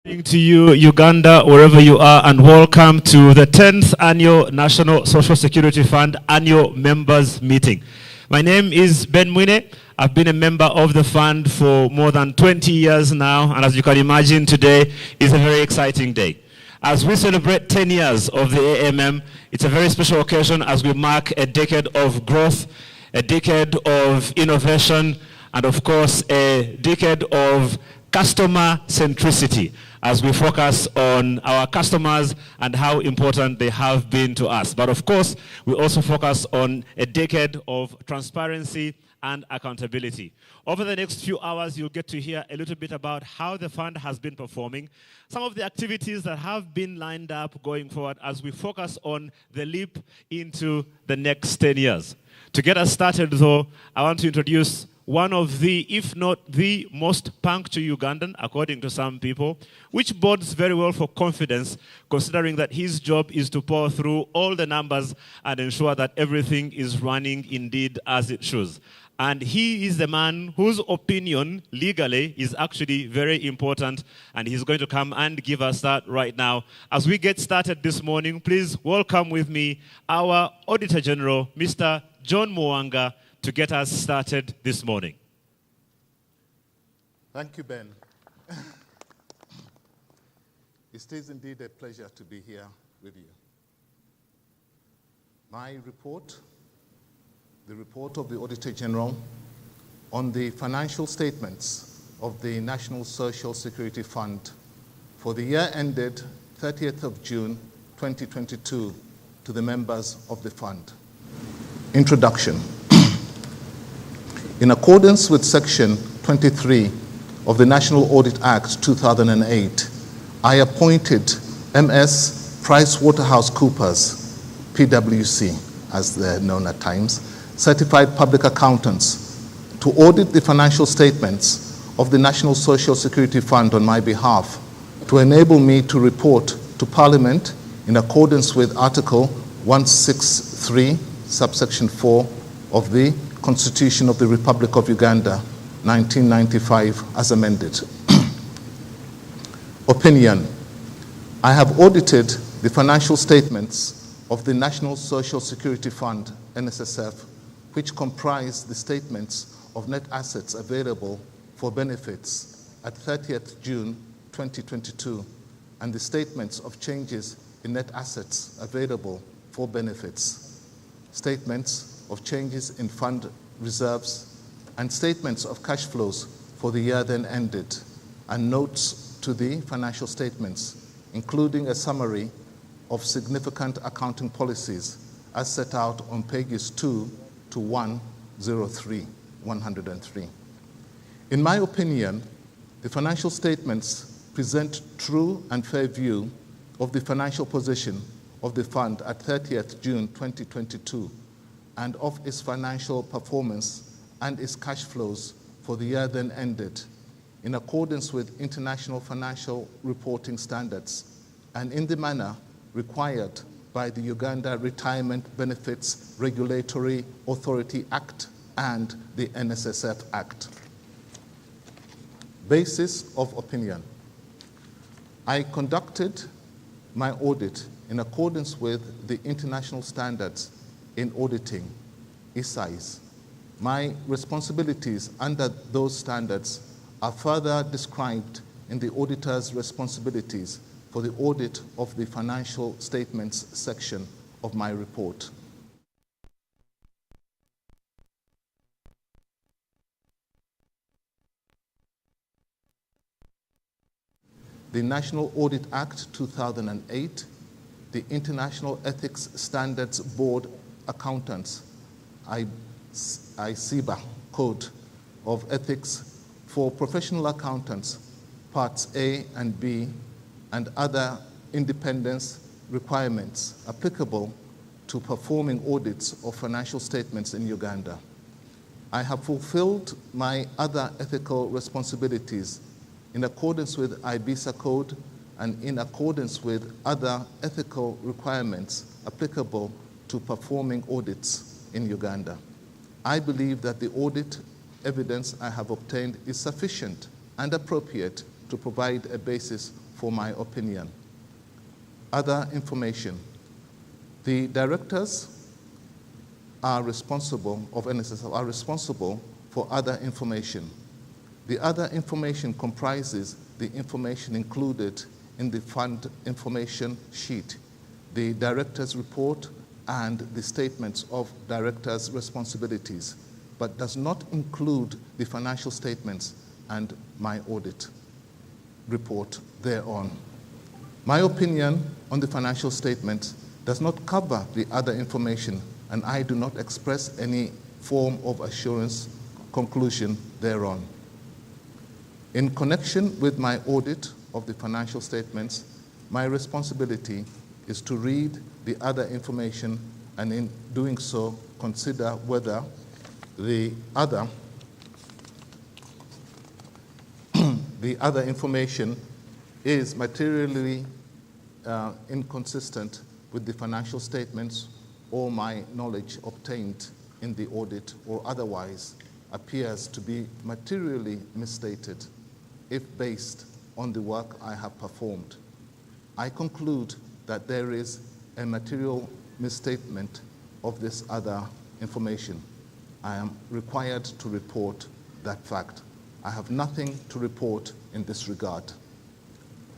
To you, Uganda, wherever you are, and welcome to the 10th Annual National Social Security Fund Annual Members Meeting. My name is Ben Mwine. I've been a member of the fund for more than 20 years now, and as you can imagine, today is a very exciting day. As we celebrate 10 years of the AMM, it's a very special occasion as we mark a decade of growth, a decade of innovation, and of course, a decade of customer centricity as we focus on our customers and how important they have been to us. But of course, we also focus on a decade of transparency and accountability. Over the next few hours, you'll get to hear a little bit about how the fund has been performing, some of the activities that have been lined up going forward as we focus on the leap into the next 10 years. To get us started, though, I want to introduce one of the, if not the most punctual Ugandan, according to some people, which bodes very well for confidence, considering that his job is to pour through all the numbers and ensure that everything is running indeed as it should. And he is the man whose opinion legally is actually very important, and he's going to come and give us that right now. As we get started this morning, please welcome with me our Auditor General, Mr. John Mwanga, to get us started this morning. Thank you, Ben. It is indeed a pleasure to be here with you. My report, the report of the Auditor General on the financial statements of the National Social Security Fund for the year ended 30th of June 2022 to the members of the fund. Introduction. In accordance with Section 23 of the National Audit Act 2008, I appointed MS PricewaterhouseCoopers, PwC, as they're known at times, certified public accountants, to audit the financial statements of the National Social Security Fund on my behalf, to enable me to report to Parliament in accordance with Article 163, subsection 4 of the Constitution of the Republic of Uganda, 1995, as amended. Opinion. I have audited the financial statements of the National Social Security Fund, NSSF, which comprise the statements of net assets available for benefits at 30th June 2022 and the statements of changes in net assets available for benefits, statements of changes in fund reserves, and statements of cash flows for the year then ended, and notes to the financial statements, including a summary of significant accounting policies as set out on pages 2 to 103. In my opinion, the financial statements present true and fair view of the financial position of the fund at 30th June 2022 and of its financial performance and its cash flows for the year then ended, in accordance with international financial reporting standards and in the manner required by the Uganda Retirement Benefits Regulatory Authority Act and the NSSF Act. Basis of opinion. I conducted my audit in accordance with the international standards in auditing, ISAIs. My responsibilities under those standards are further described in the auditor's responsibilities for the audit of the financial statements section of my report. The National Audit Act 2008, the International Ethics Standards Board Accountants, ICBA Code of Ethics for Professional Accountants, Parts A and B, and other independence requirements applicable to performing audits of financial statements in Uganda. I have fulfilled my other ethical responsibilities in accordance with IBISA Code and in accordance with other ethical requirements applicable to performing audits in Uganda. I believe that the audit evidence I have obtained is sufficient and appropriate to provide a basis for my opinion. Other information. The directors of NSSF are responsible for other information. The other information comprises the information included in the fund information sheet, the director's report, and the statements of directors' responsibilities, but does not include the financial statements and my audit report thereon. My opinion on the financial statements does not cover the other information, and I do not express any form of assurance conclusion thereon. In connection with my audit of the financial statements, my responsibility is to read the other information, and in doing so, consider whether the other information is materially inconsistent with the financial statements or my knowledge obtained in the audit, or otherwise appears to be materially misstated if based on the work I have performed. I conclude that there is a material misstatement of this other information. I am required to report that fact. I have nothing to report in this regard.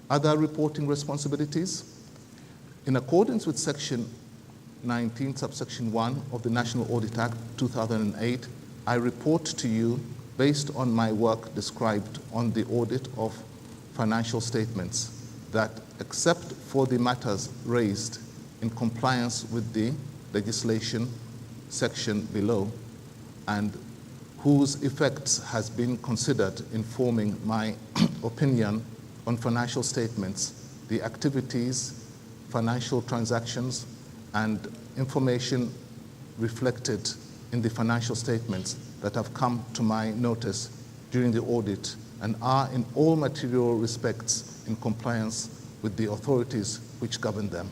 Other reporting responsibilities. In accordance with Section 19, subsection 1 of the National Audit Act 2008, I report to you based on my work described on the audit of financial statements that, except for the matters raised in compliance with the legislation section below, and whose effects has been considered in forming my opinion on financial statements, the activities, financial transactions, and information reflected in the financial statements that have come to my notice during the audit and are in all material respects in compliance with the authorities which govern them.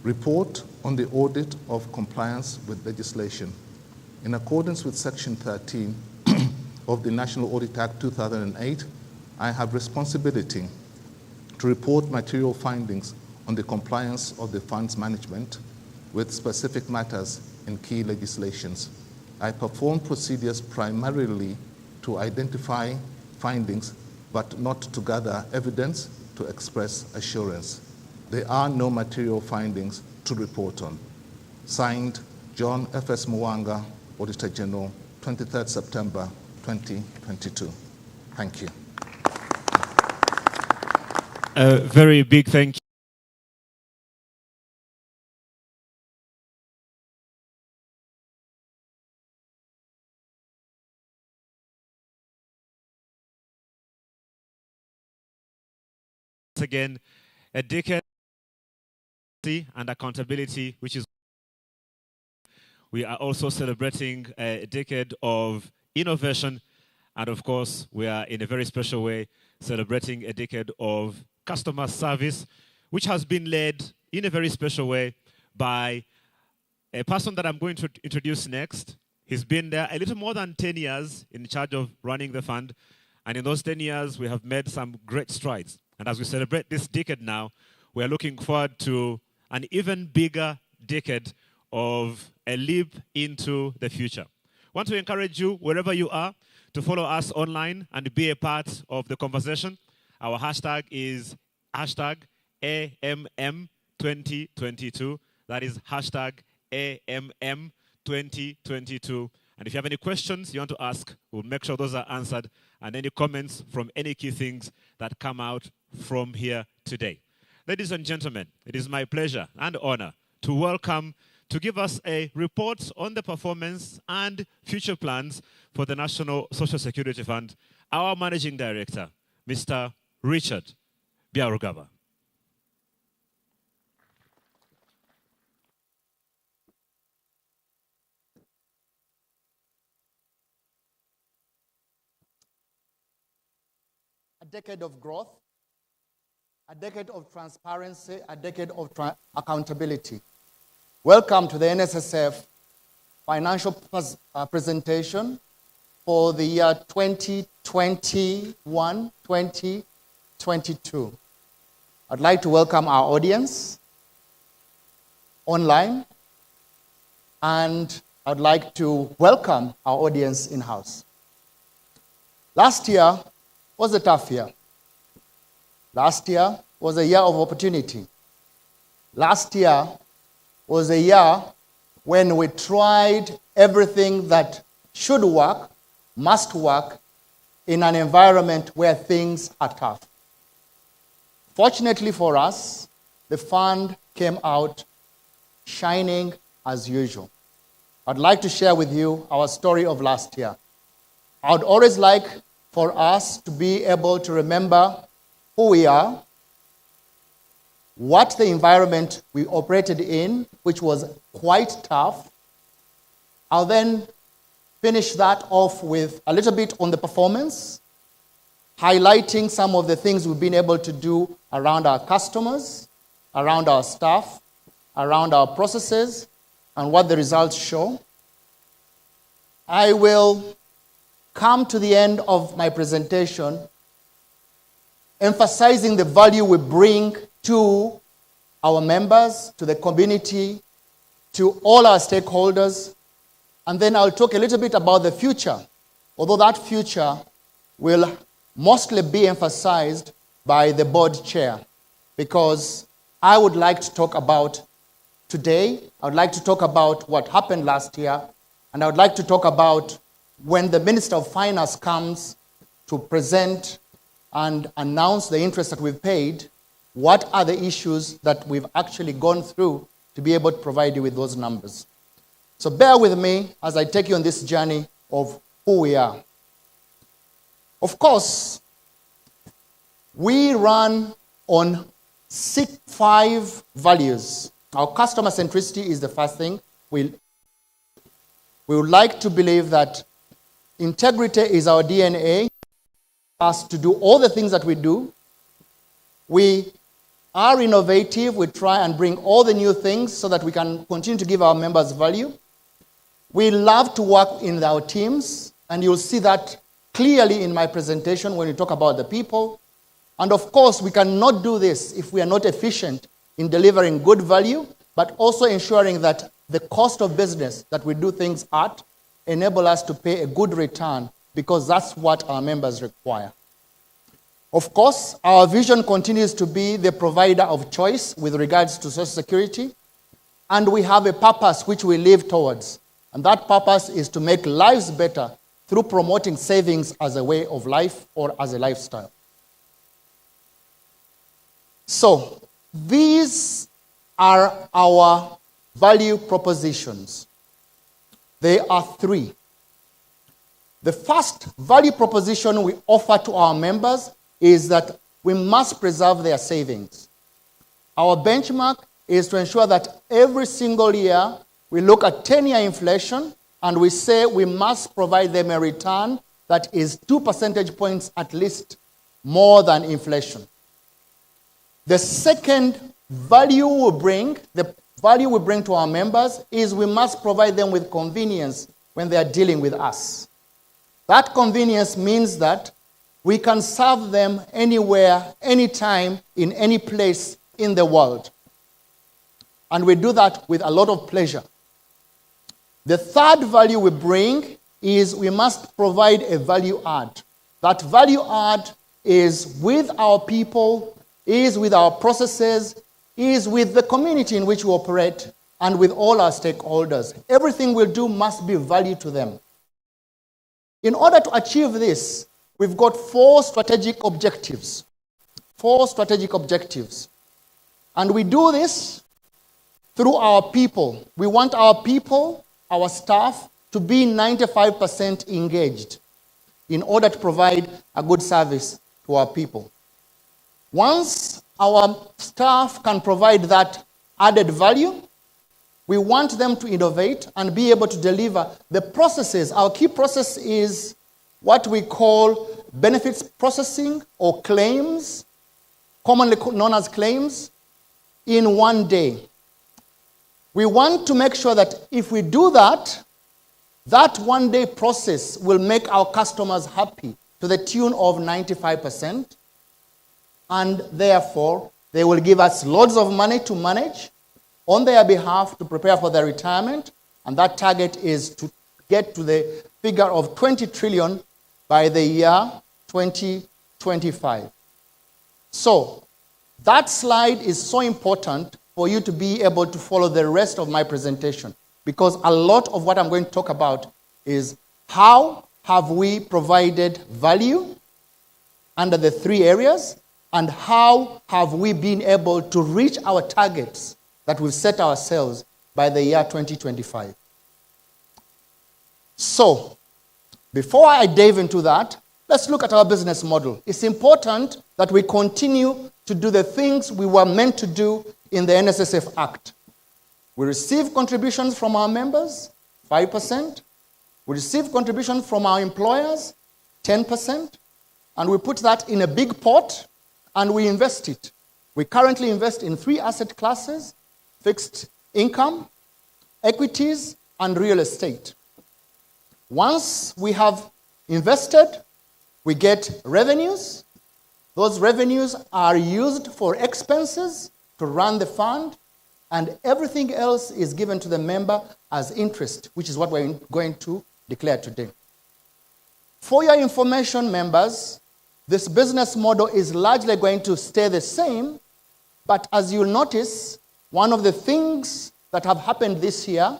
Report on the audit of compliance with legislation. In accordance with Section 13 of the National Audit Act 2008, I have responsibility to report material findings on the compliance of the fund's management with specific matters in key legislations. I perform procedures primarily to identify findings, but not to gather evidence to express assurance. There are no material findings to report on. Signed, John F.S. Mwanga, Auditor General, 23rd September 2022. Thank you. A very big thank you. Again, a decade and accountability, which is we are also celebrating a decade of innovation, and of course we are in a very special way celebrating a decade of customer service, which has been led in a very special way by a person that I'm going to introduce next. He's been there a little more than 10 years in charge of running the fund, and in those 10 years we have made some great strides. And as we celebrate this decade now, we are looking forward to an even bigger decade of a leap into the future. I want to encourage you, wherever you are, to follow us online and be a part of the conversation. Our hashtag is hashtag AMM2022. That is hashtag AMM2022. And if you have any questions you want to ask, we'll make sure those are answered, and any comments from any key things that come out from here today. Ladies and gentlemen, it is my pleasure and honor to welcome, to give us a report on the performance and future plans for the National Social Security Fund, our Managing Director, Mr. Richard Byarugaba. A decade of growth, a decade of transparency, a decade of accountability. Welcome to the NSSF financial presentation for the year 2021-2022. 2022. I'd like to welcome our audience online, and I'd like to welcome our audience in-house. Last year was a tough year. Last year was a year of opportunity. Last year was a year when we tried everything that should work, must work, in an environment where things are tough. Fortunately for us, the fund came out shining as usual. I'd like to share with you our story of last year. I would always like for us to be able to remember who we are, what the environment we operated in, which was quite tough. I'll then finish that off with a little bit on the performance, highlighting some of the things we've been able to do around our customers, around our staff, around our processes, and what the results show. I will come to the end of my presentation emphasizing the value we bring to our members, to the community, to all our stakeholders. And then I'll talk a little bit about the future, although that future will mostly be emphasized by the board chair, because I would like to talk about today. I would like to talk about what happened last year, and I would like to talk about when the Minister of Finance comes to present and announce the interest that we've paid, what are the issues that we've actually gone through to be able to provide you with those numbers. So bear with me as I take you on this journey of who we are. Of course, we run on 5 values. Our customer centricity is the first thing. We would like to believe that integrity is our DNA, us to do all the things that we do. We are innovative. We try and bring all the new things so that we can continue to give our members value. We love to work in our teams, and you'll see that clearly in my presentation when we talk about the people. And of course, we cannot do this if we are not efficient in delivering good value, but also ensuring that the cost of business that we do things at enable us to pay a good return, because that's what our members require. Of course, our vision continues to be the provider of choice with regards to Social Security, and we have a purpose which we live towards. And that purpose is to make lives better through promoting savings as a way of life or as a lifestyle. So, these are our value propositions. They are 3. The first value proposition we offer to our members is that we must preserve their savings. Our benchmark is to ensure that every single year we look at 10-year inflation and we say we must provide them a return that is 2 percentage points at least more than inflation. The second value we bring, the value we bring to our members, is we must provide them with convenience when they are dealing with us. That convenience means that we can serve them anywhere, anytime, in any place in the world. And we do that with a lot of pleasure. The third value we bring is we must provide a value add. That value add is with our people, is with our processes, is with the community in which we operate, and with all our stakeholders. Everything we do must be value to them. In order to achieve this, we've got 4 strategic objectives. 4 strategic objectives. And we do this through our people. We want our people, our staff, to be 95% engaged in order to provide a good service to our people. Once our staff can provide that added value, we want them to innovate and be able to deliver the processes. Our key process is what we call benefits processing or claims, commonly known as claims, in 1 day. We want to make sure that if we do that, that 1 day process will make our customers happy to the tune of 95%. and therefore they will give us loads of money to manage on their behalf to prepare for their retirement, and that target is to get to the figure of 20 trillion by the year 2025. So, that slide is so important for you to be able to follow the rest of my presentation, because a lot of what I'm going to talk about is how have we provided value under the three areas, and how have we been able to reach our targets that we've set ourselves by the year 2025. So, before I dive into that, let's look at our business model. It's important that we continue to do the things we were meant to do in the NSSF Act. We receive contributions from our members, 5%. We receive contributions from our employers, 10%. And we put that in a big pot and we invest it. We currently invest in 3 asset classes: fixed income, equities, and real estate. Once we have invested, we get revenues. Those revenues are used for expenses to run the fund, and everything else is given to the member as interest, which is what we're going to declare today. For your information, members, this business model is largely going to stay the same, but as you'll notice, one of the things that have happened this year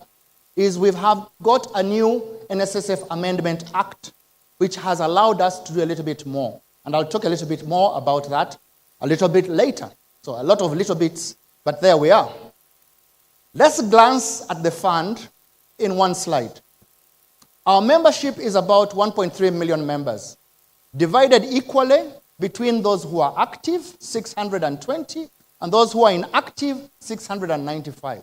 is we've got a new NSSF Amendment Act, which has allowed us to do a little bit more. And I'll talk a little bit more about that a little bit later. So a lot of little bits, but there we are. Let's glance at the fund in one slide. Our membership is about 1.3 million members, divided equally between those who are active, 620, and those who are inactive, 695.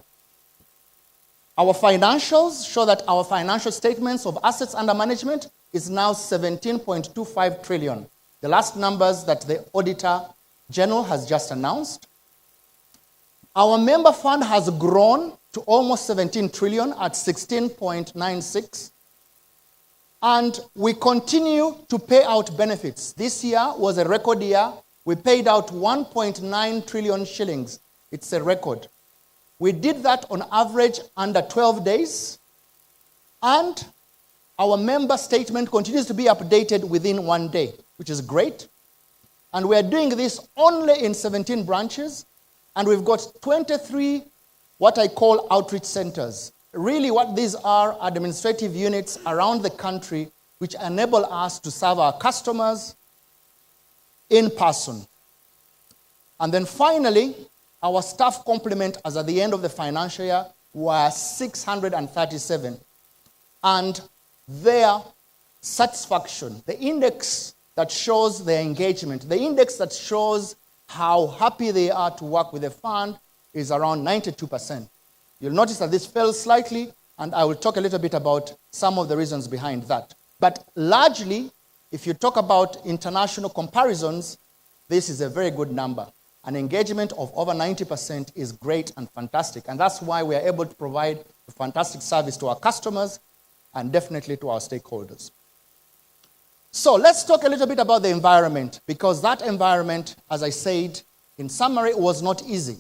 Our financials show that our financial statements of assets under management is now 17.25 trillion. The last numbers that the Auditor General has just announced. Our member fund has grown to almost 17 trillion at 16.96. And we continue to pay out benefits. This year was a record year. We paid out 1.9 trillion shillings. It's a record. We did that on average under 12 days. And our member statement continues to be updated within 1 day, which is great. And we are doing this only in 17 branches. And we've got 23 what I call outreach centers. Really what these are administrative units around the country which enable us to serve our customers in person. And then finally, our staff complement as at the end of the financial year were 637. And their satisfaction, the index that shows their engagement, the index that shows how happy they are to work with the fund is around 92%. You'll notice that this fell slightly, and I will talk a little bit about some of the reasons behind that. But largely, if you talk about international comparisons, this is a very good number. An engagement of over 90% is great and fantastic, and that's why we are able to provide a fantastic service to our customers and definitely to our stakeholders. So let's talk a little bit about the environment, because that environment, as I said, in summary, was not easy.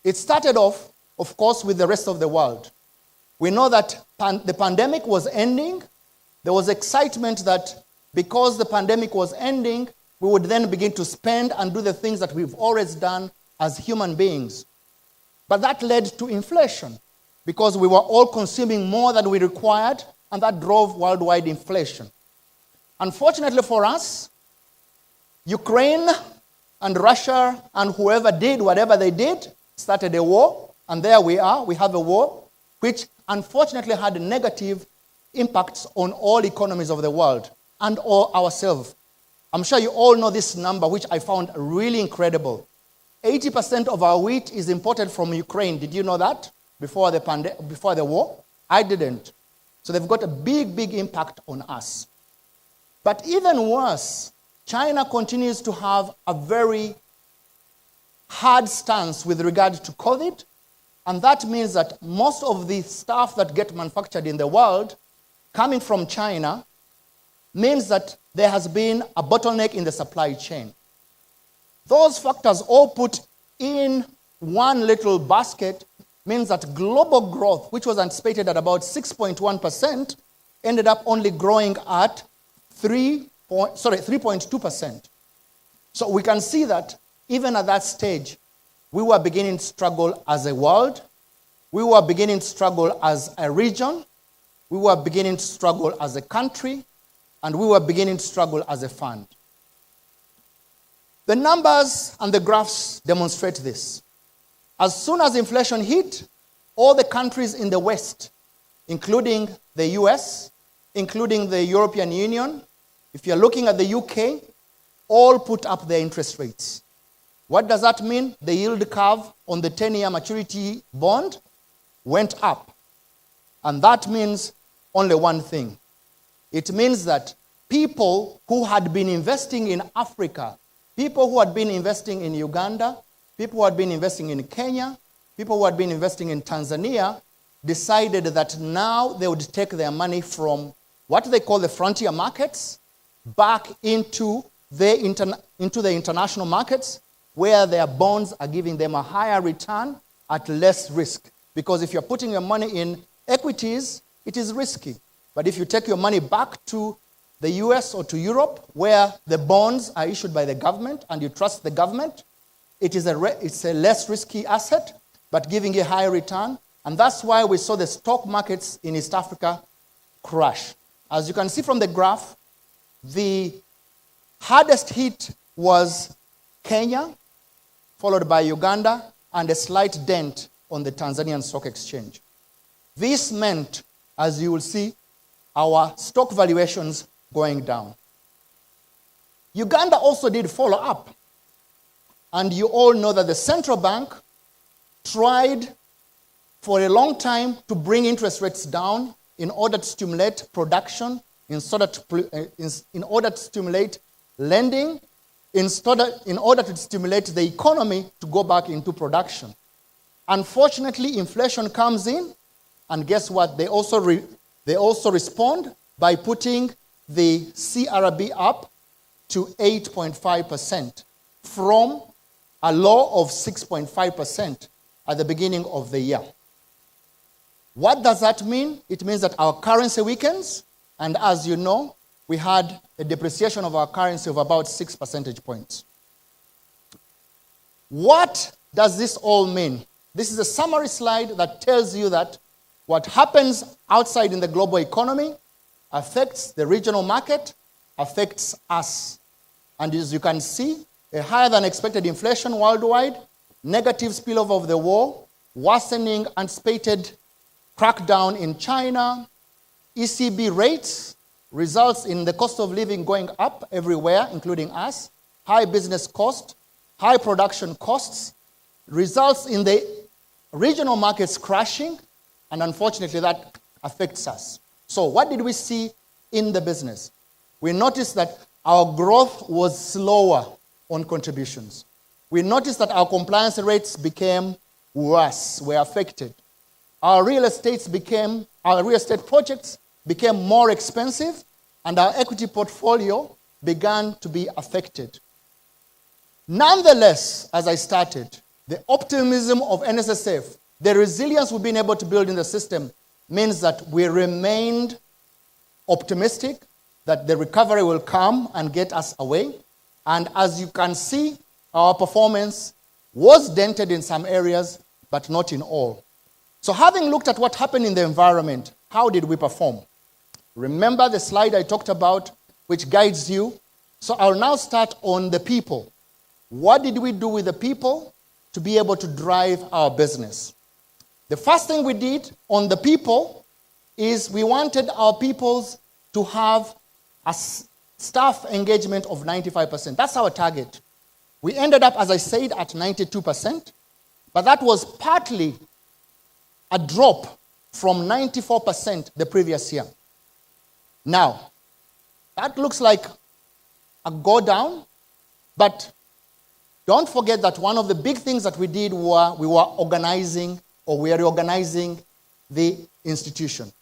It started off, of course, with the rest of the world. We know that the pandemic was ending. There was excitement that because the pandemic was ending, we would then begin to spend and do the things that we've always done as human beings. But that led to inflation, because we were all consuming more than we required, and that drove worldwide inflation. Unfortunately for us, Ukraine and Russia and whoever did whatever they did started a war. And there we are, we have a war, which unfortunately had negative impacts on all economies of the world and all ourselves. I'm sure you all know this number, which I found really incredible. 80% of our wheat is imported from Ukraine. Did you know that before the war? I didn't. So they've got a big, big impact on us. But even worse, China continues to have a very hard stance with regard to COVID. And that means that most of the stuff that get manufactured in the world coming from China means that there has been a bottleneck in the supply chain. Those factors all put in one little basket means that global growth, which was anticipated at about 6.1%, ended up only growing at 3.2%. So we can see that even at that stage, we were beginning to struggle as a world, we were beginning to struggle as a region, we were beginning to struggle as a country, and we were beginning to struggle as a fund. The numbers and the graphs demonstrate this. As soon as inflation hit, all the countries in the West, including the US, including the European Union, if you're looking at the UK, all put up their interest rates. What does that mean? The yield curve on the 10-year maturity bond went up. And that means only one thing. It means that people who had been investing in Africa, people who had been investing in Uganda, people who had been investing in Kenya, people who had been investing in Tanzania, decided that now they would take their money from what they call the frontier markets back into the international markets, where their bonds are giving them a higher return at less risk. Because if you're putting your money in equities, it is risky. But if you take your money back to the US or to Europe, where the bonds are issued by the government and you trust the government, it's a less risky asset, but giving a higher return. And that's why we saw the stock markets in East Africa crash. As you can see from the graph, the hardest hit was Kenya, followed by Uganda, and a slight dent on the Tanzanian stock exchange. This meant, as you will see, our stock valuations going down. Uganda also did follow up. And you all know that the central bank tried for a long time to bring interest rates down in order to stimulate production, in order to stimulate lending, in order to stimulate the economy to go back into production. Unfortunately, inflation comes in, and guess what? They also respond by putting the CRB up to 8.5% from a low of 6.5% at the beginning of the year. What does that mean? It means that our currency weakens, and as you know, we had a depreciation of our currency of about 6 percentage points. What does this all mean? This is a summary slide that tells you that what happens outside in the global economy affects the regional market, affects us. And as you can see, a higher than expected inflation worldwide, negative spillover of the war, worsening anticipated crackdown in China, ECB rates, results in the cost of living going up everywhere, including us, high business cost, high production costs, results in the regional markets crashing, and unfortunately that affects us. So what did we see in the business? We noticed that our growth was slower on contributions. We noticed that our compliance rates became worse, were affected. Our real estate projects became more expensive, and our equity portfolio began to be affected. Nonetheless, as I started, the optimism of NSSF, the resilience we've been able to build in the system, means that we remained optimistic that the recovery will come and get us away. And as you can see, our performance was dented in some areas, but not in all. So having looked at what happened in the environment, how did we perform? Remember the slide I talked about, which guides you? So I'll now start on the people. What did we do with the people to be able to drive our business? The first thing we did on the people is we wanted our peoples to have a staff engagement of 95%. That's our target. We ended up, as I said, at 92%, but that was partly a drop from 94% the previous year. Now, that looks like a go down, but don't forget that one of the big things that we did were we were reorganizing the institution.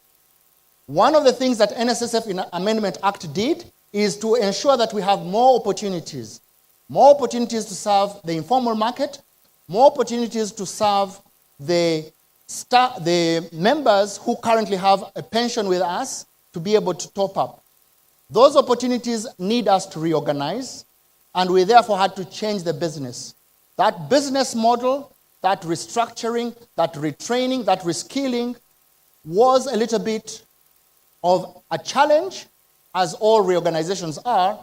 One of the things that NSSF in Amendment Act did is to ensure that we have more opportunities, more opportunities to serve the informal market, more opportunities to serve the members who currently have a pension with us to be able to top up. Those opportunities need us to reorganize, and we therefore had to change the business. That business model, that restructuring, that retraining, that reskilling was a little bit of a challenge, as all reorganizations are,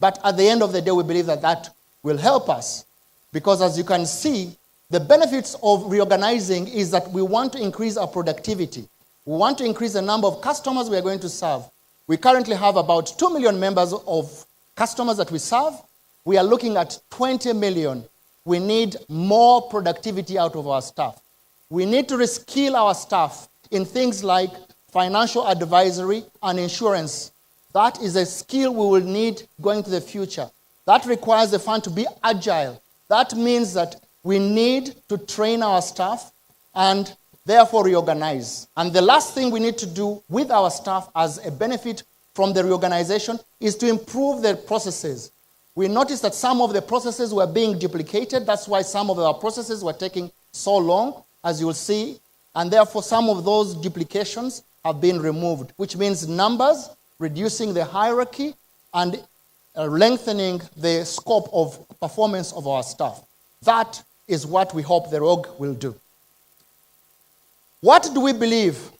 but at the end of the day, we believe that that will help us. Because as you can see, the benefits of reorganizing is that we want to increase our productivity. We want to increase the number of customers we are going to serve. We currently have about 2 million members of customers that we serve. We are looking at 20 million. We need more productivity out of our staff. We need to reskill our staff in things like financial advisory and insurance. That is a skill we will need going to the future. That requires the fund to be agile. That means that we need to train our staff and therefore reorganize. And the last thing we need to do with our staff as a benefit from the reorganization is to improve the processes. We noticed that some of the processes were being duplicated. That's why some of our processes were taking so long, as you will see. And therefore, some of those duplications have been removed, which means numbers, reducing the hierarchy, and lengthening the scope of performance of our staff. That is what we hope the reorg will do. What do we believe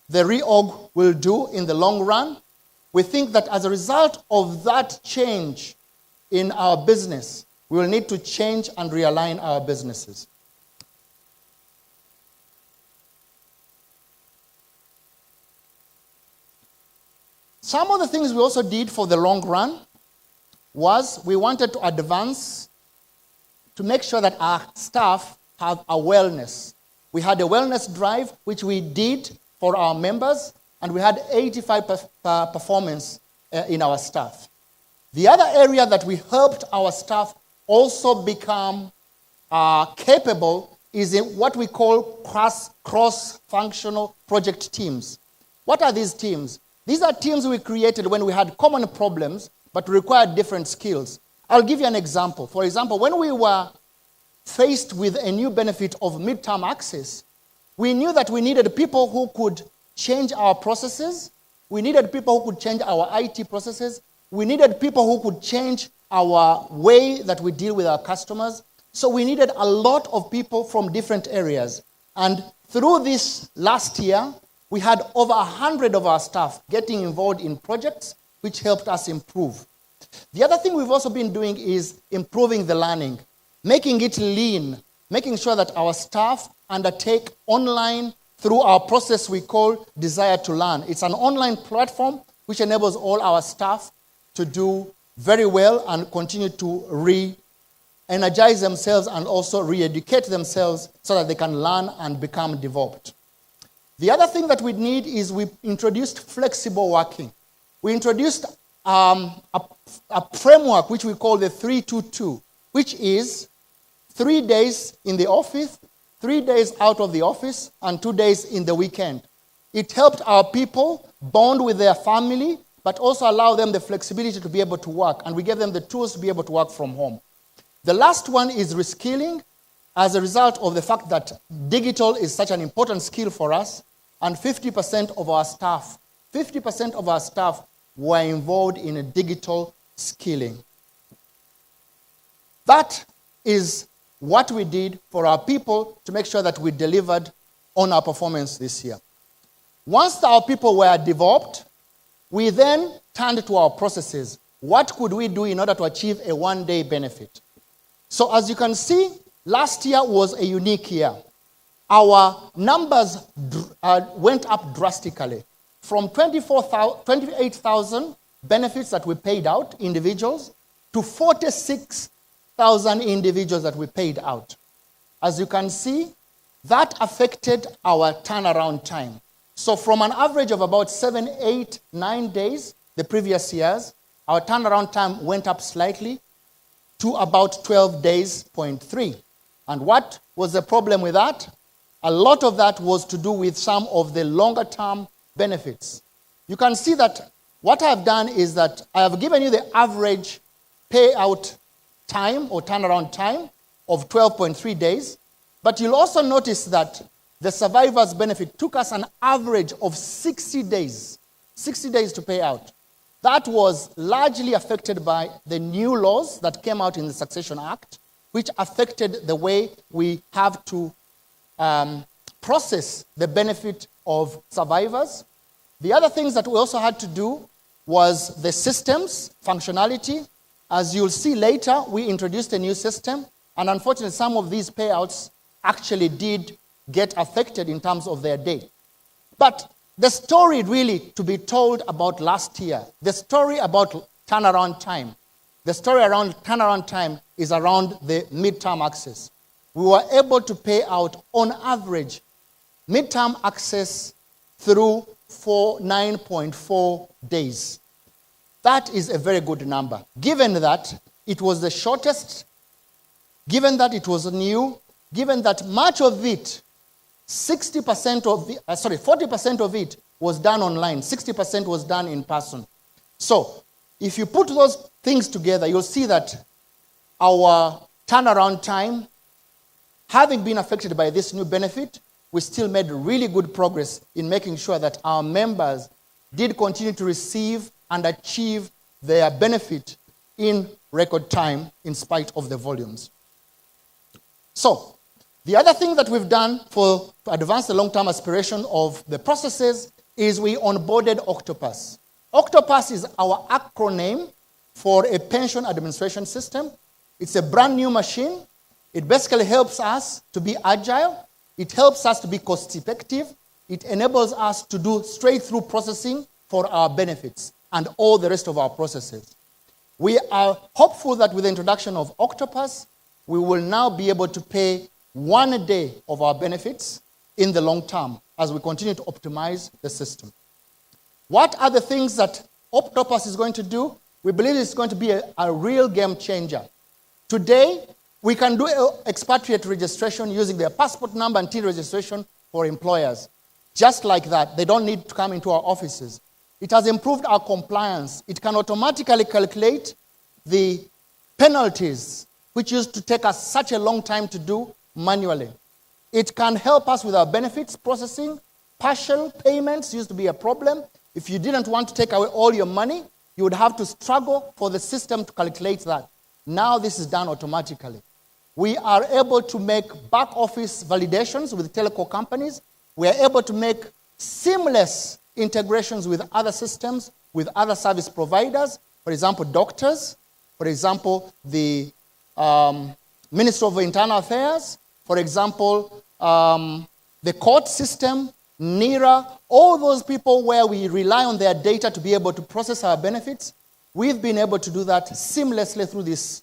the reorg will do in the long run? We think that as a result of that change in our business, we will need to change and realign our businesses. Some of the things we also did for the long run was we wanted to advance to make sure that our staff have a wellness. We had a wellness drive, which we did for our members, and we had 85% performance in our staff. The other area that we helped our staff also become capable is in what we call cross-functional project teams. What are these teams? These are teams we created when we had common problems, but required different skills. I'll give you an example. For example, when we were faced with a new benefit of midterm access, we knew that we needed people who could change our processes. We needed people who could change our IT processes. We needed people who could change our way that we deal with our customers. So we needed a lot of people from different areas. And through this last year, we had over 100 of our staff getting involved in projects which helped us improve. The other thing we've also been doing is improving the learning, making it lean, making sure that our staff undertake online through our process we call Desire to Learn. It's an online platform which enables all our staff to do very well and continue to re-energize themselves and also re-educate themselves so that they can learn and become developed. The other thing that we need is we introduced flexible working. We introduced a framework which we call the 3-2-2, which is 3 days in the office, 3 days out of the office, and 2 days in the weekend. It helped our people bond with their family, but also allow them the flexibility to be able to work, and we gave them the tools to be able to work from home. The last one is reskilling, as a result of the fact that digital is such an important skill for us, and 50% of our staff were involved in a digital skilling. That is what we did for our people to make sure that we delivered on our performance this year. Once our people were developed, we then turned to our processes. What could we do in order to achieve a one-day benefit? So as you can see, last year was a unique year. Our numbers went up drastically. From 28,000 benefits that we paid out, individuals, to 46,000 individuals that we paid out. As you can see, that affected our turnaround time. So from an average of about 7, 8, 9 days the previous years, our turnaround time went up slightly to about 12 days, 0.3. And what was the problem with that? A lot of that was to do with some of the longer-term benefits. You can see that what I've done is that I have given you the average payout time or turnaround time of 12.3 days. But you'll also notice that the survivor's benefit took us an average of 60 days to pay out. That was largely affected by the new laws that came out in the Succession Act, which affected the way we have to process the benefit of survivors. The other things that we also had to do was the systems functionality. As you'll see later, we introduced a new system, and unfortunately, some of these payouts actually did get affected in terms of their date. But the story really to be told about last year, the story about turnaround time, the story around turnaround time is around the midterm access. We were able to pay out, on average, midterm access through 9.4 days. That is a very good number. Given that it was the shortest, given that it was new, given that much of it, 40% of it was done online, 60% was done in person. So, if you put those things together, you'll see that our turnaround time, having been affected by this new benefit, we still made really good progress in making sure that our members did continue to receive and achieve their benefit in record time in spite of the volumes. So, the other thing that we've done to advance the long-term aspiration of the processes is we onboarded Octopus. Octopus is our acronym for a pension administration system. It's a brand new machine. It basically helps us to be agile. It helps us to be cost-effective. It enables us to do straight-through processing for our benefits and all the rest of our processes. We are hopeful that with the introduction of Octopus, we will now be able to pay 1 day of our benefits in the long term as we continue to optimize the system. What are the things that Octopus is going to do? We believe it's going to be a real game changer. Today, we can do expatriate registration using their passport number and TIN registration for employers. Just like that, they don't need to come into our offices. It has improved our compliance. It can automatically calculate the penalties, which used to take us such a long time to do manually. It can help us with our benefits processing. Partial payments used to be a problem. If you didn't want to take away all your money, you would have to struggle for the system to calculate that. Now this is done automatically. We are able to make back office validations with telecom companies. We are able to make seamless integrations with other systems, with other service providers, for example, doctors, for example, the Ministry of Internal Affairs, for example, the court system, NERA, all those people where we rely on their data to be able to process our benefits. We've been able to do that seamlessly through this.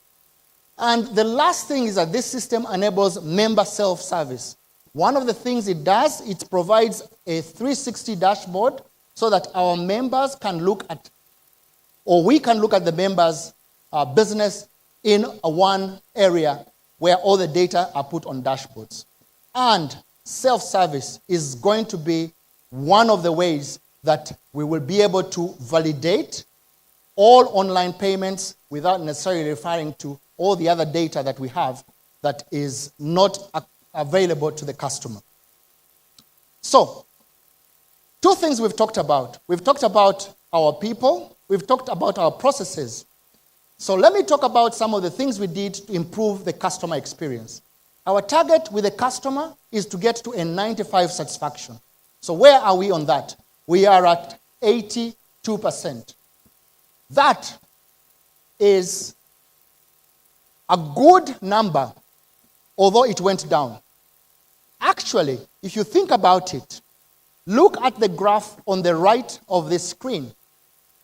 And the last thing is that this system enables member self-service. One of the things it does, it provides a 360 dashboard so that our members can look at, or we can look at the members' business in one area where all the data are put on dashboards. And self-service is going to be one of the ways that we will be able to validate all online payments without necessarily referring to all the other data that we have that is not available to the customer. So, two things we've talked about. We've talked about our people. We've talked about our processes. So let me talk about some of the things we did to improve the customer experience. Our target with the customer is to get to a 95 satisfaction. So where are we on that? We are at 82%. That is a good number, although it went down. Actually, if you think about it, look at the graph on the right of the screen.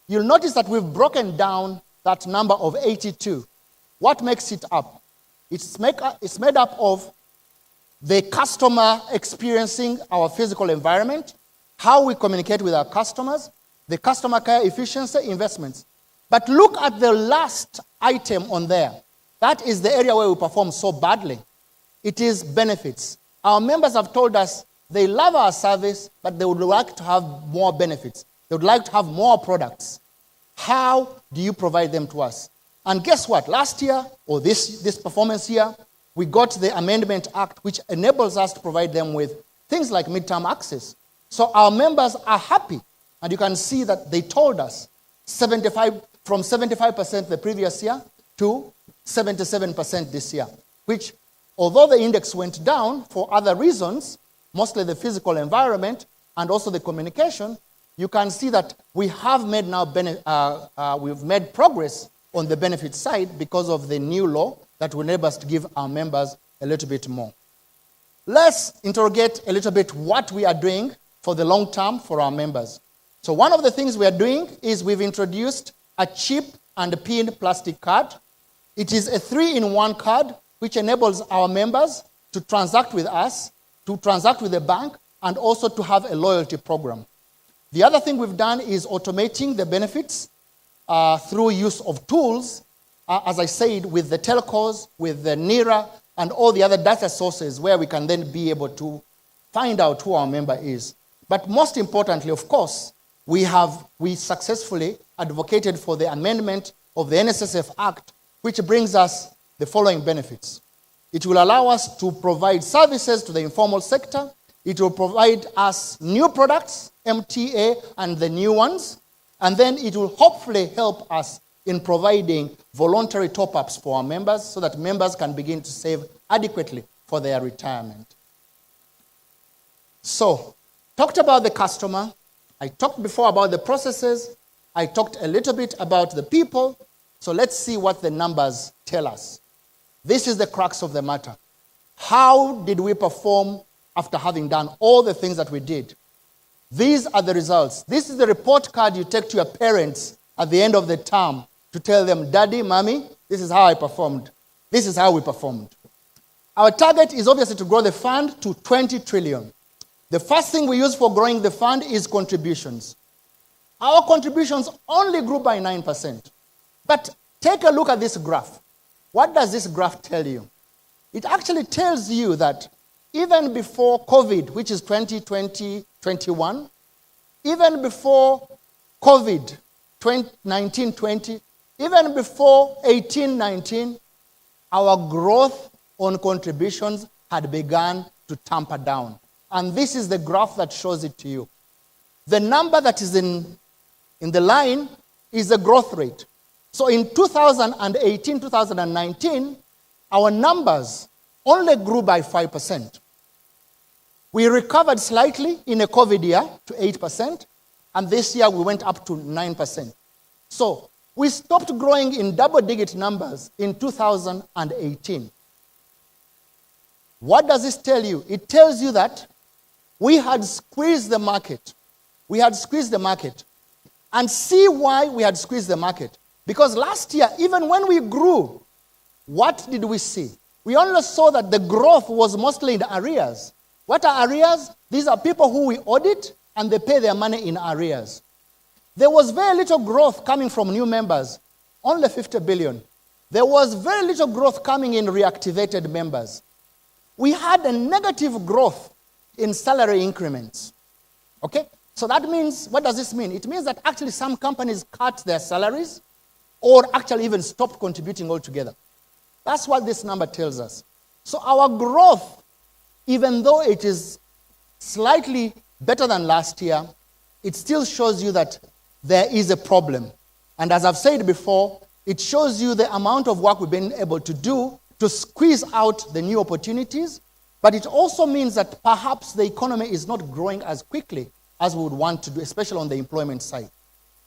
You'll notice that we've broken down that number of 82. What makes it up? It's made up of the customer experiencing our physical environment, how we communicate with our customers, the customer care efficiency investments. But look at the last item on there. That is the area where we perform so badly. It is benefits. Our members have told us they love our service, but they would like to have more benefits. They would like to have more products. How do you provide them to us? And guess what? Last year, or this performance year, we got the Amendment Act, which enables us to provide them with things like midterm access. So our members are happy. And you can see that they told us from 75% the previous year to 77% this year, which, although the index went down for other reasons, mostly the physical environment and also the communication, you can see that we have made we've made progress on the benefit side because of the new law that will enable us to give our members a little bit more. Let's interrogate a little bit what we are doing for the long term for our members. So one of the things we are doing is we've introduced a chip and pin plastic card. It is a 3-in-1 card which enables our members to transact with us, to transact with the bank, and also to have a loyalty program. The other thing we've done is automating the benefits through use of tools, as I said, with the telcos, with the NIRA, and all the other data sources where we can then be able to find out who our member is. But most importantly, of course, we successfully advocated for the amendment of the NSSF Act, which brings us the following benefits. It will allow us to provide services to the informal sector. It will provide us new products, MTA and the new ones, and then it will hopefully help us in providing voluntary top-ups for our members so that members can begin to save adequately for their retirement. So, talked about the customer. I talked before about the processes. I talked a little bit about the people. So let's see what the numbers tell us. This is the crux of the matter. How did we perform after having done all the things that we did? These are the results. This is the report card you take to your parents at the end of the term to tell them, Daddy, Mommy, this is how I performed. This is how we performed. Our target is obviously to grow the fund to 20 trillion. The first thing we use for growing the fund is contributions. Our contributions only grew by 9%. But take a look at this graph. What does this graph tell you? It actually tells you that even before COVID, which is 2020-21, even before COVID, 19-20, even before 18-19, our growth on contributions had begun to tamper down. And this is the graph that shows it to you. The number that is in the line is the growth rate. So in 2018-2019, our numbers only grew by 5%. We recovered slightly in a COVID year to 8%, and this year we went up to 9%. So we stopped growing in double-digit numbers in 2018. What does this tell you? It tells you that we had squeezed the market. We had squeezed the market. And see why we had squeezed the market. Because last year, even when we grew, what did we see? We only saw that the growth was mostly in arrears. What are arrears? These are people who we audit and they pay their money in arrears. There was very little growth coming from new members, only 50 billion. There was very little growth coming in reactivated members. We had a negative growth in salary increments. Okay? So that means, what does this mean? It means that actually some companies cut their salaries or actually even stopped contributing altogether. That's what this number tells us. So our growth, even though it is slightly better than last year, it still shows you that there is a problem. And as I've said before, it shows you the amount of work we've been able to do to squeeze out the new opportunities, but it also means that perhaps the economy is not growing as quickly as we would want to do, especially on the employment side.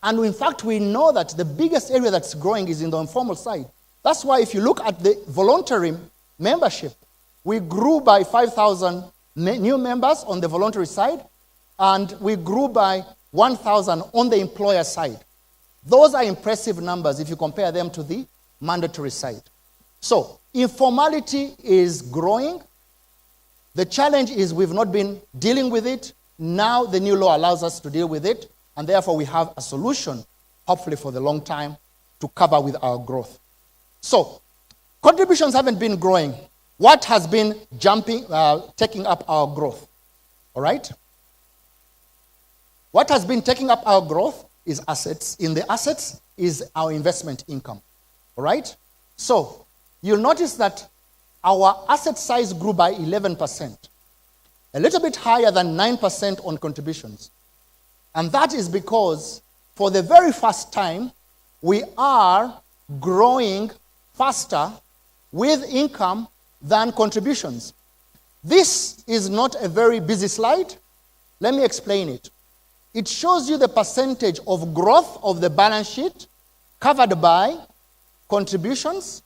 And in fact, we know that the biggest area that's growing is in the informal side. That's why if you look at the voluntary membership, we grew by 5,000 new members on the voluntary side, and we grew by 1,000 on the employer side. Those are impressive numbers if you compare them to the mandatory side. So, informality is growing. The challenge is we've not been dealing with it. Now the new law allows us to deal with it, and therefore we have a solution, hopefully for the long time, to cover with our growth. So, contributions haven't been growing. What has been taking up our growth? All right? What has been taking up our growth is assets. In the assets is our investment income. All right? So, you'll notice that our asset size grew by 11%, a little bit higher than 9% on contributions. And that is because, for the very first time, we are growing faster with income than contributions. This is not a very busy slide. Let me explain it. It shows you the percentage of growth of the balance sheet covered by contributions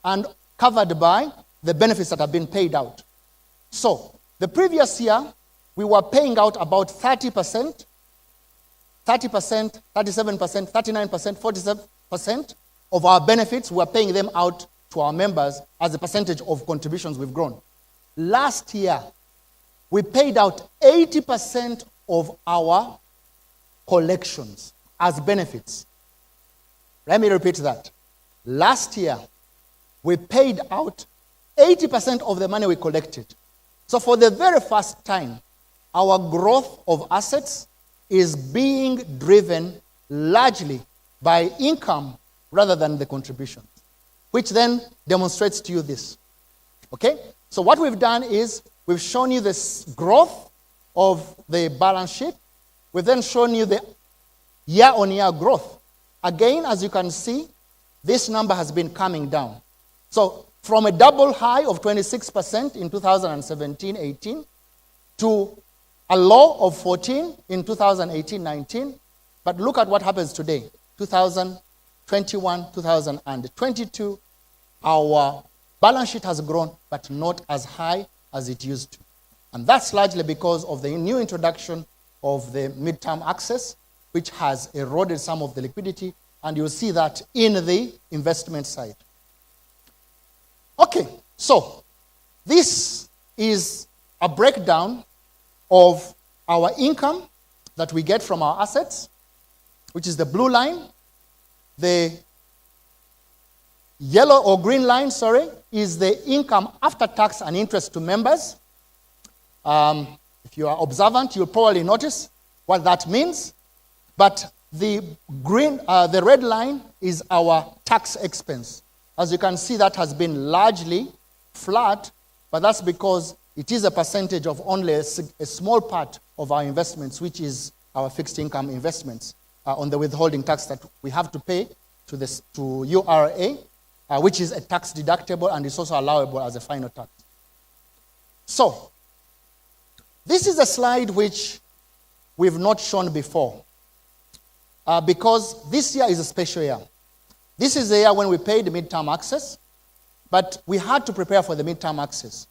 and covered by the benefits that have been paid out. So, the previous year, we were paying out about 30%, 37%, 39%, 47% of our benefits. We are paying them out to our members as a percentage of contributions we've grown. Last year, we paid out 80% of our collections as benefits. Let me repeat that. Last year, we paid out 80% of the money we collected. So for the very first time, our growth of assets is being driven largely by income rather than the contributions, which then demonstrates to you this. Okay? So what we've done is we've shown you this growth of the balance sheet. We've then shown you the year-on-year growth. Again, as you can see, this number has been coming down. So from a double high of 26% in 2017-18 to a low of 14 in 2018-19. But look at what happens today, 2021, 2022. Our balance sheet has grown, but not as high as it used to. And that's largely because of the new introduction of the midterm access, which has eroded some of the liquidity, and you'll see that in the investment side. Okay, so this is a breakdown of our income that we get from our assets, which is the blue line. The yellow or green line, is the income after tax and interest to members. If you are observant, you'll probably notice what that means. But the red line is our tax expense. As you can see, that has been largely flat, but that's because it is a percentage of only a small part of our investments, which is our fixed income investments on the withholding tax that we have to pay to URA, which is a tax deductible and is also allowable as a final tax. So, this is a slide which we've not shown before because this year is a special year. This is the year when we paid the midterm access, but we had to prepare for the midterm access.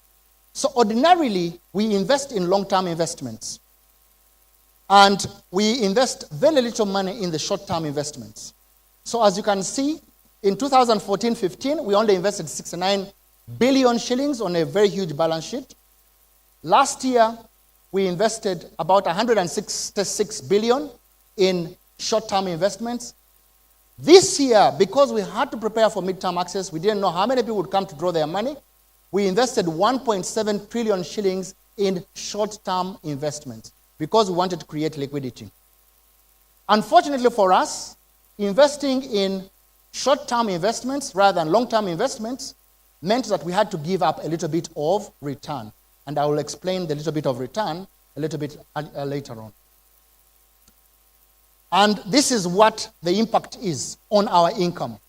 So ordinarily, we invest in long-term investments. And we invest very little money in the short-term investments. So as you can see, in 2014-15, we only invested 69 billion shillings on a very huge balance sheet. Last year, we invested about 166 billion in short-term investments. This year, because we had to prepare for midterm access, we didn't know how many people would come to draw their money. We invested 1.7 trillion shillings in short-term investments because we wanted to create liquidity. Unfortunately for us, investing in short-term investments rather than long-term investments meant that we had to give up a little bit of return. And I will explain the little bit of return a little bit later on. And this is what the impact is on our income.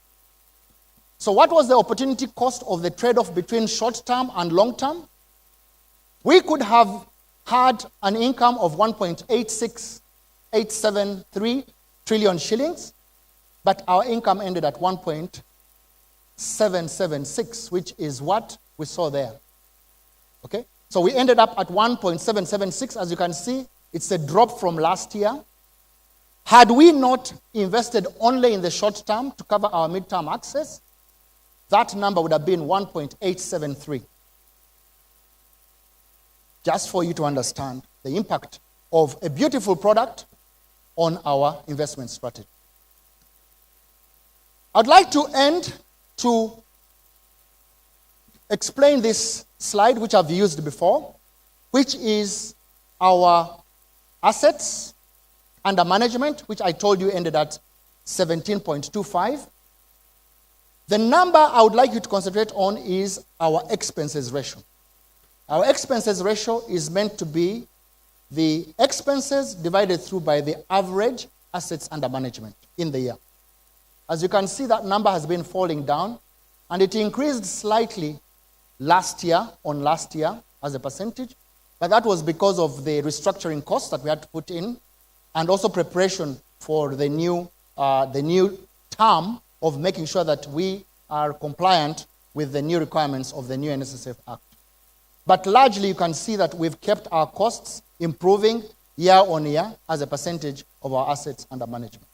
So what was the opportunity cost of the trade-off between short-term and long-term? We could have had an income of 1.873 trillion shillings, but our income ended at 1.776, which is what we saw there. Okay? So we ended up at 1.776. As you can see, it's a drop from last year. Had we not invested only in the short term to cover our midterm access, that number would have been 1.873. Just for you to understand the impact of a beautiful product on our investment strategy. I'd like to end to explain this slide, which I've used before, which is our assets under management, which I told you ended at 17.25. The number I would like you to concentrate on is our expenses ratio. Our expenses ratio is meant to be the expenses divided through by the average assets under management in the year. As you can see, that number has been falling down, and it increased slightly last year as a percentage, but that was because of the restructuring costs that we had to put in, and also preparation for the new term of making sure that we are compliant with the new requirements of the new NSSF Act. But largely, you can see that we've kept our costs improving year on year as a percentage of our assets under management.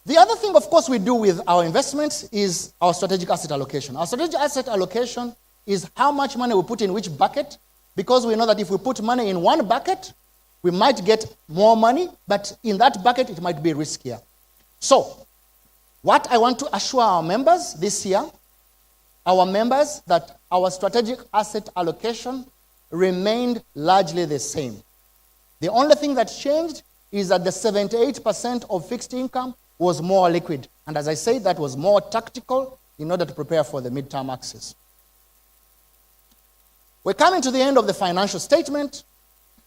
The other thing, of course, we do with our investments is our strategic asset allocation. Our strategic asset allocation is how much money we put in which bucket, because we know that if we put money in one bucket, we might get more money, but in that bucket, it might be riskier. So, what I want to assure our members this year, that our strategic asset allocation remained largely the same. The only thing that changed is that the 78% of fixed income was more liquid. And as I said, that was more tactical in order to prepare for the midterm axis. We're coming to the end of the financial statement,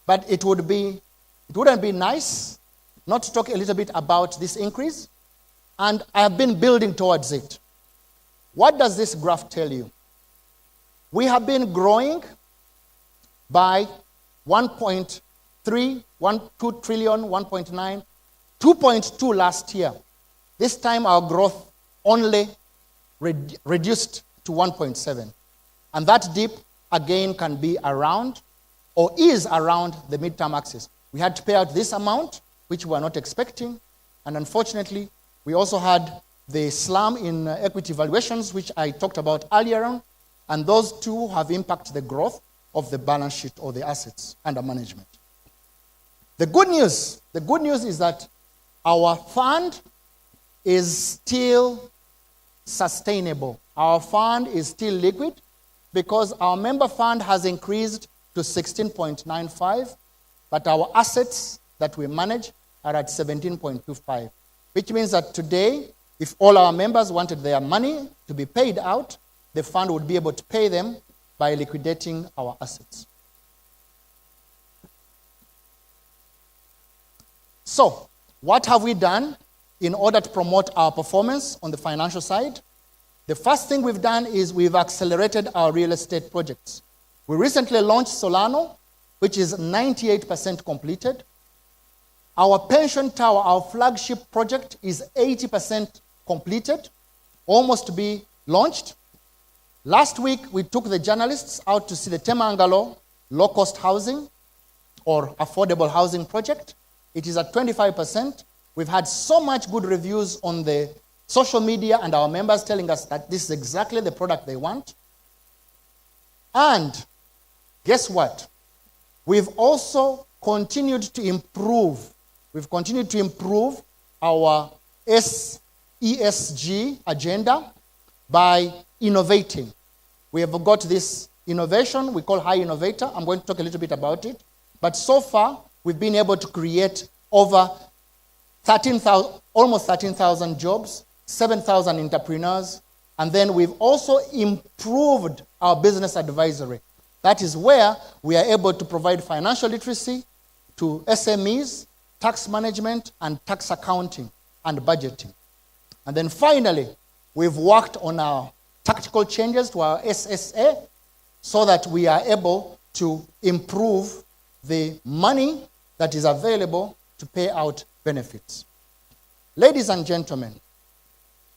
but it wouldn't be nice not to talk a little bit about this increase, and I have been building towards it. What does this graph tell you? We have been growing by 1.3, 2 trillion, 1.9, 2.2 last year. This time our growth only reduced to 1.7. And that dip, again, can be around, or is around, the midterm axis. We had to pay out this amount, which we were not expecting, and unfortunately, we also had the slump in equity valuations, which I talked about earlier on, and those two have impacted the growth of the balance sheet or the assets under management. The good news is that our fund is still sustainable. Our fund is still liquid because our member fund has increased to 16.95, but our assets that we manage are at 17.25, which means that today, if all our members wanted their money to be paid out, the fund would be able to pay them by liquidating our assets. So, what have we done in order to promote our performance on the financial side? The first thing we've done is we've accelerated our real estate projects. We recently launched Solano, which is 98% completed. Our pension tower, our flagship project, is 80% completed, almost to be launched. Last week, we took the journalists out to see the Temangalo low-cost housing or affordable housing project. It is at 25%. We've had so much good reviews on the social media and our members telling us that this is exactly the product they want. And guess what? We've also continued to improve. We've continued to improve our ESG agenda by innovating. We have got this innovation we call High Innovator. I'm going to talk a little bit about it. But so far, we've been able to create over almost 13,000 jobs, 7,000 entrepreneurs, and then we've also improved our business advisory. That is where we are able to provide financial literacy to SMEs, tax management, and tax accounting and budgeting. And then finally, we've worked on our tactical changes to our SSA so that we are able to improve the money that is available to pay out benefits. Ladies and gentlemen,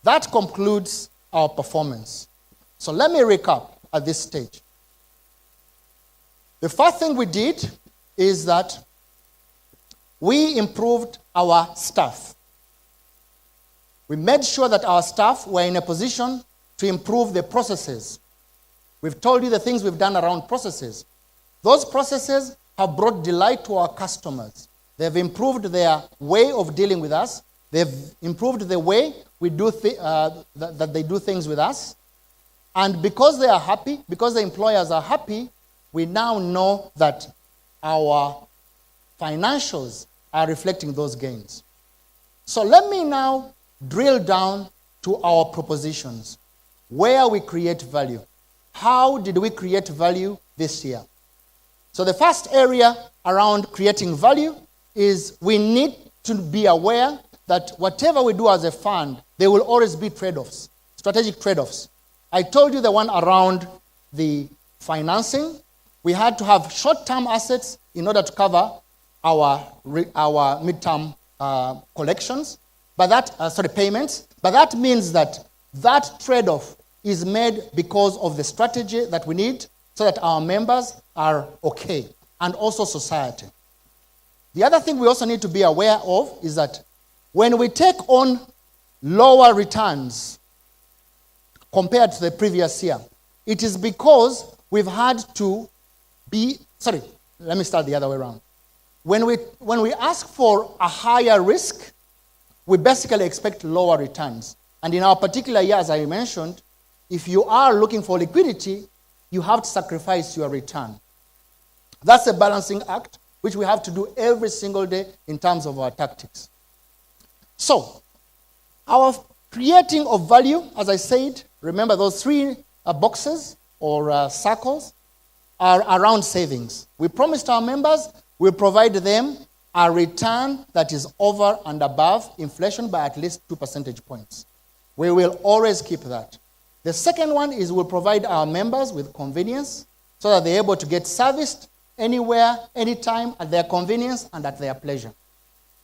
that concludes our performance. So let me recap at this stage. The first thing we did is that we improved our staff. We made sure that our staff were in a position to improve the processes. We've told you the things we've done around processes. Those processes have brought delight to our customers. They've improved their way of dealing with us. They've improved the way we do that they do things with us. And because they are happy, because the employers are happy, we now know that our financials are reflecting those gains. So let me now drill down to our propositions, where we create value. How did we create value this year? So the first area around creating value is we need to be aware that whatever we do as a fund, there will always be trade-offs, strategic trade-offs. I told you the one around the financing. We had to have short-term assets in order to cover our midterm collections, payments. But that means that trade-off is made because of the strategy that we need so that our members are okay, and also society. The other thing we also need to be aware of is that when we take on lower returns compared to the previous year, it is because we've had to let me start the other way around. When we ask for a higher risk, we basically expect lower returns. And in our particular year, as I mentioned, if you are looking for liquidity, you have to sacrifice your return. That's a balancing act, which we have to do every single day in terms of our tactics. So, our creating of value, as I said, remember those three boxes or circles are around savings. We promised our members we'll provide them a return that is over and above inflation by at least 2 percentage points. We will always keep that. The second one is we'll provide our members with convenience so that they're able to get serviced anywhere, anytime, at their convenience and at their pleasure.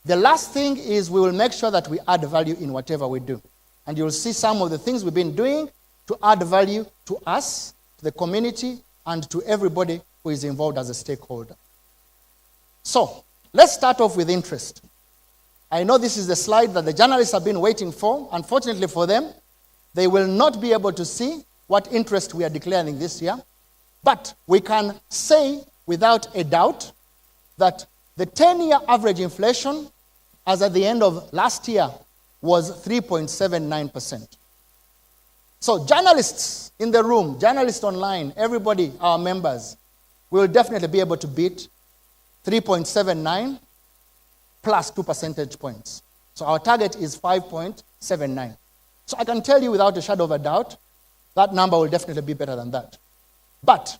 The last thing is we will make sure that we add value in whatever we do. And you'll see some of the things we've been doing to add value to us, to the community, and to everybody who is involved as a stakeholder. So, let's start off with interest. I know this is the slide that the journalists have been waiting for. Unfortunately for them, they will not be able to see what interest we are declaring this year. But we can say without a doubt that the 10-year average inflation as at the end of last year was 3.79%. So journalists in the room, journalists online, everybody, our members, will definitely be able to beat 3.79 plus 2 percentage points. So our target is 5.79. So I can tell you without a shadow of a doubt, that number will definitely be better than that. But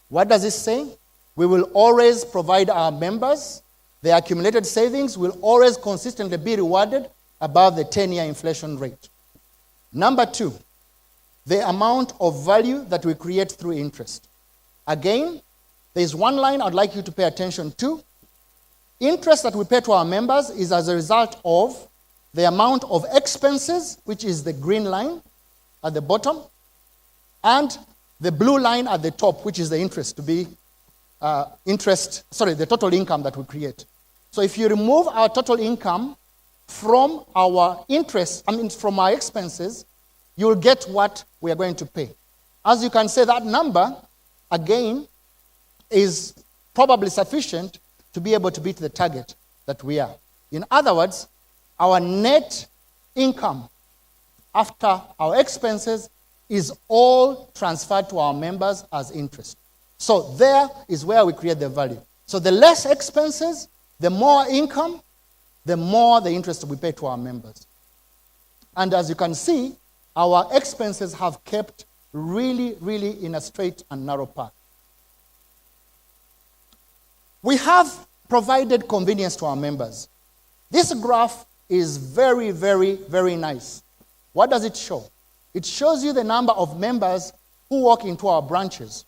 what does this say? We will always provide our members, their accumulated savings will always consistently be rewarded above the 10-year inflation rate. Number 2, the amount of value that we create through interest. Again, there's one line I'd like you to pay attention to. Interest that we pay to our members is as a result of the amount of expenses, which is the green line at the bottom, and the blue line at the top, which is the interest, the total income that we create. So if you remove our total income from our from our expenses, you'll get what we are going to pay. As you can see, that number, again, is probably sufficient to be able to beat the target that we are. In other words, our net income after our expenses is all transferred to our members as interest. So there is where we create the value. So the less expenses, the more income, the more the interest we pay to our members. And as you can see, our expenses have kept really, really in a straight and narrow path. We have provided convenience to our members. This graph is very, very, very nice. What does it show? It shows you the number of members who walk into our branches.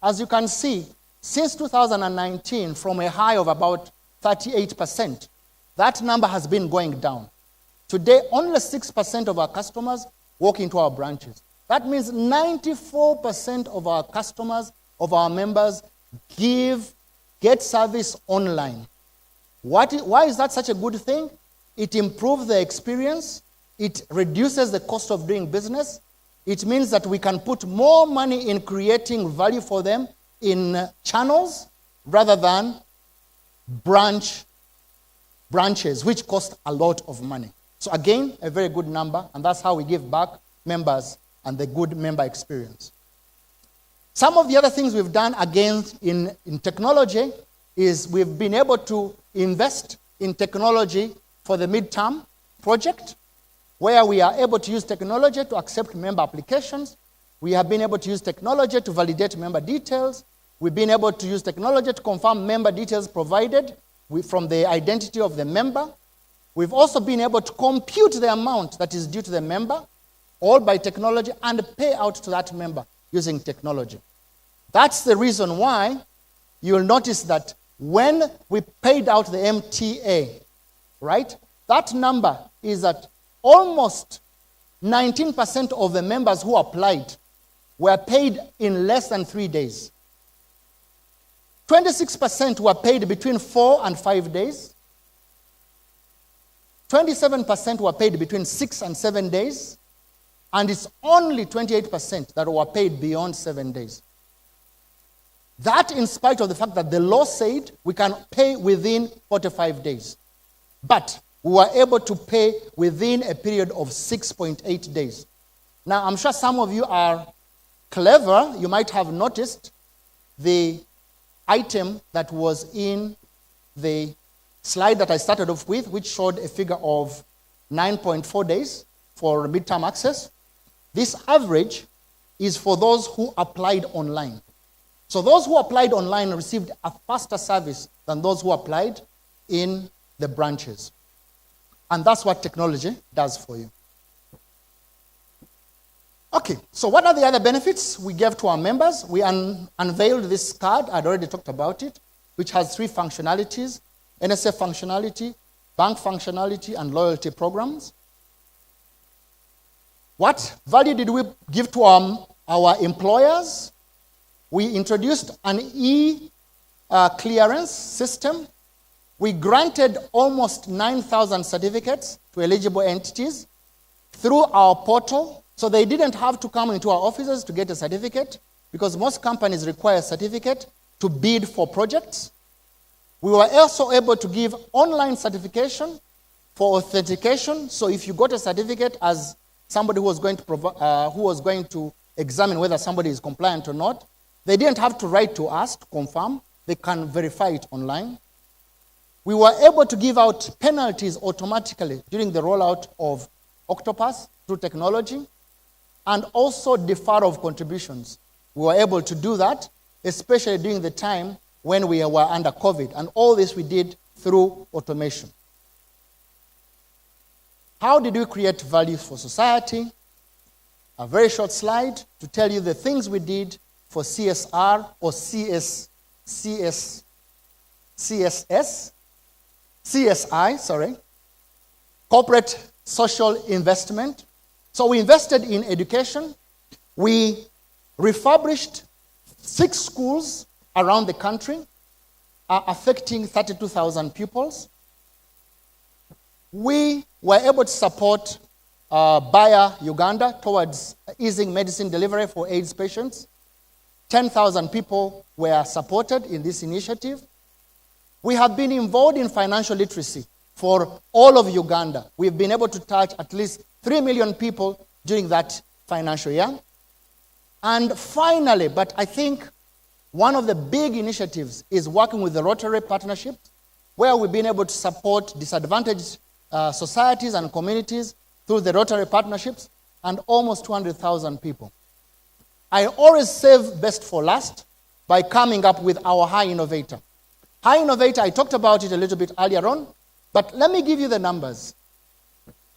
As you can see, since 2019, from a high of about 38%, that number has been going down. Today, only 6% of our customers walk into our branches. That means 94% of our customers, of our members, get service online. Why is that such a good thing? It improves the experience. It reduces the cost of doing business. It means that we can put more money in creating value for them in channels rather than branches, which cost a lot of money. So again, a very good number, and that's how we give back members and the good member experience. Some of the other things we've done, again, in technology is we've been able to invest in technology for the midterm project. where we are able to use technology to accept member applications. We have been able to use technology to validate member details. We've been able to use technology to confirm member details provided from the identity of the member. We've also been able to compute the amount that is due to the member, all by technology, and pay out to that member using technology. That's the reason why you'll notice that when we paid out the MTA, right, that number is that almost 19% of the members who applied were paid in less than 3 days. 26% were paid between 4 and 5 days. 27% were paid between 6 and 7 days. And it's only 28% that were paid beyond 7 days. That in spite of the fact that the law said we can pay within 45 days. But we were able to pay within a period of 6.8 days. Now, I'm sure some of you are clever. You might have noticed the item that was in the slide that I started off with, which showed a figure of 9.4 days for midterm access. This average is for those who applied online. So those who applied online received a faster service than those who applied in the branches. And that's what technology does for you. Okay, so what are the other benefits we gave to our members? We unveiled this card, I'd already talked about it, which has 3 functionalities: NSF functionality, bank functionality, and loyalty programs. What value did we give to our employers? We introduced an e-clearance system. We granted almost 9,000 certificates to eligible entities through our portal. So they didn't have to come into our offices to get a certificate, because most companies require a certificate to bid for projects. We were also able to give online certification for authentication. So if you got a certificate as somebody who was going to examine whether somebody is compliant or not, they didn't have to write to us to confirm. They can verify it online. We were able to give out penalties automatically during the rollout of Octopus through technology, and also deferral of contributions. We were able to do that, especially during the time when we were under COVID. And all this we did through automation. How did we create value for society? A very short slide to tell you the things we did for CSR or CSI, corporate social investment. So we invested in education. We refurbished 6 schools around the country, affecting 32,000 pupils. We were able to support Bayer, Uganda, towards easing medicine delivery for AIDS patients. 10,000 people were supported in this initiative. We have been involved in financial literacy for all of Uganda. We've been able to touch at least 3 million people during that financial year. And finally, but I think one of the big initiatives is working with the Rotary Partnership, where we've been able to support disadvantaged societies and communities through the Rotary Partnerships, and almost 200,000 people. I always save best for last by coming up with our High Innovator. High Innovator, I talked about it a little bit earlier on, but let me give you the numbers.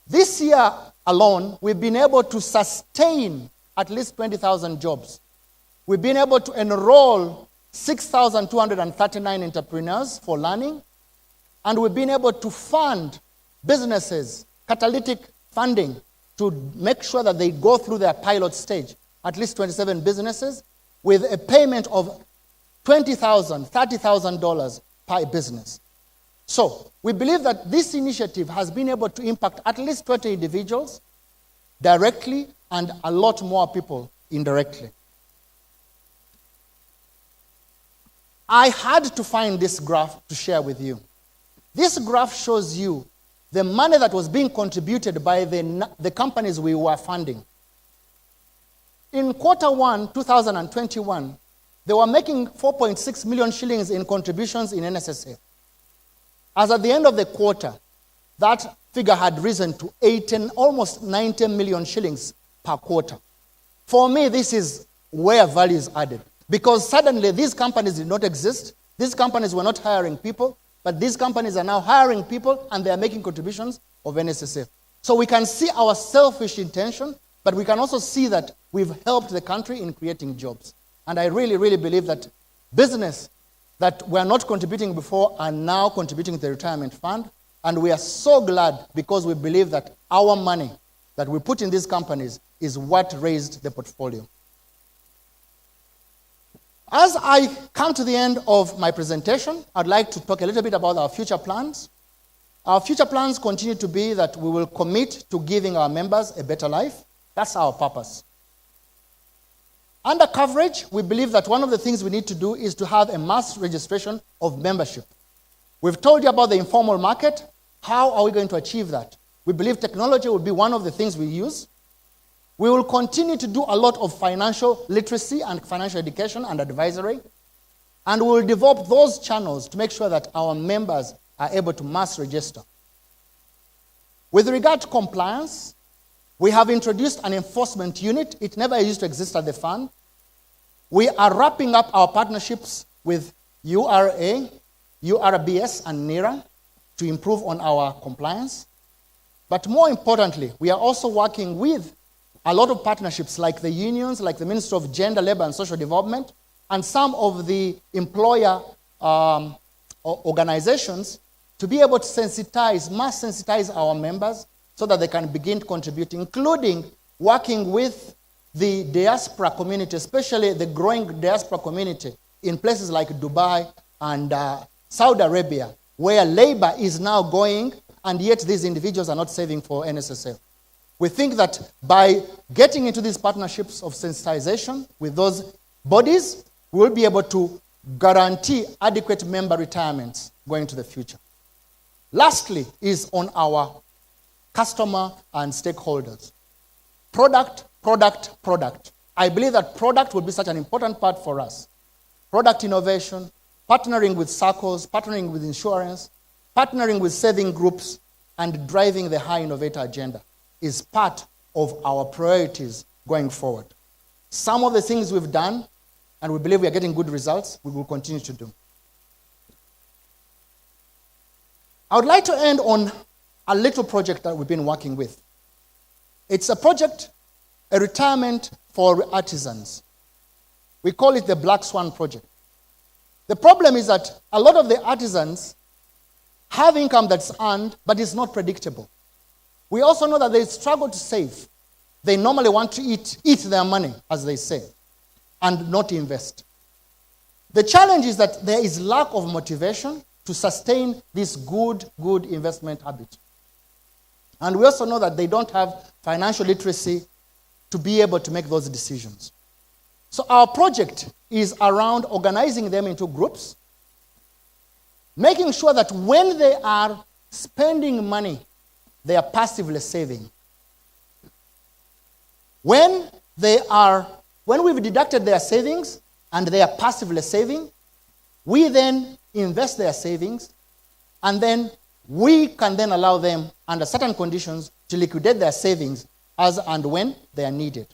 This year alone, we've been able to sustain at least 20,000 jobs. We've been able to enroll 6,239 entrepreneurs for learning, and we've been able to fund businesses, catalytic funding, to make sure that they go through their pilot stage, at least 27 businesses, with a payment of $20,000, $30,000 per business. So we believe that this initiative has been able to impact at least 20 individuals directly and a lot more people indirectly. I had to find this graph to share with you. This graph shows you the money that was being contributed by the companies we were funding. In Q1 2021, they were making 4.6 million shillings in contributions in NSSF. As at the end of the quarter, that figure had risen to 18, almost 90 million shillings per quarter. For me, this is where value is added. Because suddenly these companies did not exist. These companies were not hiring people, but these companies are now hiring people and they are making contributions of NSSF. So we can see our selfish intention, but we can also see that we've helped the country in creating jobs. And I really, really believe that business that were not contributing before are now contributing to the retirement fund. And we are so glad because we believe that our money that we put in these companies is what raised the portfolio. As I come to the end of my presentation, I'd like to talk a little bit about our future plans. Our future plans continue to be that we will commit to giving our members a better life. That's our purpose. Under coverage, we believe that one of the things we need to do is to have a mass registration of membership. We've told you about the informal market. How are we going to achieve that? We believe technology will be one of the things we use. We will continue to do a lot of financial literacy and financial education and advisory. And we will develop those channels to make sure that our members are able to mass register. With regard to compliance, we have introduced an enforcement unit. It never used to exist at the fund. We are wrapping up our partnerships with URA, URBS, and NERA to improve on our compliance. But more importantly, we are also working with a lot of partnerships like the unions, like the Ministry of Gender, Labor, and Social Development, and some of the employer organizations to be able to mass sensitize our members so that they can begin to contribute, including working with the diaspora community, especially the growing diaspora community in places like Dubai and Saudi Arabia, where labor is now going, and yet these individuals are not saving for NSSF. We think that by getting into these partnerships of sensitization with those bodies, we will be able to guarantee adequate member retirements going into the future. Lastly is on our customer and stakeholders. Product. I believe that product will be such an important part for us. Product innovation, partnering with circles, partnering with insurance, partnering with saving groups, and driving the high innovator agenda is part of our priorities going forward. Some of the things we've done, and we believe we are getting good results, we will continue to do. I would like to end on a little project that we've been working with. It's a project, a retirement for artisans. We call it the Black Swan Project. The problem is that a lot of the artisans have income that's earned, but it's not predictable. We also know that they struggle to save. They normally want to eat their money, as they say, and not invest. The challenge is that there is lack of motivation to sustain this good investment habit. And we also know that they don't have financial literacy to be able to make those decisions. So our project is around organizing them into groups, making sure that when they are spending money, they are passively saving. When we've deducted their savings and they are passively saving, we then invest their savings, and then we can then allow them, under certain conditions, to liquidate their savings as and when they are needed.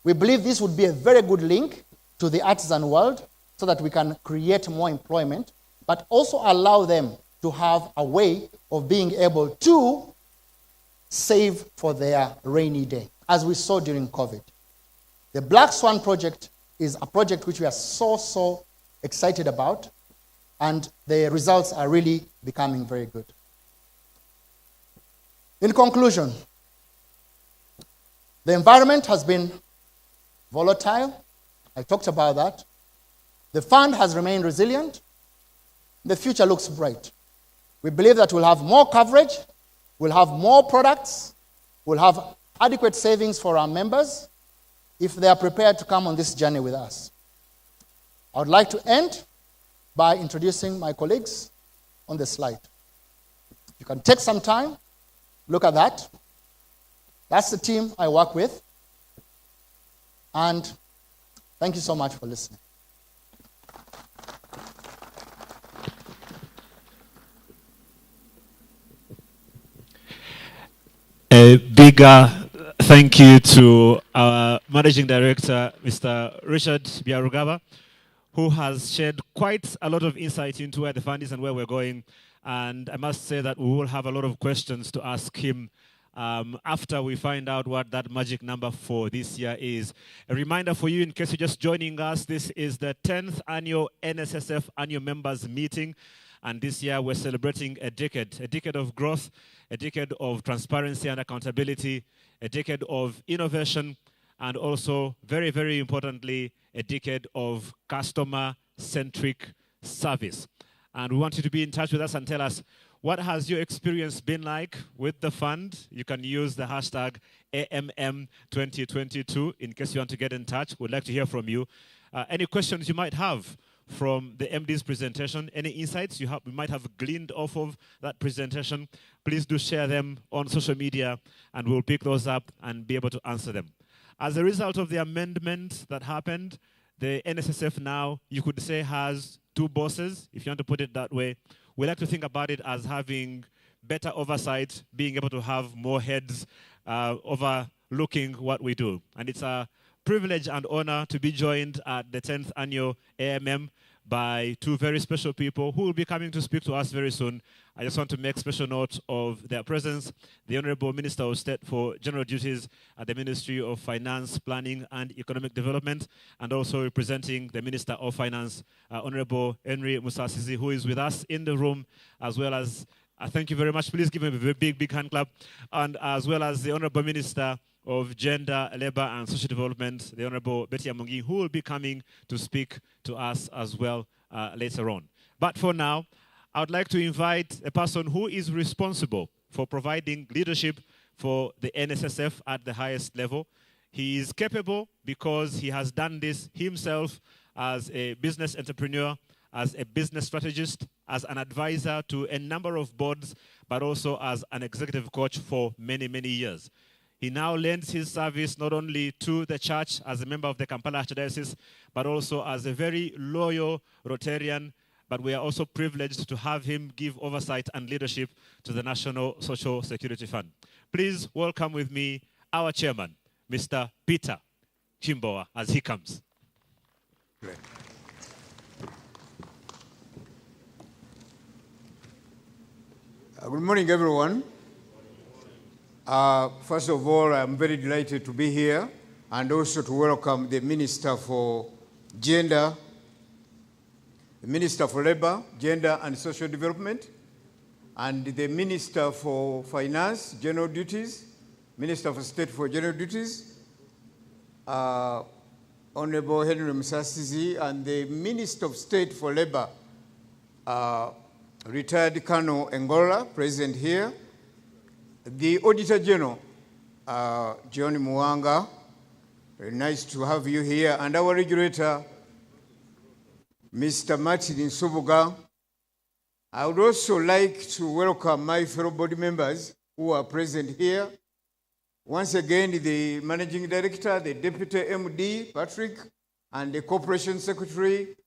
We believe this would be a very good link to the artisan world so that we can create more employment, but also allow them to have a way of being able to save for their rainy day, as we saw during COVID. The Black Swan Project is a project which we are so excited about, and the results are really becoming very good. In conclusion, the environment has been volatile. I talked about that. The fund has remained resilient. The future looks bright. We believe that we'll have more coverage, we'll have more products, we'll have adequate savings for our members if they are prepared to come on this journey with us. I would like to end by introducing my colleagues on the slide. You can take some time, look at that. That's the team I work with. And thank you so much for listening. A bigger thank you to our Managing Director, Mr. Richard Biarugaba, who has shared quite a lot of insight into where the fund is and where we're going. And I must say that we will have a lot of questions to ask him after we find out what that magic number for this year is. A reminder for you, in case you're just joining us, this is the 10th annual NSSF annual members meeting. And this year we're celebrating a decade of growth, a decade of transparency and accountability, a decade of innovation, and also, very, very importantly, a decade of customer-centric service. And we want you to be in touch with us and tell us, what has your experience been like with the fund? You can use the hashtag AMM2022 in case you want to get in touch. We'd like to hear from you. Any questions you might have from the MD's presentation, any insights you might have gleaned off of that presentation, please do share them on social media and we'll pick those up and be able to answer them. As a result of the amendment that happened, the NSSF now, you could say, has two bosses, if you want to put it that way. We like to think about it as having better oversight, being able to have more heads overlooking what we do. And it's a privilege and honor to be joined at the 10th annual AMM by two very special people who will be coming to speak to us very soon. I just want to make special note of their presence. The Honorable Minister of State for General Duties at the Ministry of Finance, Planning and Economic Development, and also representing the Minister of Finance, Honorable Henry Musasizi, who is with us in the room, as well as, thank you very much. Please give him a big, big hand clap. And as well as the Honorable Minister of Gender, Labour and Social Development, the Honorable Betty Amungi, who will be coming to speak to us as well later on. But for now, I would like to invite a person who is responsible for providing leadership for the NSSF at the highest level. He is capable because he has done this himself as a business entrepreneur, as a business strategist, as an advisor to a number of boards, but also as an executive coach for many, many years. He now lends his service not only to the church as a member of the Kampala Archdiocese, but also as a very loyal Rotarian. But we are also privileged to have him give oversight and leadership to the National Social Security Fund. Please welcome with me our chairman, Mr. Peter Chimboa, as he comes. Great. Good morning, everyone. First of all, I'm very delighted to be here and also to welcome the Minister for Gender, the Minister for Labour, Gender and Social Development, and the Minister for Finance, General Duties, Minister for State for General Duties, Honorable Henry Musasizi, and the Minister of State for Labour, retired Colonel Engola, present here, the Auditor General, John Muwanga, very nice to have you here, and our regulator, Mr. Martin Nsubuga. I would also like to welcome my fellow board members who are present here. Once again, the Managing Director, the Deputy MD, Patrick, and the Corporation Secretary,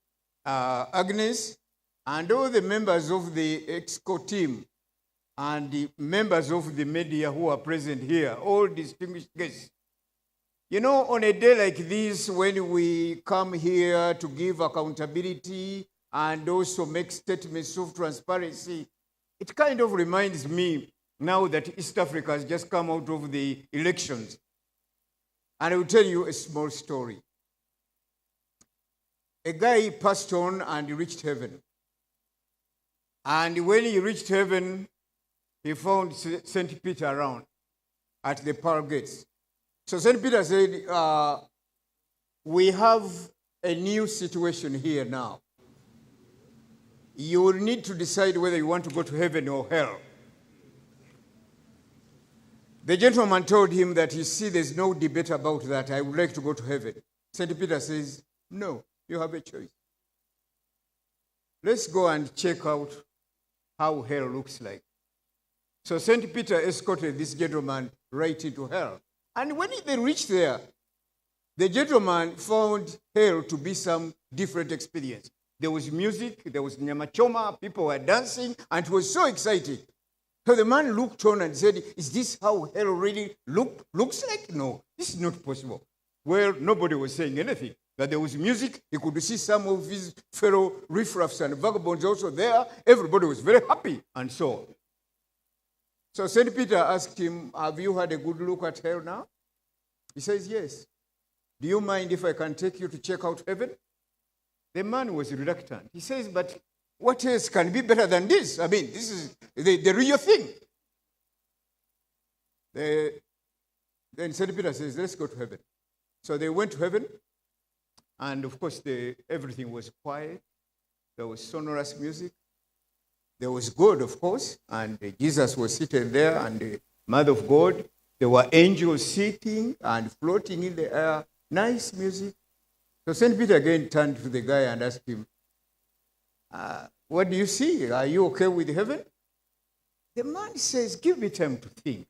Agnes, and all the members of the EXCO team, and the members of the media who are present here, all distinguished guests. You know, on a day like this, when we come here to give accountability and also make statements of transparency, it kind of reminds me now that East Africa has just come out of the elections. And I will tell you a small story. A guy passed on and reached heaven. And when he reached heaven, he found St. Peter around at the pearl gates. So St. Peter said, we have a new situation here now. You will need to decide whether you want to go to heaven or hell. The gentleman told him that, you see, there's no debate about that. I would like to go to heaven. St. Peter says, no, you have a choice. Let's go and check out how hell looks like. So St. Peter escorted this gentleman right into hell. And when they reached there, the gentleman found hell to be some different experience. There was music, there was nyamachoma, people were dancing, and it was so exciting. So the man looked on and said, is this how hell really looks like? No, this is not possible. Well, nobody was saying anything. That there was music, he could see some of his fellow riffraffs and vagabonds also there. Everybody was very happy and so on. So St. Peter asked him, have you had a good look at hell now? He says, yes. Do you mind if I can take you to check out heaven? The man was reluctant. He says, but what else can be better than this? I mean, this is the real thing. Then St. Peter says, let's go to heaven. So they went to heaven, and of course, everything was quiet. There was sonorous music. There was God, of course, and Jesus was seated there, and the Mother of God. There were angels sitting and floating in the air. Nice music. So St. Peter again turned to the guy and asked him, what do you see? Are you okay with heaven? The man says, give me time to think.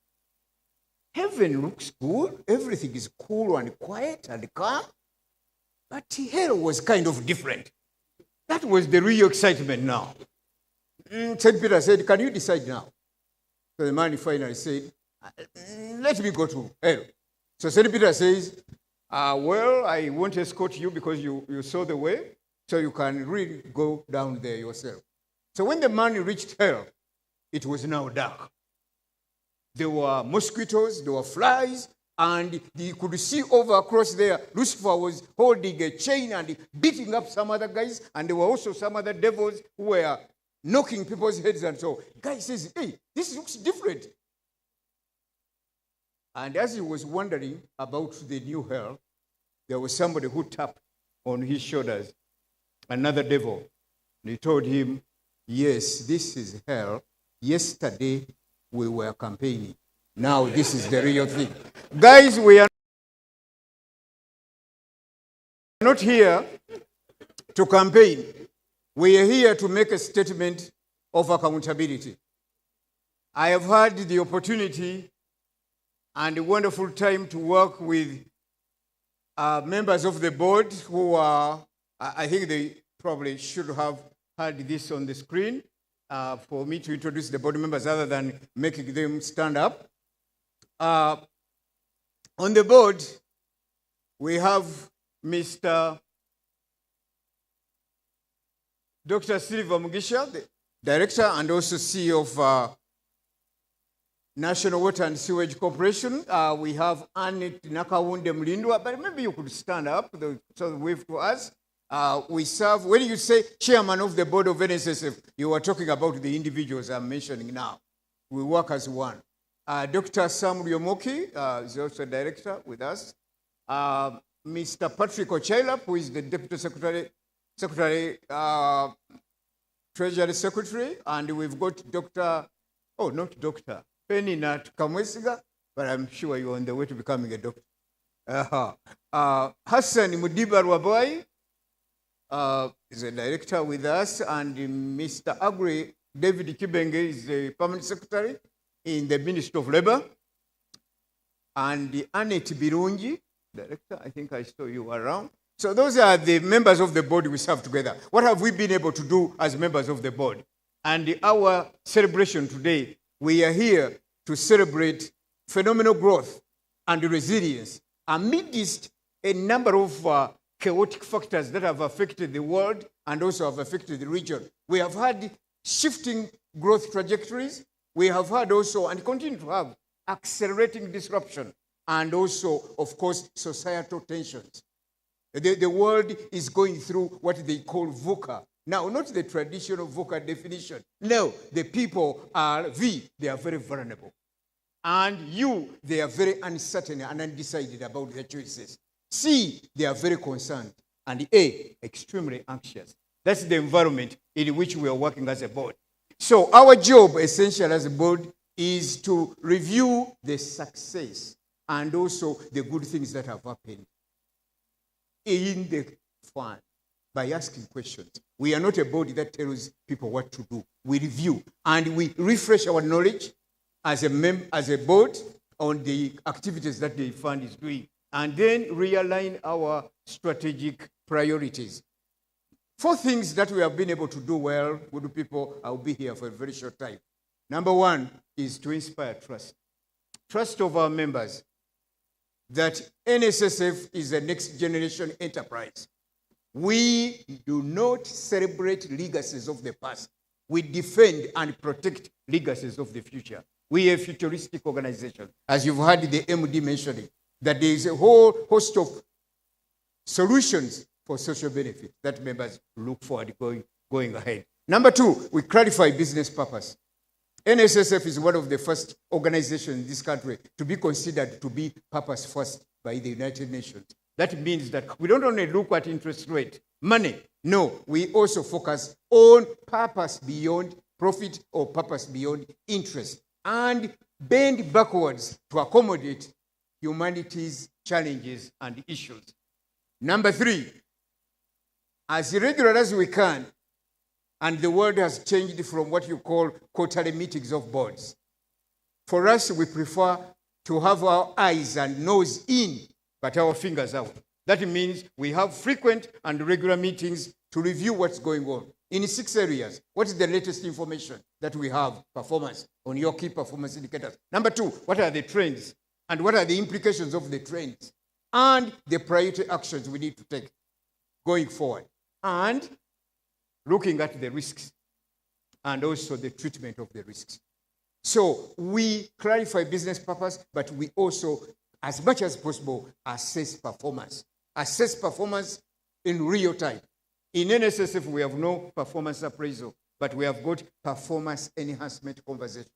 Heaven looks good. Everything is cool and quiet and calm. But hell was kind of different. That was the real excitement now. St. Peter said, can you decide now? So the man finally said, let me go to hell. So St. Peter says, well, I won't escort you because you saw the way, so you can really go down there yourself. So when the man reached hell, it was now dark. There were mosquitoes, there were flies, and he could see over across there, Lucifer was holding a chain and beating up some other guys, and there were also some other devils who were knocking people's heads and so. Guy says, hey, this looks different. And as he was wondering about the new hell, there was somebody who tapped on his shoulders, another devil. And he told him, yes, this is hell. Yesterday we were campaigning. Now this is the real thing. Guys, we are not here to campaign. We are here to make a statement of accountability. I have had the opportunity and a wonderful time to work with members of the board who are, I think they probably should have had this on the screen for me to introduce the board members other than making them stand up. On the board, we have Mr. Dr. Silva Mugisha, the Director and also CEO of National Water and Sewage Corporation. We have Annette Nakawunde Mlindwa, but maybe you could stand up so wave to us. We serve, when you say chairman of the board of NSSF, you are talking about the individuals I'm mentioning now. We work as one. Dr. Sam Ryomoki is also director with us. Mr. Patrick Ochailap, who is the Deputy Secretary, Treasury Secretary, and we've got Penny Nat Kamwesiga, but I'm sure you're on the way to becoming a doctor. Hassan Mudiba Rwabai is a director with us, and Mr. Agri David Kibenge is the permanent secretary in the Ministry of Labor, and Annette Birungi, director, I think I saw you around. So those are the members of the board we serve together. What have we been able to do as members of the board? And our celebration today, we are here to celebrate phenomenal growth and resilience amidst a number of chaotic factors that have affected the world and also have affected the region. We have had shifting growth trajectories. We have had also, and continue to have, accelerating disruption and also, of course, societal tensions. The world is going through what they call VUCA. Now, not the traditional VUCA definition. No, the people are they are very vulnerable. And they are very uncertain and undecided about their choices. C, they are very concerned. And A, extremely anxious. That's the environment in which we are working as a board. So our job, essentially as a board, is to review the success and also the good things that have happened in the fund by asking questions. We are not a body that tells people what to do. We review and we refresh our knowledge as a board on the activities that the fund is doing, and then realign our strategic priorities. 4 things that we have been able to do well, good people. I'll be here for a very short time. Number one is to inspire trust. Trust of our members that NSSF is a next generation enterprise. We do not celebrate legacies of the past. We defend and protect legacies of the future. We are a futuristic organization. As you've heard the MD mentioning, that there is a whole host of solutions for social benefit that members look forward going ahead. Number two, we clarify business purpose. NSSF is one of the first organizations in this country to be considered to be purpose first by the United Nations. That means that we don't only look at interest rate, money. No, we also focus on purpose beyond profit or purpose beyond interest and bend backwards to accommodate humanity's challenges and issues. Number three, as irregular as we can, and the world has changed from what you call quarterly meetings of boards. For us, we prefer to have our eyes and nose in, but our fingers out. That means we have frequent and regular meetings to review what's going on. In 6 areas, what is the latest information that we have, performance, on your key performance indicators? Number two, what are the trends? And what are the implications of the trends? And the priority actions we need to take going forward. And looking at the risks and also the treatment of the risks. So we clarify business purpose, but we also, as much as possible, assess performance. Assess performance in real time. In NSSF, we have no performance appraisal, but we have got performance enhancement conversations.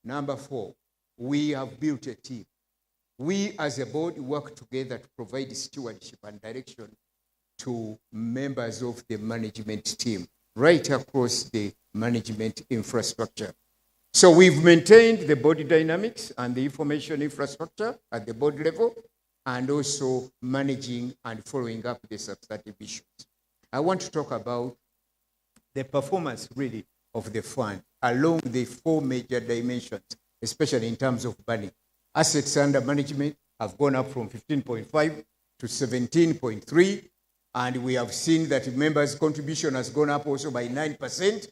Number four, we have built a team. We as a board work together to provide stewardship and direction to members of the management team right across the management infrastructure. So we've maintained the board dynamics and the information infrastructure at the board level and also managing and following up the substantive issues. I want to talk about the performance really of the fund along the 4 major dimensions, especially in terms of money. Assets under management have gone up from 15.5 to 17.3. And we have seen that members' contribution has gone up also by 9%.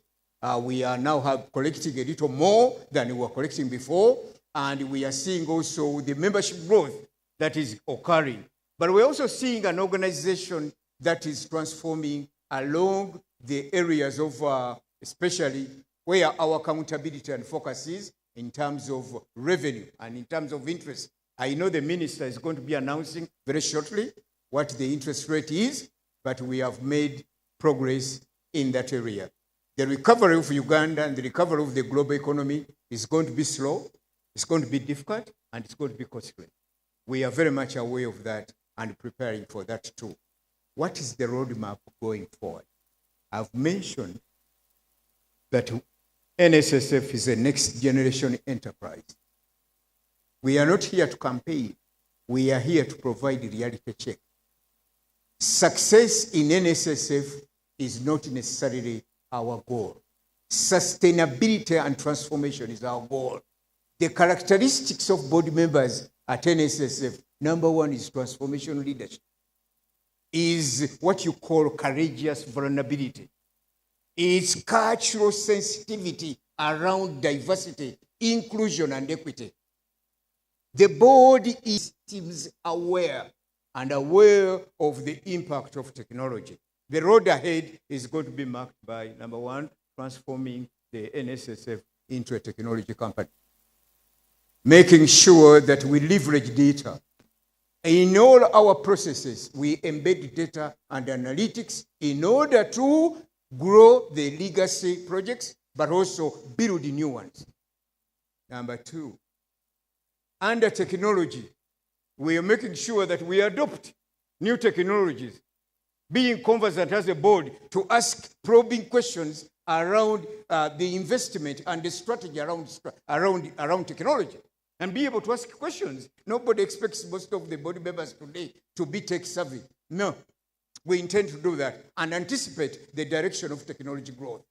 We are now collecting a little more than we were collecting before. And we are seeing also the membership growth that is occurring. But we're also seeing an organization that is transforming along the areas of, especially where our accountability and focus is in terms of revenue and in terms of interest. I know the minister is going to be announcing very shortly what the interest rate is, but we have made progress in that area. The recovery of Uganda and the recovery of the global economy is going to be slow, it's going to be difficult, and it's going to be costly. We are very much aware of that and preparing for that too. What is the roadmap going forward? I've mentioned that NSSF is a next generation enterprise. We are not here to campaign. We are here to provide a reality check. Success in NSSF is not necessarily our goal. Sustainability and transformation is our goal. The characteristics of board members at NSSF, number one is transformation leadership, is what you call courageous vulnerability. It's cultural sensitivity around diversity, inclusion, and equity. The board is aware and aware of the impact of technology. The road ahead is going to be marked by, number one, transforming the NSSF into a technology company. Making sure that we leverage data. In all our processes, we embed data and analytics in order to grow the legacy projects, but also build new ones. Number two, under technology, we are making sure that we adopt new technologies, being conversant as a board to ask probing questions around the investment and the strategy around technology, and be able to ask questions. Nobody expects most of the board members today to be tech savvy. No, we intend to do that and anticipate the direction of technology growth.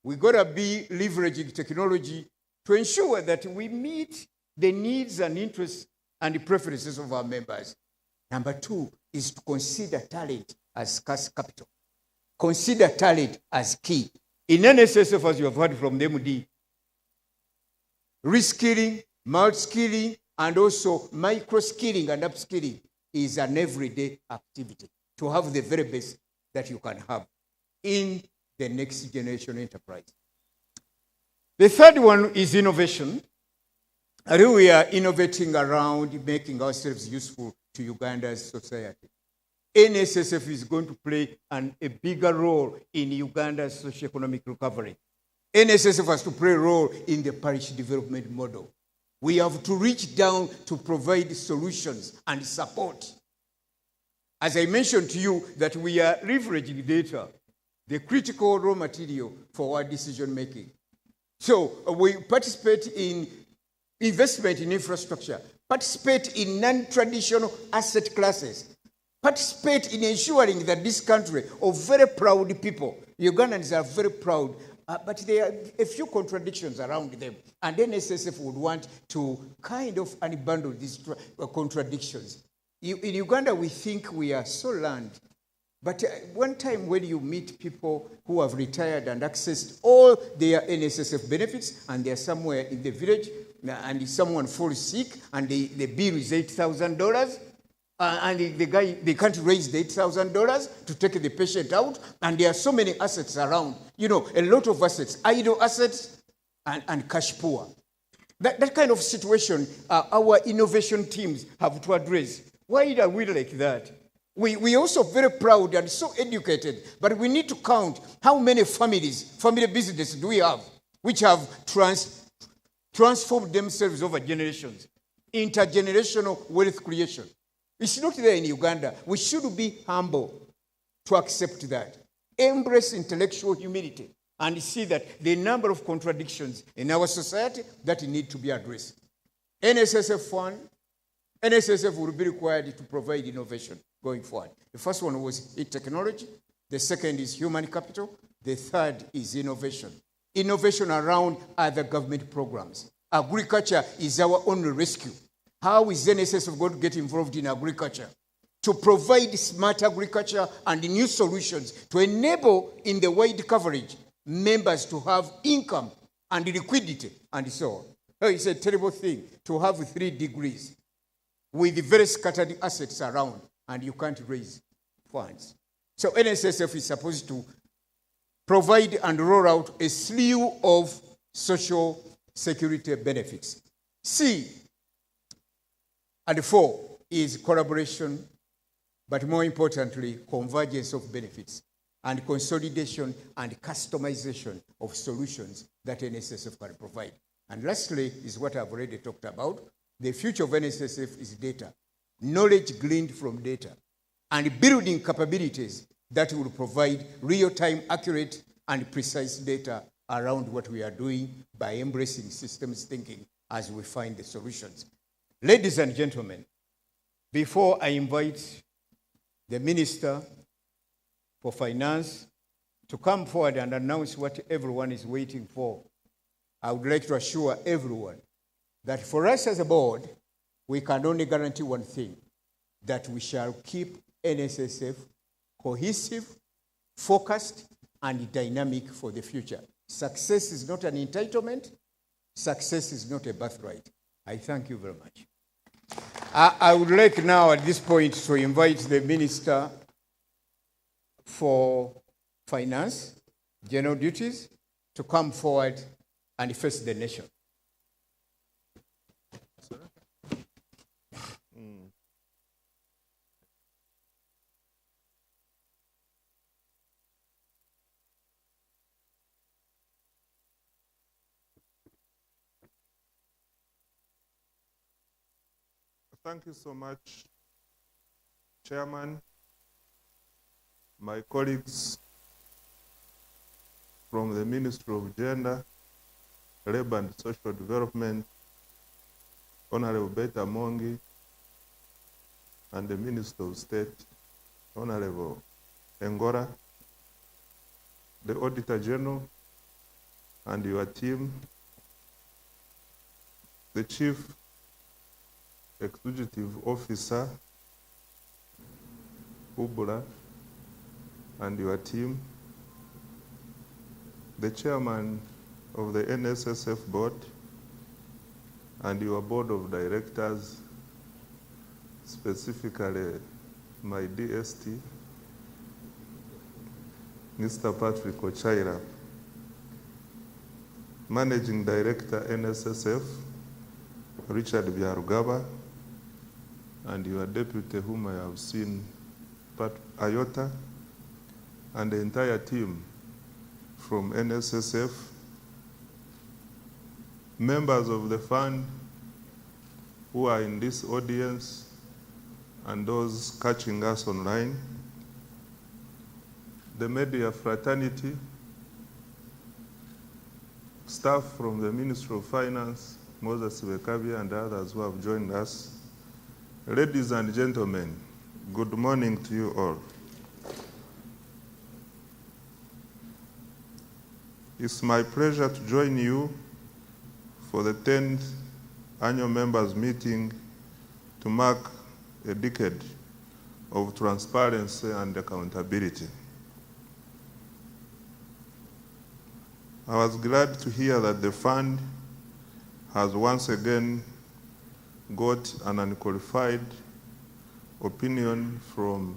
We've got to be leveraging technology to ensure that we meet the needs and interests and the preferences of our members. Number two is to consider talent as scarce capital. Consider talent as key. In NSSF, as you have heard from the MD, reskilling, multi-skilling, and also micro-skilling and upskilling is an everyday activity to have the very best that you can have in the next generation enterprise. The third one is innovation. And we are innovating around making ourselves useful to Uganda's society. NSSF is going to play a bigger role in Uganda's socio-economic recovery. NSSF has to play a role in the parish development model. We have to reach down to provide solutions and support. As I mentioned to you, that we are leveraging data, the critical raw material for our decision making. So we participate in investment in infrastructure, participate in non-traditional asset classes, participate in ensuring that this country of very proud people, Ugandans are very proud, but there are a few contradictions around them. And NSSF would want to kind of unbundle these contradictions. In Uganda, we think we are so learned. But one time when you meet people who have retired and accessed all their NSSF benefits, and they're somewhere in the village, and someone falls sick, and the bill is $8,000, and the guy, they can't raise the $8,000 to take the patient out, and there are so many assets around. You know, a lot of assets, idle assets and cash poor. That kind of situation, our innovation teams have to address. Why are we like that? We also very proud and so educated, but we need to count how many family businesses do we have which have transformed themselves over generations. Intergenerational wealth creation. It's not there in Uganda. We should be humble to accept that. Embrace intellectual humility and see that the number of contradictions in our society that need to be addressed. NSSF fund, NSSF will be required to provide innovation going forward. The first one was technology. The second is human capital. The third is innovation. Innovation around other government programs. Agriculture is our only rescue. How is NSSF going to get involved in agriculture? To provide smart agriculture and new solutions to enable, in the wide coverage, members to have income and liquidity and so on. It's a terrible thing to have 3 degrees with very scattered assets around, and you can't raise funds. So NSSF is supposed to provide and roll out a slew of social security benefits. C and 4 is collaboration, but more importantly, convergence of benefits and consolidation and customization of solutions that NSSF can provide. And lastly is what I've already talked about. The future of NSSF is data, knowledge gleaned from data, and building capabilities that will provide real-time, accurate, and precise data around what we are doing by embracing systems thinking as we find the solutions. Ladies and gentlemen, before I invite the Minister for Finance to come forward and announce what everyone is waiting for, I would like to assure everyone that for us as a board, we can only guarantee one thing, that we shall keep NSSF cohesive, focused, and dynamic for the future. Success is not an entitlement. Success is not a birthright. I thank you very much. I would like now at this point to invite the Minister for Finance, General Duties, to come forward and face the nation. Thank you so much, Chairman, my colleagues from the Ministry of Gender, Labour and Social Development, Honorable Beta Mongi, and the Minister of State, Honorable Engora, the Auditor General, and your team, the Chief Executive Officer, Ubula, and your team, the chairman of the NSSF board and your board of directors, specifically my DST, Mr. Patrick Ochaira, Managing Director, NSSF, Richard Byarugaba, and your deputy whom I have seen, Pat Ayota, and the entire team from NSSF, members of the fund who are in this audience, and those catching us online, the media fraternity, staff from the Ministry of Finance, Moses Bekabia and others who have joined us. Ladies and gentlemen, good morning to you all. It's my pleasure to join you for the 10th annual members meeting to mark a decade of transparency and accountability. I was glad to hear that the fund has once again got an unqualified opinion from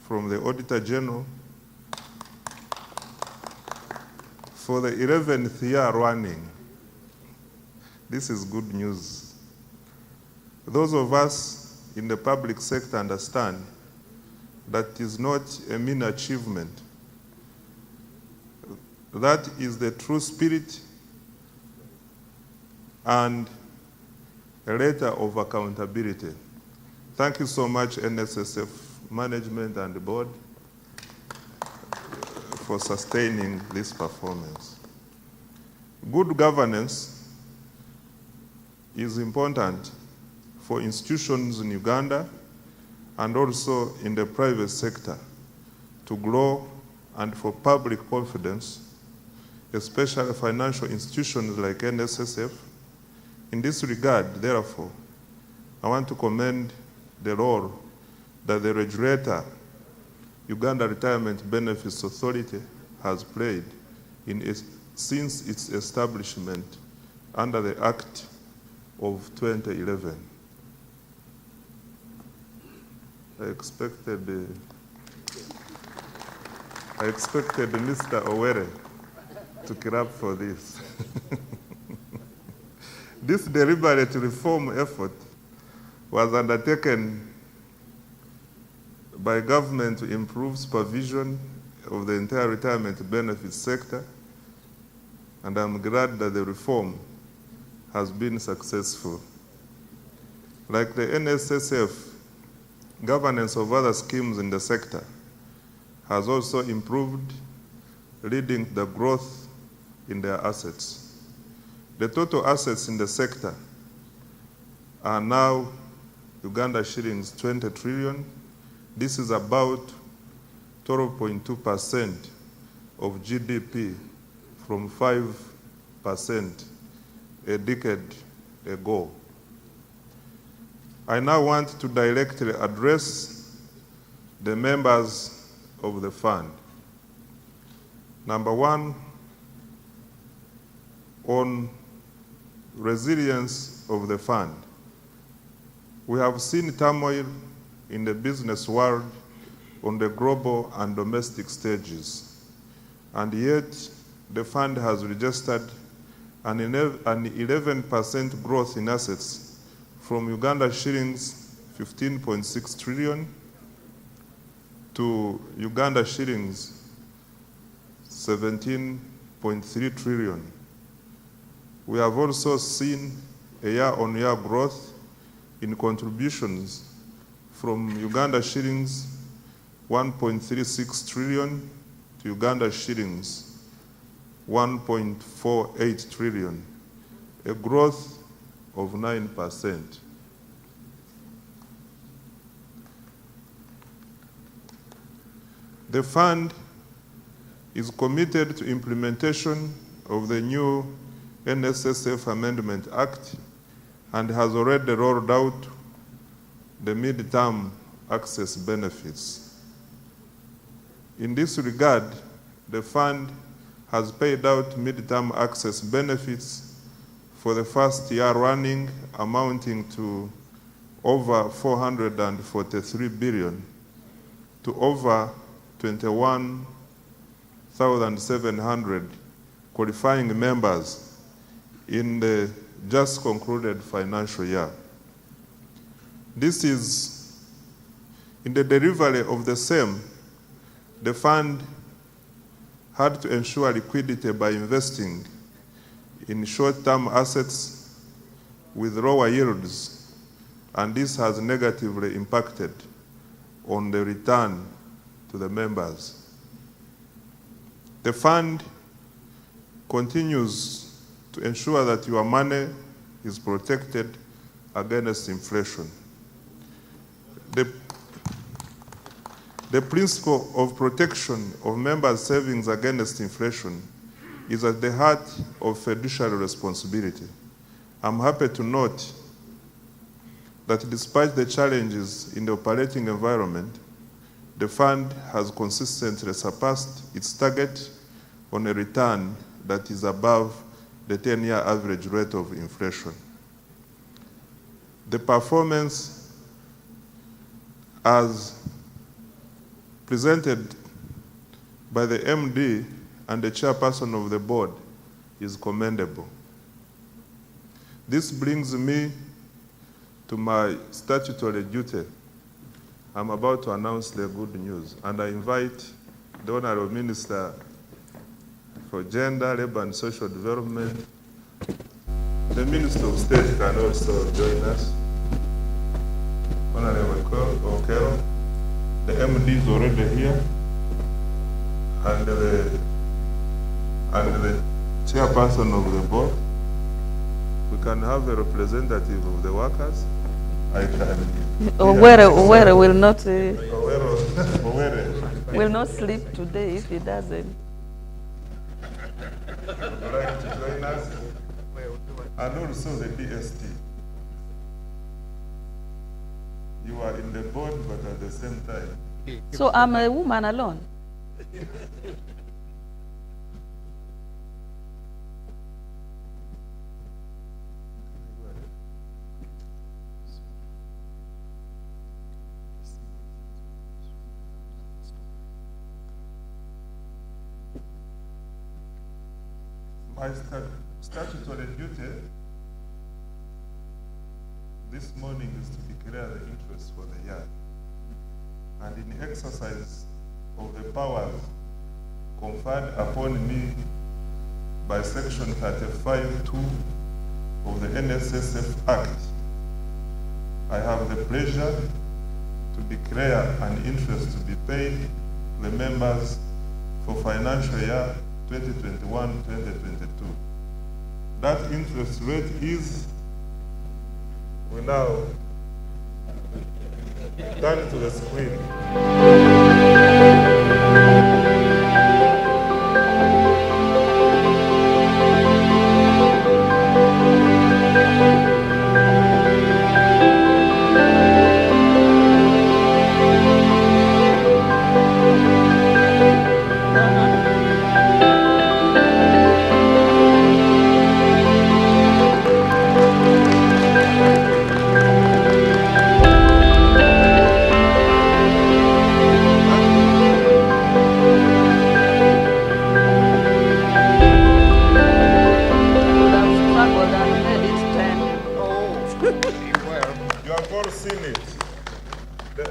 the Auditor General for the 11th year running. This is good news. Those of us in the public sector understand that is not a mean achievement. That is the true spirit and a letter of accountability. Thank you so much, NSSF management and the board, for sustaining this performance. Good governance is important for institutions in Uganda and also in the private sector to grow, and for public confidence, especially financial institutions like NSSF. In this regard, therefore, I want to commend the role that the regulator, Uganda Retirement Benefits Authority, has played since its establishment under the Act of 2011. I expected Mr. Owere to clap for this. This deliberate reform effort was undertaken by government to improve supervision of the entire retirement benefits sector, and I'm glad that the reform has been successful. Like the NSSF, governance of other schemes in the sector has also improved, leading to the growth in their assets. The total assets in the sector are now Uganda shillings 20 trillion. This is about 12.2% of GDP from 5% a decade ago. I now want to directly address the members of the fund. Number one, on resilience of the fund. We have seen turmoil in the business world on the global and domestic stages, and yet the fund has registered an 11% growth in assets from Uganda shillings 15.6 trillion to Uganda shillings 17.3 trillion. We have also seen a year-on-year growth in contributions from Uganda shillings 1.36 trillion to Uganda shillings 1.48 trillion, a growth of 9%. The fund is committed to implementation of the new NSSF Amendment Act and has already rolled out the mid-term access benefits. In this regard, the fund has paid out mid-term access benefits for the first year running, amounting to over 443 billion to over 21,700 qualifying members in the just concluded financial year. This is, in the delivery of the same, the fund had to ensure liquidity by investing in short-term assets with lower yields, and this has negatively impacted on the return to the members. The fund continues to ensure that your money is protected against inflation. The principle of protection of members' savings against inflation is at the heart of fiduciary responsibility. I'm happy to note that despite the challenges in the operating environment, the fund has consistently surpassed its target on a return that is above the 10-year average rate of inflation. The performance as presented by the MD and the chairperson of the board is commendable. This brings me to my statutory duty. I'm about to announce the good news, and I invite the Honorable Minister for Gender, Labour and Social Development. The Minister of State can also join us. Honorable Okero, the MD is already here, and the chairperson of the board. We can have a representative of the workers. I can. Owere will not. Owere Will not sleep today if he doesn't. would like to join us, and also the DST. You are in the board, but at the same time. So I'm a woman alone. My statutory duty this morning is to declare the interest for the year, and in exercise of the powers conferred upon me by Section 35(2) of the NSSF Act, I have the pleasure to declare an interest to be paid to the members for financial year 2021-2022. That interest rate is, we now turn to the screen.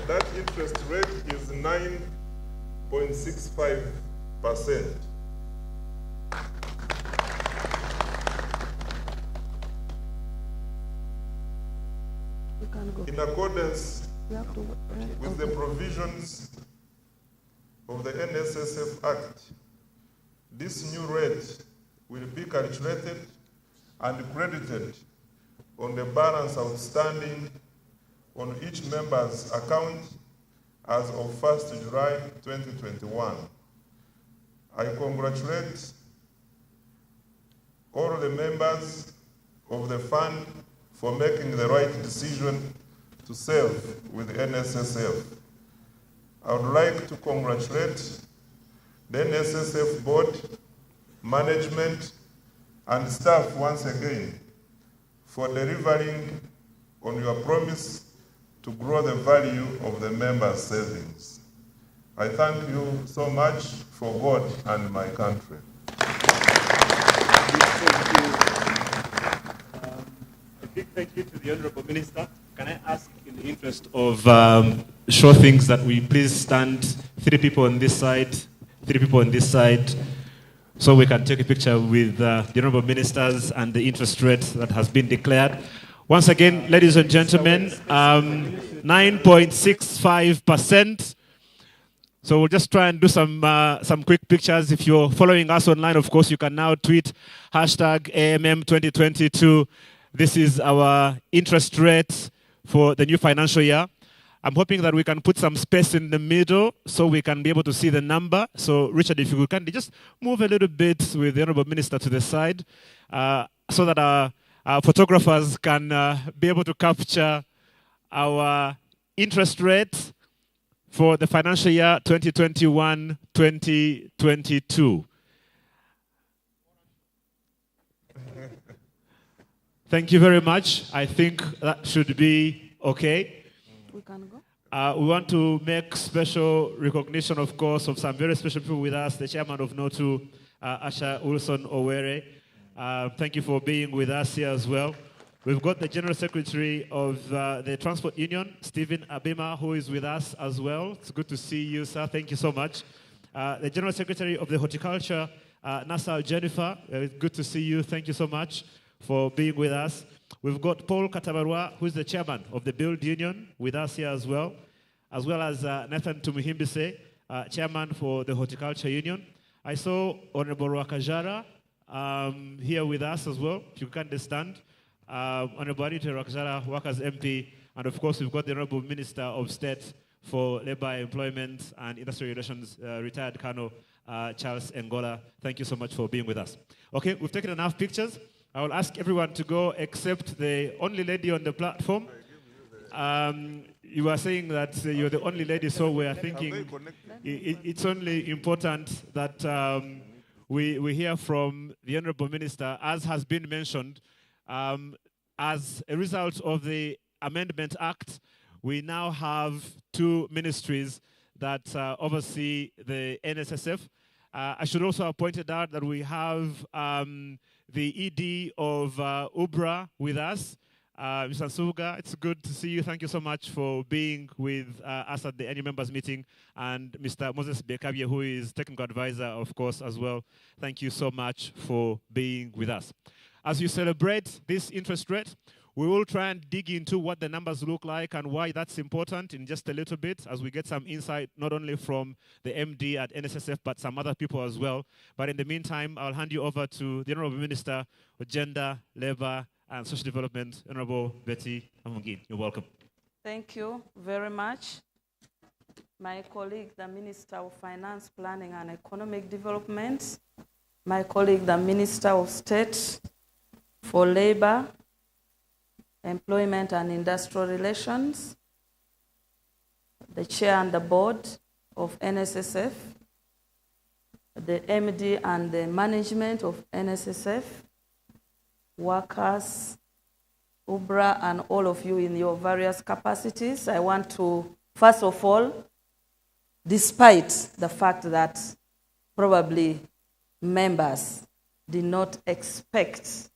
That interest rate is 9.65%. In accordance with the provisions of the NSSF Act, this new rate will be calculated and credited on the balance outstanding on each member's account as of 1st July 2021. I congratulate all the members of the fund for making the right decision to serve with the NSSF. I would like to congratulate the NSSF board management, and staff once again for delivering on your promise to grow the value of the members' savings. I thank you so much for God and my country. A big thank you to the Honorable Minister. Can I ask, in the interest of sure things, that we please stand 3 people on this side, 3 people on this side, so we can take a picture with the Honorable Ministers and the interest rate that has been declared. Once again, ladies and gentlemen, 9.65%. So we'll just try and do some quick pictures. If you're following us online, of course, you can now tweet #AMM2022. This is our interest rate for the new financial year. I'm hoping that we can put some space in the middle so we can be able to see the number. So, Richard, if you can just move a little bit with the Honorable Minister to the side so that our photographers can be able to capture our interest rate for the financial year 2021-2022. Thank you very much. I think that should be okay. We can go. We want to make special recognition, of course, of some very special people with us. The chairman of NOTU, Asha Wilson Owere. Thank you for being with us here as well. We've got the General Secretary of the Transport Union, Stephen Abima, who is with us as well. It's good to see you, sir. Thank you so much. The General Secretary of the Horticulture, Nasal Jennifer. Good to see you. Thank you so much for being with us. We've got Paul Katabarwa, who is the chairman of the Build Union, with us here as well as Nathan Tumuhimbise, chairman for the Horticulture Union. I saw Honorable Rwakajara here with us as well, if you can understand. Honorable Auditor General, Workers MP, and of course we've got the Honorable Minister of State for Labor, Employment and Industrial Relations, retired Colonel Charles Engola. Thank you so much for being with us. Okay, we've taken enough pictures. I will ask everyone to go except the only lady on the platform. You were saying that you're the only lady, so we're thinking it's only important that we hear from the Honorable Minister, as has bin mentioned. As a result of the Amendment Act, we now have 2 ministries that oversee the NSSF. I should also have pointed out that we have the ED of UBRA with us, Mr. Suga. It's good to see you. Thank you so much for being with us at the annual members meeting. And Mr. Moses Bekabye, who is technical advisor, of course, as well. Thank you so much for being with us. As you celebrate this interest rate, we will try and dig into what the numbers look like and why that's important in just a little bit, as we get some insight not only from the MD at NSSF, but some other people as well. But in the meantime, I'll hand you over to the Honorable Minister of Gender, Labor and Social Development, Honorable Betty Amungin. You're welcome. Thank you very much. My colleague, the Minister of Finance, Planning and Economic Development, my colleague, the Minister of State for Labor, Employment and Industrial Relations, the Chair and the Board of NSSF, the MD and the management of NSSF, workers, UBRA, and all of you in your various capacities. I want to, first of all, despite the fact that probably members did not expect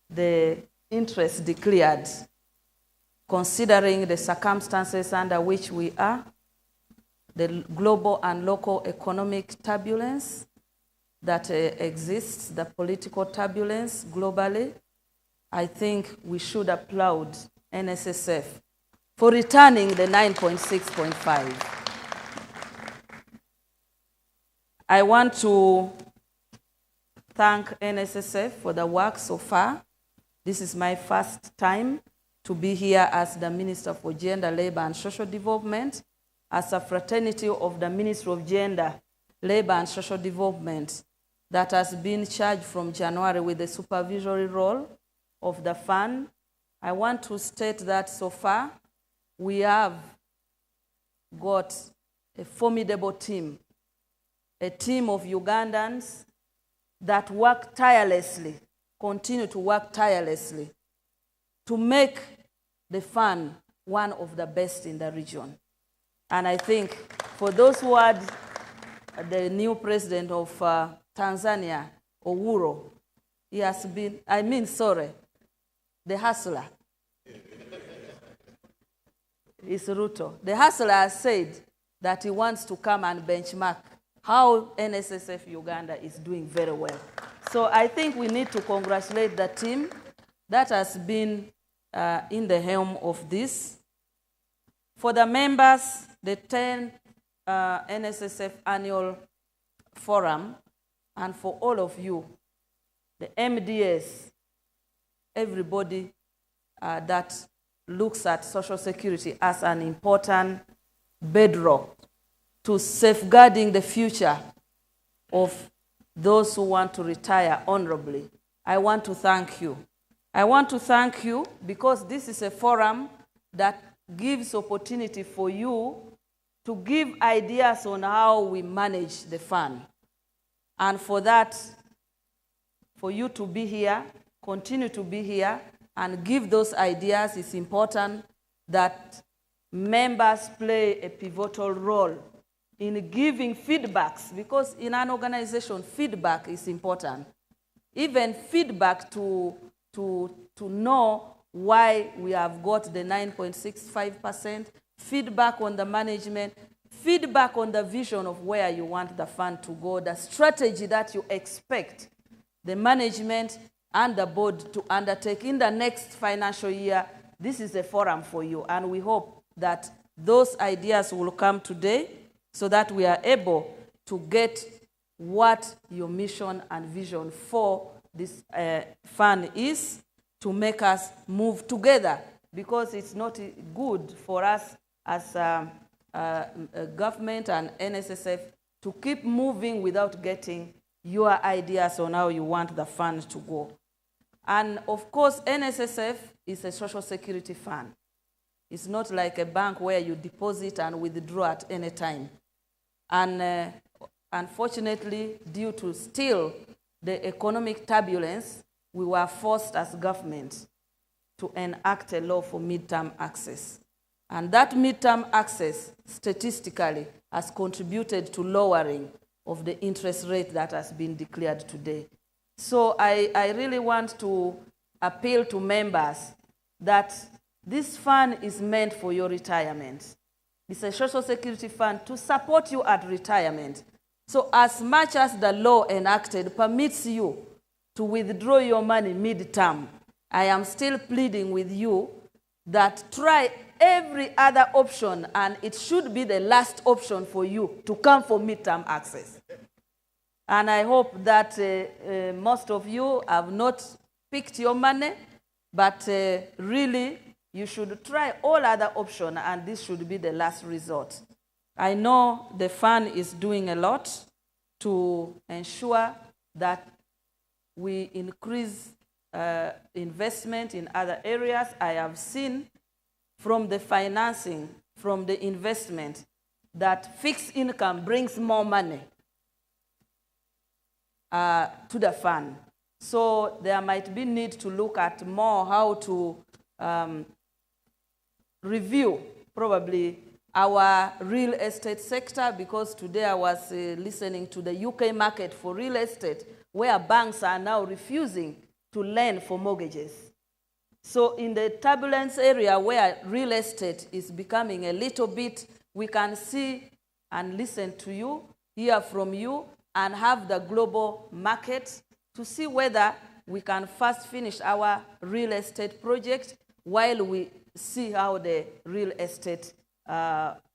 the interest declared, considering the circumstances under which we are, the global and local economic turbulence that exists, the political turbulence globally, I think we should applaud NSSF for returning the 9.6.5. I want to thank NSSF for the work so far. This is my first time to be here as the Minister for Gender, Labor and Social Development, as a fraternity of the Ministry of Gender, Labor and Social Development that has been charged from January with the supervisory role of the fund. I want to state that so far we have got a formidable team, a team of Ugandans, that work tirelessly, continue to work tirelessly to make the fund one of the best in the region. And I think for those who had the new president of Tanzania, Uhuru, he has been, the hustler. Is Ruto. The hustler has said that he wants to come and benchmark how NSSF Uganda is doing very well. So I think we need to congratulate the team that has been in the helm of this. For the members, the 10th NSSF Annual Forum, and for all of you, the MDS, everybody that looks at Social Security as an important bedrock to safeguarding the future of those who want to retire honorably. I want to thank you. I want to thank you because this is a forum that gives opportunity for you to give ideas on how we manage the fund. And for that, for you to be here, continue to be here, and give those ideas, it's important that members play a pivotal role in giving feedbacks, because in an organization, feedback is important. Even feedback to know why we have got the 9.65%, feedback on the management, feedback on the vision of where you want the fund to go, the strategy that you expect the management and the board to undertake in the next financial year. This is a forum for you, and we hope that those ideas will come today so that we are able to get what your mission and vision for this fund is, to make us move together, because it's not good for us as a government and NSSF to keep moving without getting your ideas on how you want the fund to go. And of course, NSSF is a social security fund. It's not like a bank where you deposit and withdraw at any time. And unfortunately, due to still the economic turbulence, we were forced as government to enact a law for midterm access. And that midterm access, statistically, has contributed to lowering of the interest rate that has been declared today. So I really want to appeal to members that this fund is meant for your retirement. It's a social security fund to support you at retirement. So as much as the law enacted permits you to withdraw your money mid-term, I am still pleading with you that try every other option, and it should be the last option for you to come for midterm access. And I hope that most of you have not picked your money, but really you should try all other options, and this should be the last resort. I know the fund is doing a lot to ensure that we increase investment in other areas. I have seen from the financing, from the investment, that fixed income brings more money to the fund. So there might be need to look at more how to review probably our real estate sector, because today I was listening to the UK market for real estate, where banks are now refusing to lend for mortgages. So in the turbulence area where real estate is becoming a little bit, we can see and listen to you, hear from you, and have the global market to see whether we can first finish our real estate project while we see how the real estate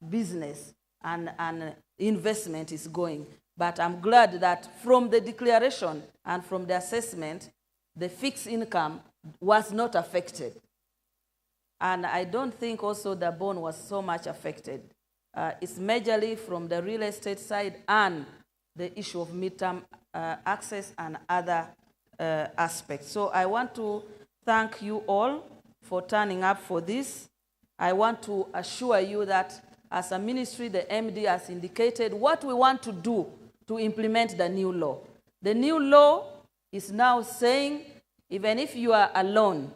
business and investment is going. But I'm glad that from the declaration and from the assessment, the fixed income was not affected. And I don't think also the bond was so much affected. It's majorly from the real estate side and the issue of midterm access and other aspects. So I want to thank you all for turning up for this. I want to assure you that as a ministry, the MD has indicated what we want to do to implement the new law. The new law is now saying even if you are alone,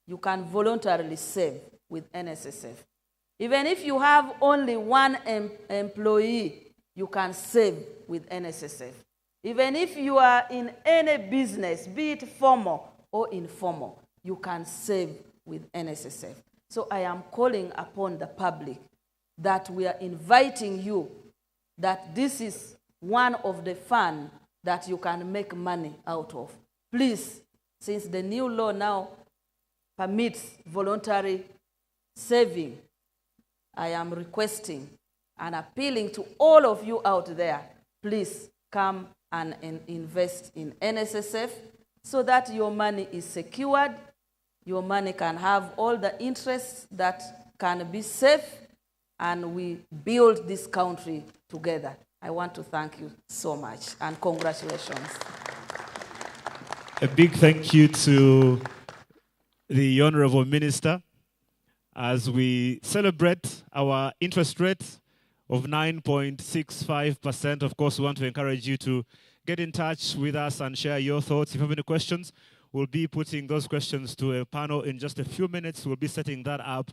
you can voluntarily save with NSSF. Even if you have only one employee, you can save with NSSF. Even if you are in any business, be it formal or informal, you can save with NSSF. So I am calling upon the public that we are inviting you, that this is one of the funds that you can make money out of. Please, since the new law now permits voluntary saving, I am requesting and appealing to all of you out there, please come and invest in NSSF so that your money is secured, your money can have all the interests that can be safe, and we build this country together. I want to thank you so much, and congratulations. A big thank you to the Honorable Minister as we celebrate our interest rate of 9.65%. Of course, we want to encourage you to get in touch with us and share your thoughts. If you have any questions, we'll be putting those questions to a panel in just a few minutes. We'll be setting that up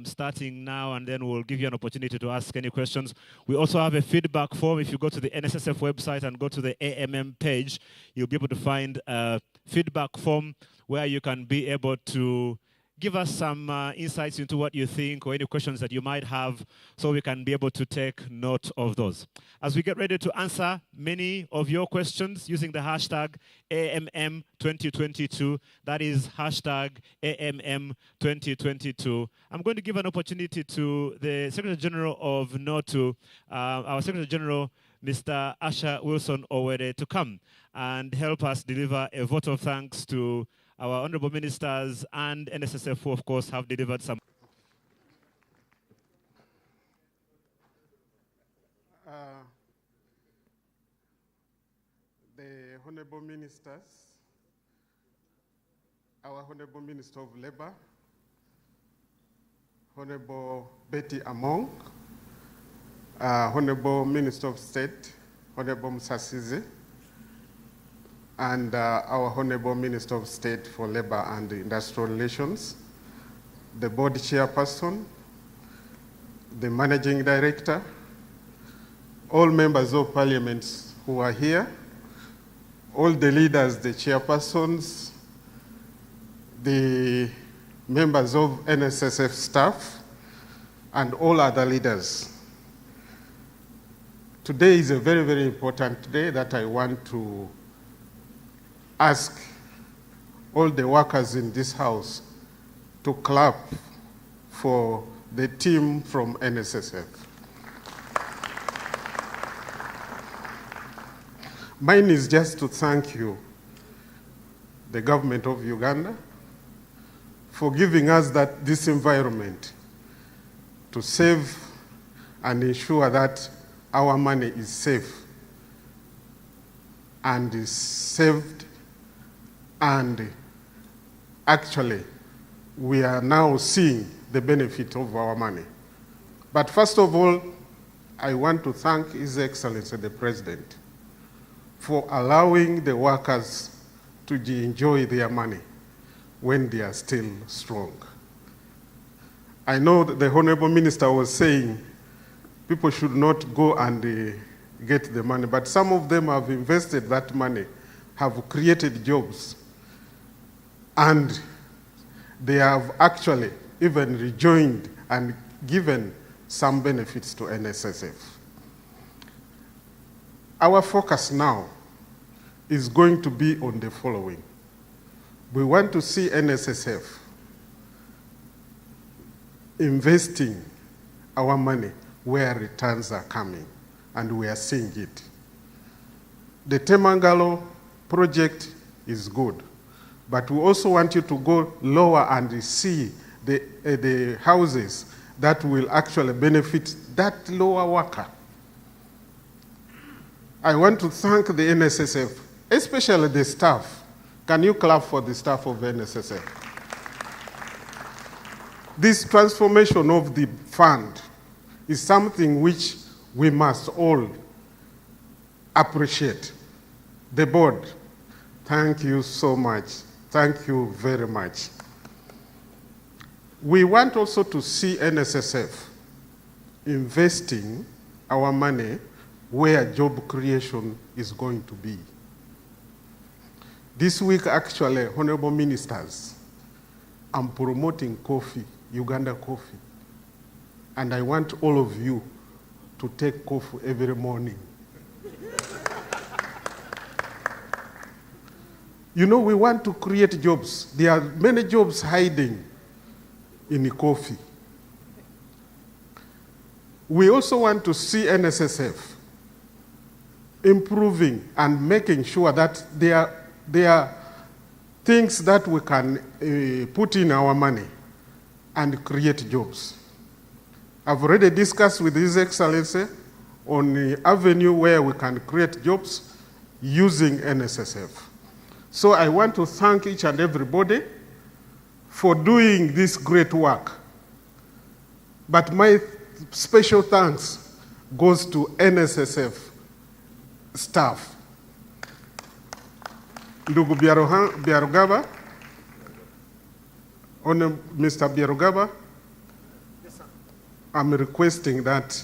starting now, and then we'll give you an opportunity to ask any questions. We also have a feedback form. If you go to the NSSF website and go to the AMM page, you'll be able to find a feedback form where you can be able to give us some insights into what you think or any questions that you might have, so we can be able to take note of those. As we get ready to answer many of your questions using the hashtag AMM2022, that is hashtag AMM2022, I'm going to give an opportunity to the Secretary General of NOTU, our Secretary General, Mr. Asha Wilson Owere, to come and help us deliver a vote of thanks to our honorable ministers and NSSF, who, of course, have delivered some. The honorable ministers, our Honorable Minister of Labor, Honorable Betty Among, Honorable Minister of State, Honorable Musasizi, and our Honorable Minister of State for Labor and Industrial Relations, the board chairperson, the managing director, all members of parliament who are here, all the leaders, the chairpersons, the members of NSSF staff, and all other leaders. Today is a very, very important day that I want to ask all the workers in this house to clap for the team from NSSF. Mine is just to thank you, the government of Uganda, for giving us this environment to save and ensure that our money is safe and is saved, and actually we are now seeing the benefit of our money. But first of all, I want to thank His Excellency the President for allowing the workers to enjoy their money when they are still strong. I know that the Honorable Minister was saying people should not go and get the money, but some of them have invested that money, have created jobs, and they have actually even rejoined and given some benefits to NSSF. Our focus now is going to be on the following. We want to see NSSF investing our money where returns are coming, and we are seeing it. The Temangalo project is good, but we also want you to go lower and see the houses that will actually benefit that lower worker. I want to thank the NSSF, especially the staff. Can you clap for the staff of NSSF? This transformation of the fund is something which we must all appreciate. The board, thank you so much. Thank you very much. We want also to see NSSF investing our money where job creation is going to be. This week, actually, honorable ministers, I'm promoting coffee, Uganda coffee. And I want all of you to take coffee every morning. You know, we want to create jobs. There are many jobs hiding in coffee. We also want to see NSSF improving and making sure that there are things that we can put in our money and create jobs. I've already discussed with His Excellency on the avenue where we can create jobs using NSSF. So I want to thank each and everybody for doing this great work. But my special thanks goes to NSSF staff. Ndugu Biarugaba, Mr. Biarugaba, I'm requesting that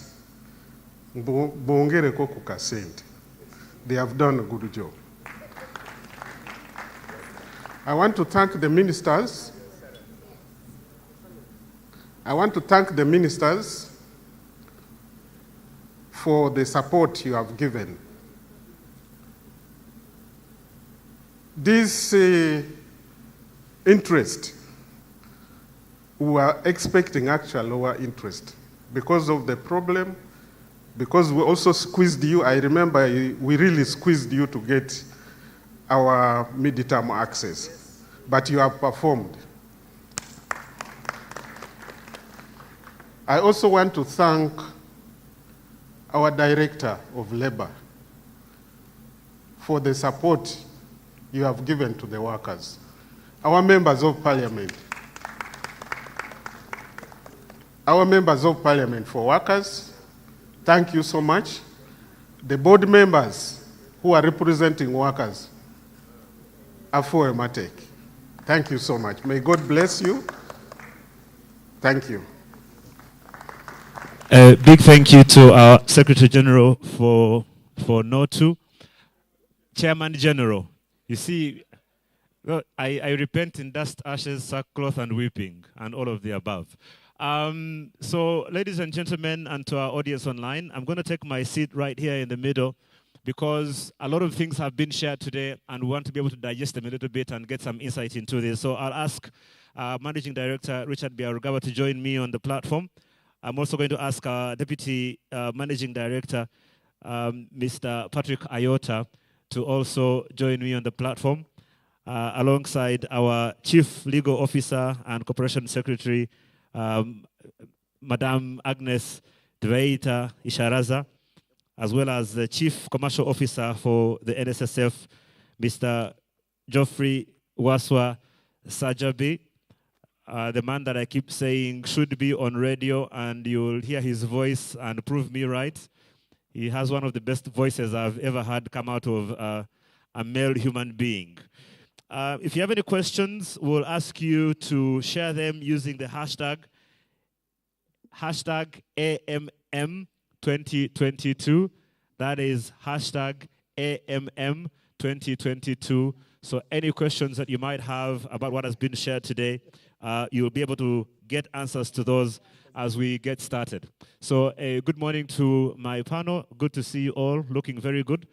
Bongere Kokuka send. They have done a good job. I want to thank the ministers. I want to thank the ministers for the support you have given. This interest, we were expecting actual lower interest because of the problem, because we also squeezed you. I remember we really squeezed you to get our midterm access, but you have performed. I also want to thank our Director of Labor for the support you have given to the workers. Our members of Parliament. Our members of Parliament for workers, thank you so much. The board members who are representing workers, Afo Ematek, thank you so much. May God bless you. Thank you. A big thank you to our Secretary General for NOTU. Chairman General, you see, well, I repent in dust, ashes, sackcloth, and weeping, and all of the above. So, ladies and gentlemen, and to our audience online, I'm going to take my seat right here in the middle because a lot of things have been shared today, and we want to be able to digest them a little bit and get some insight into this. So, I'll ask Managing Director Richard Biarugaba to join me on the platform. I'm also going to ask our Deputy Managing Director, Mr. Patrick Ayota, to also join me on the platform, alongside our Chief Legal Officer and Corporation Secretary, Madame Agnes Dveita Isharaza, as well as the Chief Commercial Officer for the NSSF, Mr. Geoffrey Waswa Sajabi, the man that I keep saying should be on radio, and you'll hear his voice and prove me right. He has one of the best voices I've ever had come out of a male human being. If you have any questions, we'll ask you to share them using the hashtag AMM2022. That is hashtag AMM2022. So any questions that you might have about what has been shared today, you'll be able to get answers to those as we get started. So good morning to my panel. Good to see you all, looking very good.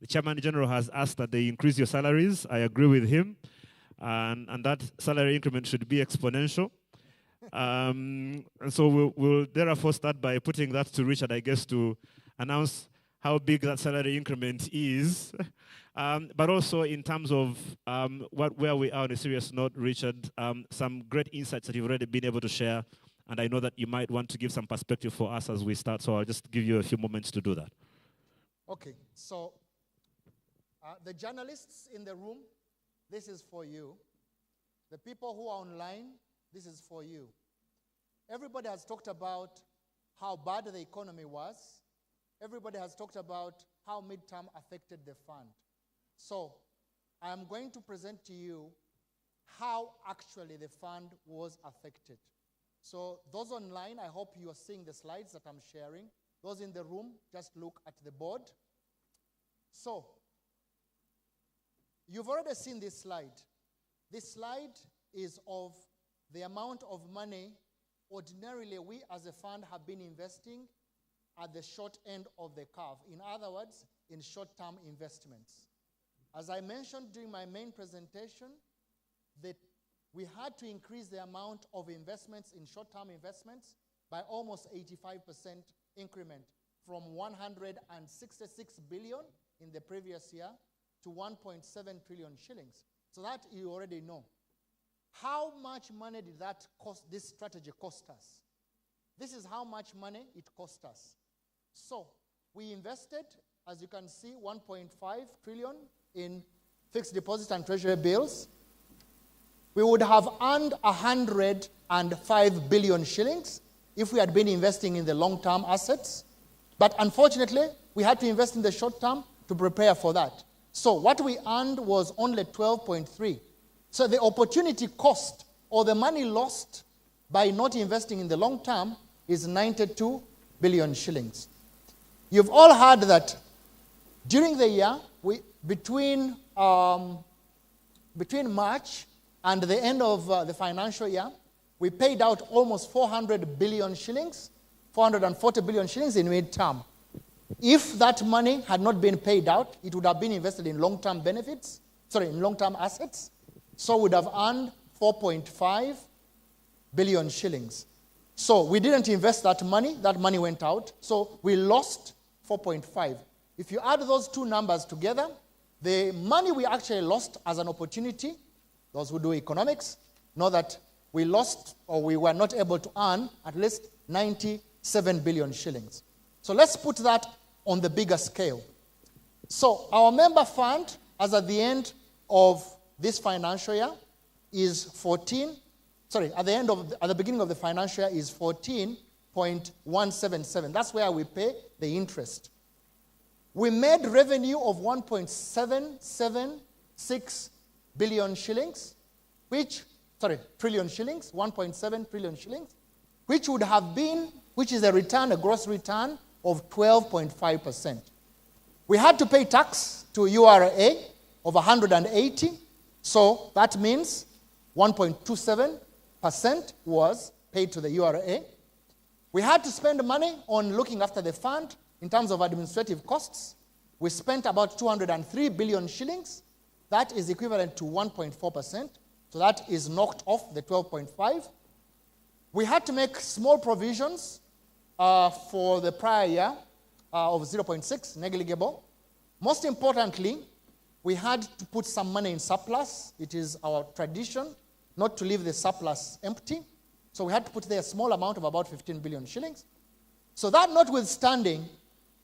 The Chairman General has asked that they increase your salaries. I agree with him. And that salary increment should be exponential. And so we'll therefore start by putting that to Richard, I guess, to announce how big that salary increment is. But also in terms of where we are on a serious note, Richard, some great insights that you've already been able to share. And I know that you might want to give some perspective for us as we start. So I'll just give you a few moments to do that. Okay, so the journalists in the room, this is for you. The people who are online, this is for you. Everybody has talked about how bad the economy was. Everybody has talked about how midterm affected the fund. So I am going to present to you how actually the fund was affected. So those online, I hope you are seeing the slides that I'm sharing. Those in the room, just look at the board. So you've already seen this slide. This slide is of the amount of money ordinarily we as a fund have been investing at the short end of the curve. In other words, in short-term investments. As I mentioned during my main presentation, that we had to increase the amount of investments in short-term investments by almost 85% increment from 166 billion in the previous year to 1.7 trillion shillings. So that you already know. How much money did that cost, this strategy cost us? This is how much money it cost us. So we invested, as you can see, 1.5 trillion in fixed deposit and treasury bills. We would have earned 105 billion shillings if we had been investing in the long-term assets. But unfortunately, we had to invest in the short term to prepare for that. So what we earned was only 12.3. So the opportunity cost, or the money lost by not investing in the long term, is 92 billion shillings. You've all heard that during the year, between March and the end of the financial year, we paid out almost 400 billion shillings, 440 billion shillings in mid-term. If that money had not been paid out, it would have been invested in long-term in long-term assets, so would have earned 4.5 billion shillings. So we didn't invest that money went out, so we lost 4.5. If you add those two numbers together, the money we actually lost as an opportunity, those who do economics know that we lost, or we were not able to earn, at least 97 billion shillings. So let's put that on the bigger scale. So our member fund, as at the end of this financial year, is at the beginning of the financial year is 14.177. That's where we pay the interest. We made revenue of 1.776 billion shillings, trillion shillings, 1.7 trillion shillings, which is a gross return of 12.5%. We had to pay tax to URA of 180, so that means 1.27% was paid to the URA. We had to spend money on looking after the fund in terms of administrative costs. We spent about 203 billion shillings. That is equivalent to 1.4%. So that is knocked off the 12.5. We had to make small provisions for the prior year of 0.6, negligible. Most importantly, we had to put some money in surplus. It is our tradition not to leave the surplus empty. So we had to put there a small amount of about 15 billion shillings. So that notwithstanding,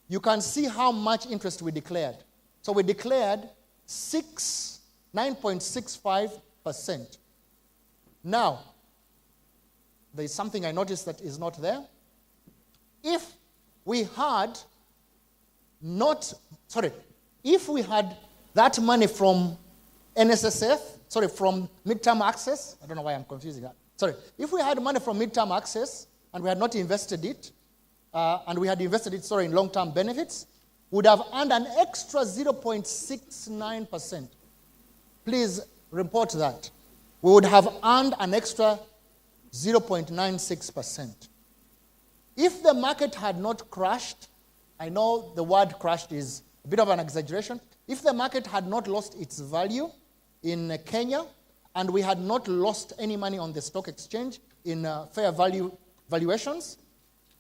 you can see how much interest we declared. So we declared 9.65%. Now, there is something I noticed that is not there. If we had that money from from midterm access, I don't know why I'm confusing that. If we had money from midterm access and we had not invested it, and we had invested it, in long-term benefits, would have earned an extra 0.69%. Please report that. We would have earned an extra 0.96%. If the market had not crashed, I know the word crashed is a bit of an exaggeration. If the market had not lost its value in Kenya, and we had not lost any money on the stock exchange in fair value valuations,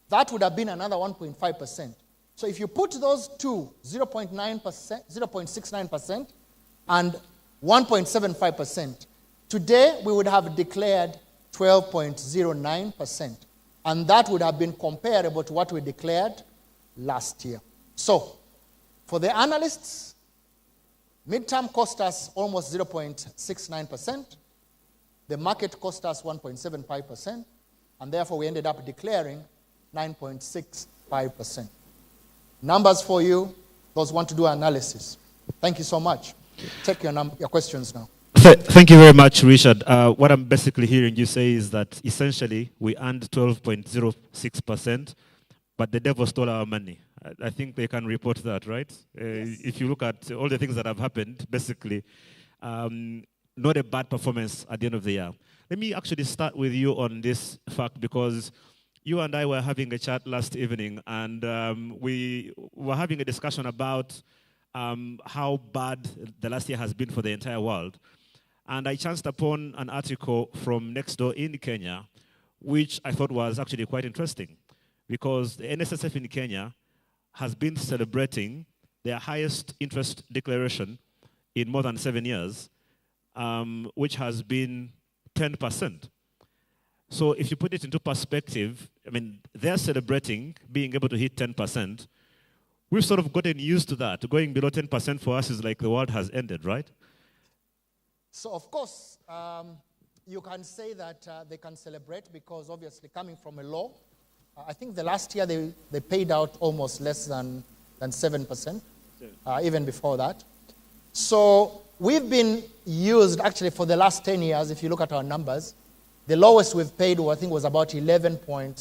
that would have been another 1.5%. So if you put those two, 0.69% and 1.75%, today we would have declared 12.09%. And that would have been comparable to what we declared last year. So, for the analysts, midterm cost us almost 0.69%. The market cost us 1.75%. And therefore, we ended up declaring 9.65%. Numbers for you, those who want to do analysis. Thank you so much. take your questions now. Thank you very much, Richard. What I'm basically hearing you say is that essentially we earned 12.06%, but the devil stole our money. I think they can report that, right? Yes. If you look at all the things that have happened, basically, not a bad performance at the end of the year. Let me actually start with you on this fact, because you and I were having a chat last evening, and we were having a discussion about how bad the last year has been for the entire world. And I chanced upon an article from next door in Kenya, which I thought was actually quite interesting, because the NSSF in Kenya has been celebrating their highest interest declaration in more than 7 years, which has been 10%. So if you put it into perspective, I mean, they're celebrating being able to hit 10%. We've sort of gotten used to that. Going below 10% for us is like the world has ended, right? So, of course, you can say that they can celebrate because, obviously, coming from a low, I think the last year they paid out almost less than 7%, even before that. So we've been used, actually, for the last 10 years, if you look at our numbers. The lowest we've paid, I think, was about 11.0% or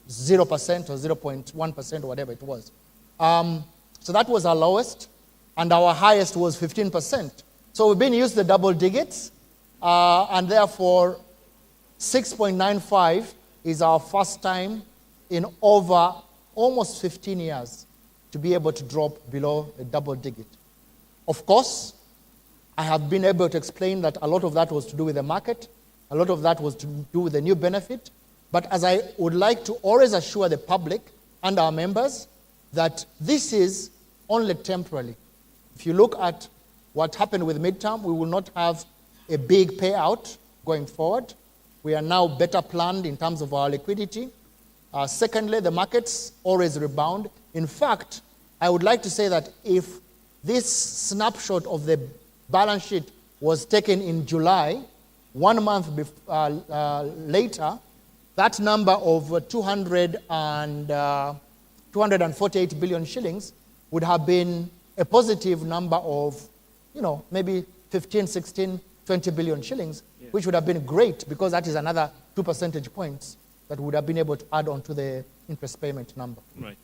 0.1% or whatever it was. So that was our lowest, and our highest was 15%. So we've been used the double digits, and therefore 6.95 is our first time in over almost 15 years to be able to drop below a double digit. Of course, I have been able to explain that a lot of that was to do with the market, a lot of that was to do with the new benefit, but as I would like to always assure the public and our members that this is only temporary. If you look at what happened with midterm, we will not have a big payout going forward. We are now better planned in terms of our liquidity. Secondly, the markets always rebound. In fact, I would like to say that if this snapshot of the balance sheet was taken in July, 1 month later, that number of 248 billion shillings would have been a positive number of, maybe 15, 16, 20 billion shillings, which would have been great because that is another 2 percentage points that would have been able to add on to the interest payment number. Right.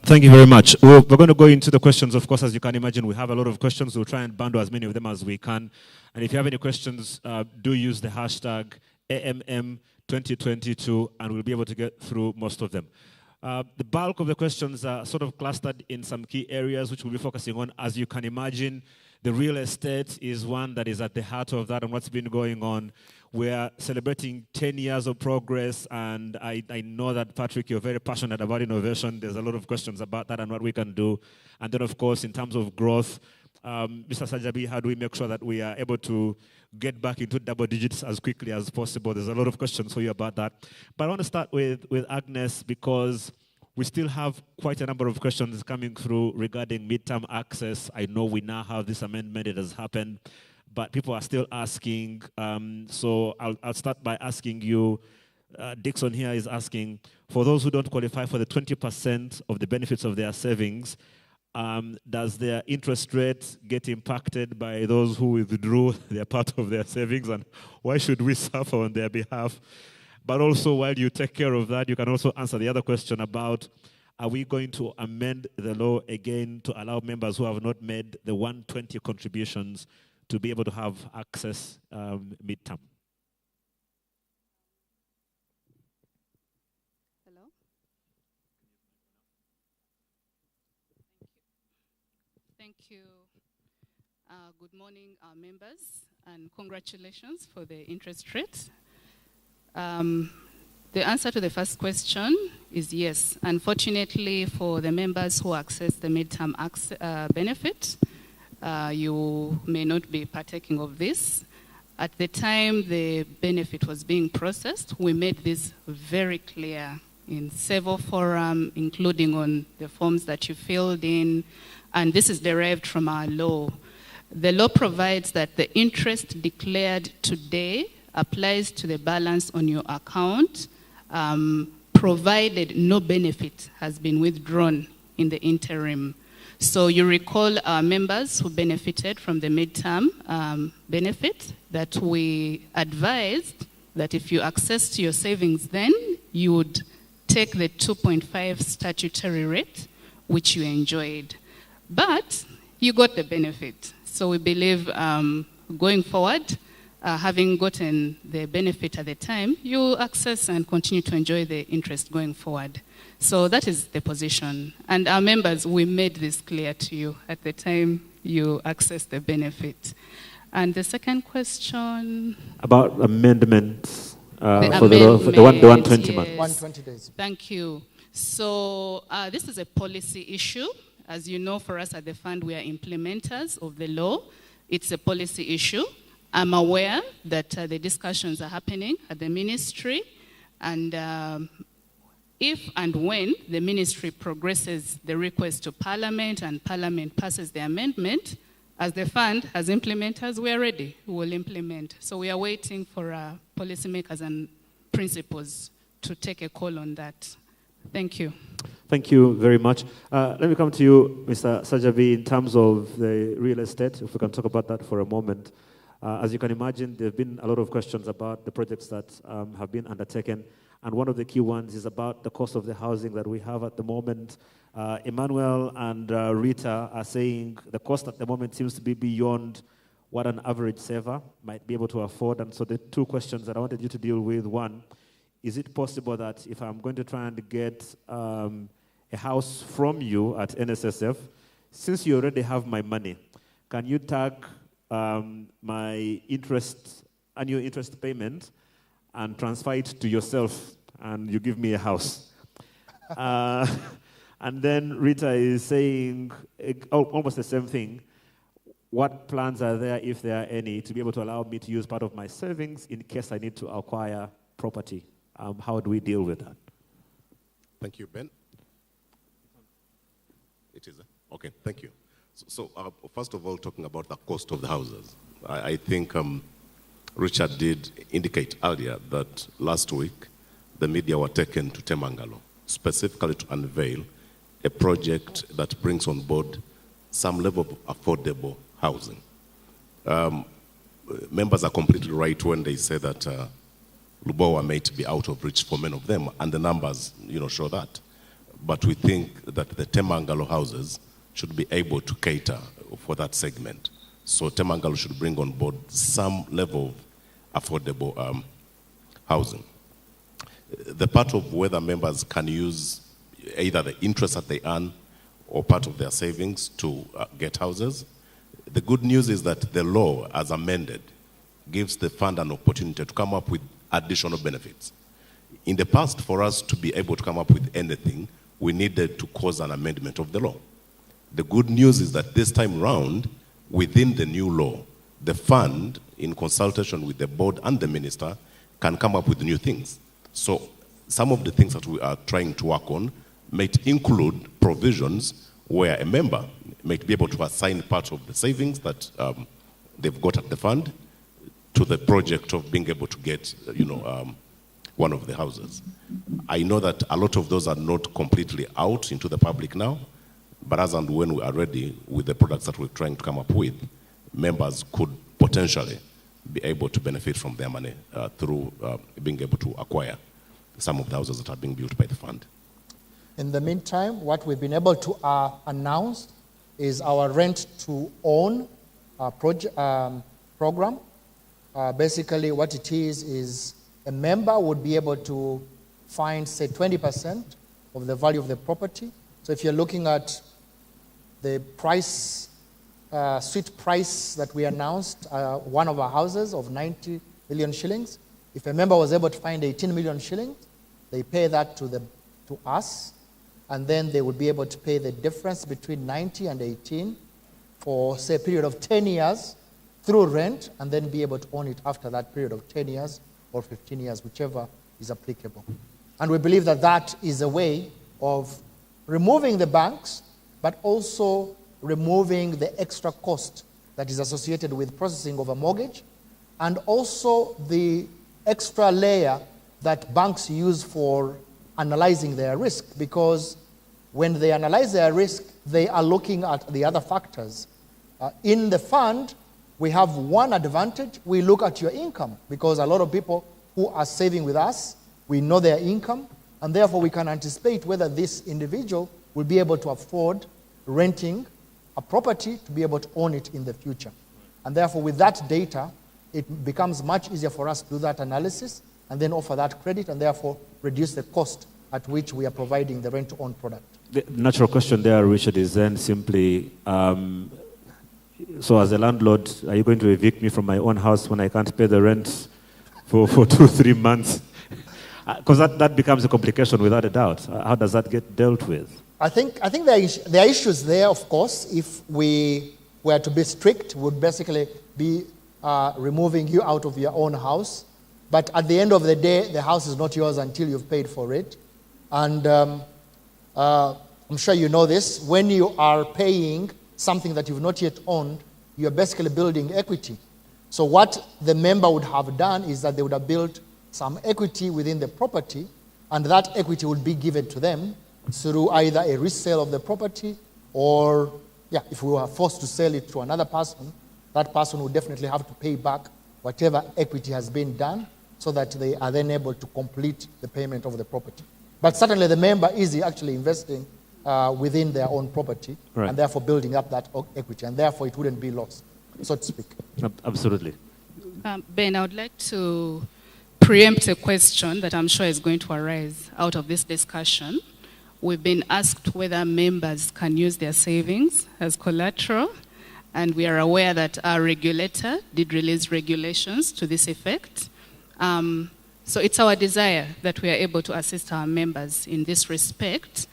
Thank you very much. We're going to go into the questions. Of course, as you can imagine, we have a lot of questions. We'll try and bundle as many of them as we can. And if you have any questions, do use the hashtag AMM2022, and we'll be able to get through most of them. The bulk of the questions are sort of clustered in some key areas, which we'll be focusing on. As you can imagine, the real estate is one that is at the heart of that and what's been going on. We're celebrating 10 years of progress, and I know that, Patrick, you're very passionate about innovation. There's a lot of questions about that and what we can do. And then, of course, in terms of growth, Mr. Sajabi, how do we make sure that we are able to get back into double digits as quickly as possible? There's a lot of questions for you about that. But I want to start with Agnes, because we still have quite a number of questions coming through regarding midterm access. I know we now have this amendment, it has happened, but people are still asking. So I'll start by asking you, Dixon here is asking, for those who don't qualify for the 20% of the benefits of their savings, does their interest rate get impacted by those who withdrew their part of their savings, and why should we suffer on their behalf? But also, while you take care of that, you can also answer the other question about, are we going to amend the law again to allow members who have not made the 120 contributions to be able to have access midterm? Hello? Thank you. Good morning, our members, and congratulations for the interest rate. The answer to the first question is yes. Unfortunately, for the members who access the midterm benefit, you may not be partaking of this. At the time the benefit was being processed, we made this very clear in several forums, including on the forms that you filled in, and this is derived from our law. The law provides that the interest declared today applies to the balance on your account, provided no benefit has been withdrawn in the interim. So you recall our members who benefited from the midterm benefit that we advised that if you accessed your savings then, you would take the 2.5 statutory rate, which you enjoyed. But you got the benefit. So we believe going forward, having gotten the benefit at the time, you access and continue to enjoy the interest going forward. So that is the position. And our members, we made this clear to you at the time you access the benefit. And the second question? About amendments The for the 120 yes. months. 120 days. Thank you. So this is a policy issue. As you know, for us at the fund, we are implementers of the law. It's a policy issue. I'm aware that the discussions are happening at the ministry, and if and when the ministry progresses the request to Parliament and Parliament passes the amendment, as the fund, as implementers, we are ready. We will implement. So we are waiting for policymakers and principals to take a call on that. Thank you. Thank you very much. Let me come to you, Mr. Sajabi, in terms of the real estate, if we can talk about that for a moment. As you can imagine, there have been a lot of questions about the projects that have been undertaken, and one of the key ones is about the cost of the housing that we have at the moment. Emmanuel and Rita are saying the cost at the moment seems to be beyond what an average saver might be able to afford, and so the two questions that I wanted you to deal with, one, is it possible that if I'm going to try and get a house from you at NSSF, since you already have my money, can you tag my annual interest payment and transfer it to yourself and you give me a house? And then Rita is saying almost the same thing. What plans are there, if there are any, to be able to allow me to use part of my savings in case I need to acquire property? How do we deal with that? Thank you, Ben. It is. Okay, thank you. So first of all, talking about the cost of the houses, I think Richard did indicate earlier that last week the media were taken to Temangalo, specifically to unveil a project that brings on board some level of affordable housing. Members are completely right when they say that Lubowa may be out of reach for many of them, and the numbers, show that. But we think that the Temangalo houses should be able to cater for that segment. So Temangalo should bring on board some level of affordable housing. The part of whether members can use either the interest that they earn or part of their savings to get houses, the good news is that the law, as amended, gives the fund an opportunity to come up with additional benefits. In the past, for us to be able to come up with anything, we needed to cause an amendment of the law. The good news is that this time round, within the new law, the fund, in consultation with the board and the minister, can come up with new things. So some of the things that we are trying to work on might include provisions where a member might be able to assign part of the savings that they've got at the fund to the project of being able to get, one of the houses. I know that a lot of those are not completely out into the public now, but as and when we are ready with the products that we're trying to come up with, members could potentially be able to benefit from their money through being able to acquire some of the houses that are being built by the fund. In the meantime, what we've been able to announce is our rent-to-own program. Basically, what it is a member would be able to find, say, 20% of the value of the property. So if you're looking at the price, suite price that we announced, one of our houses of 90 million shillings, if a member was able to find 18 million shillings, they pay that to us, and then they would be able to pay the difference between 90 and 18 for, say, a period of 10 years through rent, and then be able to own it after that period of 10 years or 15 years, whichever is applicable. And we believe that that is a way of removing the banks, but also removing the extra cost that is associated with processing of a mortgage, and also the extra layer that banks use for analyzing their risk, because when they analyze their risk, they are looking at the other factors. In the fund, we have one advantage. We look at your income, because a lot of people who are saving with us, we know their income, and therefore we can anticipate whether this individual will be able to afford renting a property to be able to own it in the future. And therefore, with that data, it becomes much easier for us to do that analysis and then offer that credit, and therefore reduce the cost at which we are providing the rent-to-own product. The natural question there, Richard, is then simply, so as a landlord, are you going to evict me from my own house when I can't pay the rent for 2-3 months? Because that becomes a complication without a doubt. How does that get dealt with? I think there are issues there, of course. If we were to be strict, would basically be removing you out of your own house. But at the end of the day, the house is not yours until you've paid for it. And I'm sure you know this. When you are paying something that you've not yet owned, you're basically building equity. So what the member would have done is that they would have built some equity within the property, and that equity would be given to them through either a resale of the property, or, if we were forced to sell it to another person, that person would definitely have to pay back whatever equity has been done, so that they are then able to complete the payment of the property. But certainly the member is actually investing within their own property, right, and therefore building up that equity, and therefore it wouldn't be lost, so to speak. Absolutely. Ben, I would like to preempt a question that I'm sure is going to arise out of this discussion. We've been asked whether members can use their savings as collateral, and we are aware that our regulator did release regulations to this effect. So it's our desire that we are able to assist our members in this respect.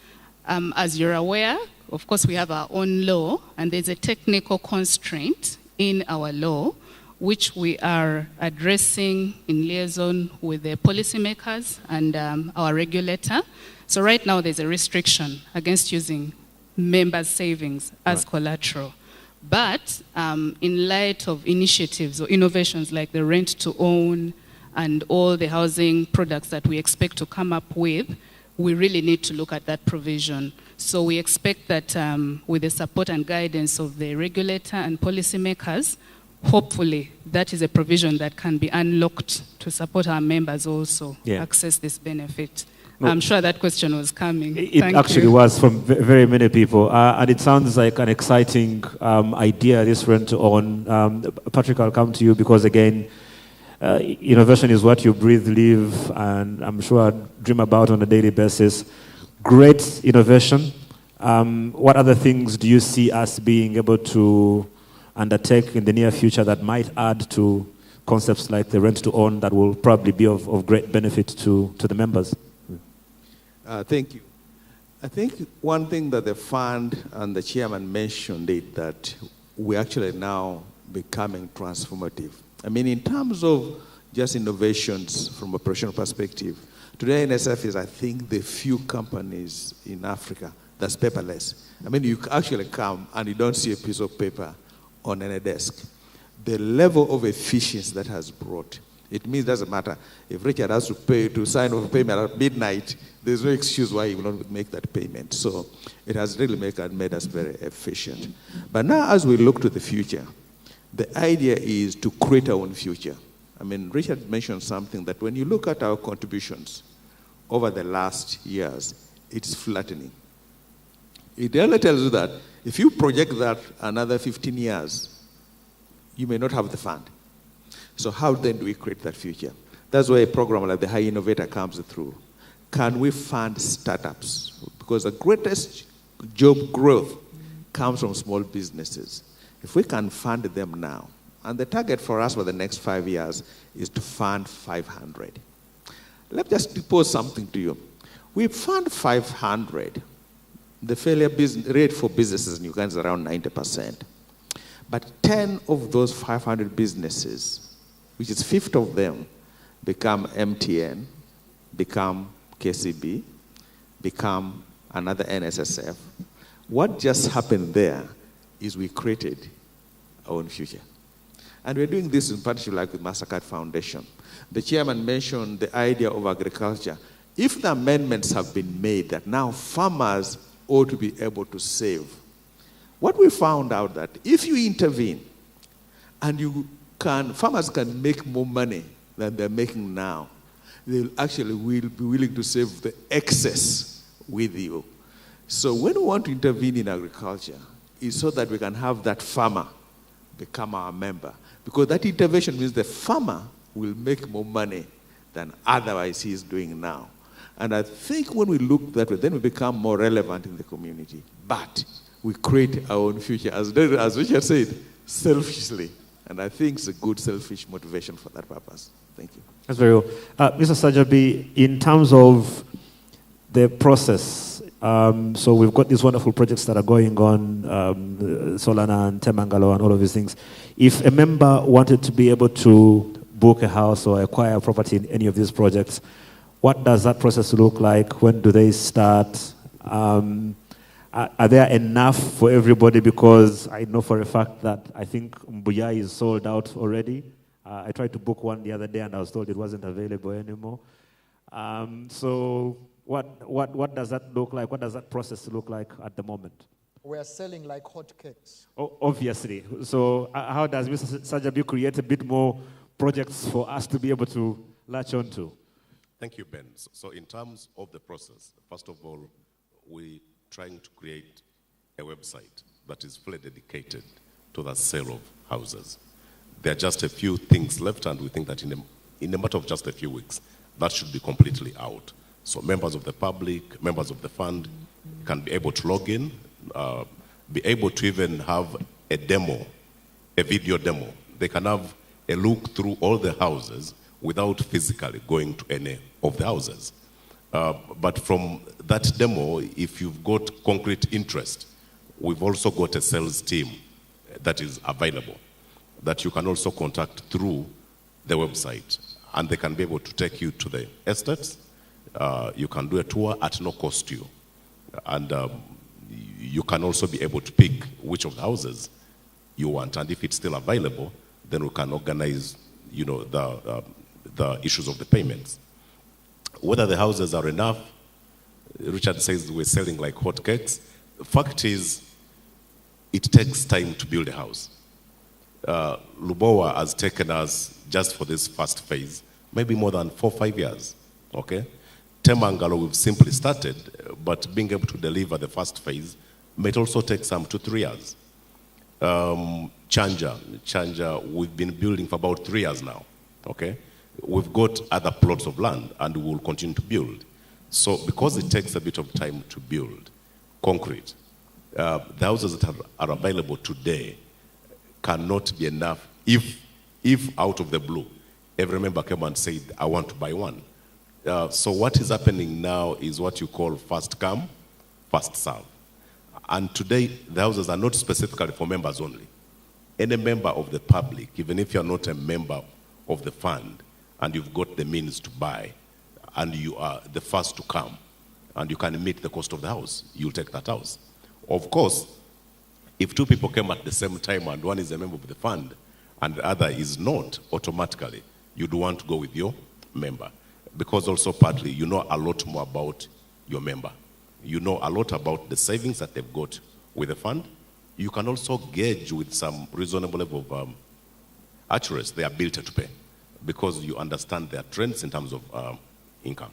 As you're aware, of course, we have our own law, and there's a technical constraint in our law, which we are addressing in liaison with the policymakers and our regulator. So right now, there's a restriction against using members' savings as collateral. But in light of initiatives or innovations like the rent-to-own and all the housing products that we expect to come up with, we really need to look at that provision. So we expect that with the support and guidance of the regulator and policymakers, hopefully that is a provision that can be unlocked to support our members also access this benefit. I'm sure that question was coming. It actually was from very many people. And it sounds like an exciting idea, this rent-to-own. Patrick, I'll come to you because, again, innovation is what you breathe, live, and I'm sure dream about on a daily basis. Great innovation. What other things do you see us being able to undertake in the near future that might add to concepts like the rent-to-own that will probably be of great benefit to the members? Thank you. I think one thing that the fund and the chairman mentioned is that we're actually now becoming transformative. I mean, in terms of just innovations from a operational perspective, today NSF is, I think, the few companies in Africa that's paperless. I mean, you actually come and you don't see a piece of paper on any desk. The level of efficiency that has brought, it means it doesn't matter. If Richard has to sign off a payment at midnight, there's no excuse why he will not make that payment. So it has really made us very efficient. But now as we look to the future, the idea is to create our own future. I mean, Richard mentioned something that when you look at our contributions over the last years, it's flattening. It really tells you that if you project that another 15 years, you may not have the fund. So how then do we create that future? That's where a program like the High Innovator comes through. Can we fund startups? Because the greatest job growth comes from small businesses. If we can fund them now, and the target for us for the next 5 years is to fund 500. Let me just pose something to you. We fund 500. The failure rate for businesses in Uganda is around 90%. But 10 of those 500 businesses, which is 50 of them, become MTN, become KCB, become another NSSF. What just happened there is we created our own future. And we're doing this in partnership like with MasterCard Foundation. The chairman mentioned the idea of agriculture. If the amendments have been made that now farmers ought to be able to save what we found out that if you intervene and farmers can make more money than they're making now, they will be willing to save the excess with you. So when we want to intervene in agriculture, it's so that we can have that farmer become our member. Because that intervention means the farmer will make more money than otherwise he is doing now. And I think when we look that way, then we become more relevant in the community. But we create our own future, as Richard said, selfishly. And I think it's a good selfish motivation for that purpose. Thank you. That's very well. Mr. Sajabi, in terms of the process, so we've got these wonderful projects that are going on, Solana and Temangalo and all of these things. If a member wanted to be able to book a house or acquire a property in any of these projects, what does that process look like? When do they start? Are there enough for everybody? Because I know for a fact that I think Mbuya is sold out already. I tried to book one the other day and I was told it wasn't available anymore. So what does that look like? What does that process look like at the moment? We are selling like hotcakes. Oh, obviously. So how does Mr. Sajabi create a bit more projects for us to be able to latch on to? Thank you, Ben. So in terms of the process, first of all, we're trying to create a website that is fully dedicated to the sale of houses. There are just a few things left, and we think that in a matter of just a few weeks, that should be completely out. So members of the public, members of the fund can be able to log in, be able to even have a demo, a video demo. They can have a look through all the houses without physically going to any of the houses. But from that demo, if you've got concrete interest, we've also got a sales team that is available that you can also contact through the website, and they can be able to take you to the estates. You can do a tour at no cost to you. And you can also be able to pick which of the houses you want. And if it's still available, then we can organize, the issues of the payments. Whether the houses are enough, Richard says we're selling like hotcakes. The fact is, it takes time to build a house. Lubowa has taken us, just for this first phase, maybe more than 4 or 5 years, okay? Temangalo, we've simply started, but being able to deliver the first phase might also take some 2 or 3 years. Chanja, we've been building for about 3 years now, okay? We've got other plots of land, and we will continue to build. So because it takes a bit of time to build concrete, the houses that are available today cannot be enough if out of the blue, every member came and said, I want to buy one. So what is happening now is what you call first come, first serve. And today, the houses are not specifically for members only. Any member of the public, even if you're not a member of the fund, and you've got the means to buy, and you are the first to come, and you can meet the cost of the house, you'll take that house. Of course, if 2 people came at the same time and one is a member of the fund and the other is not, automatically, you'd want to go with your member. Because also partly, you know a lot more about your member. You know a lot about the savings that they've got with the fund. You can also gauge with some reasonable level of accuracy their ability to pay, because you understand their trends in terms of income.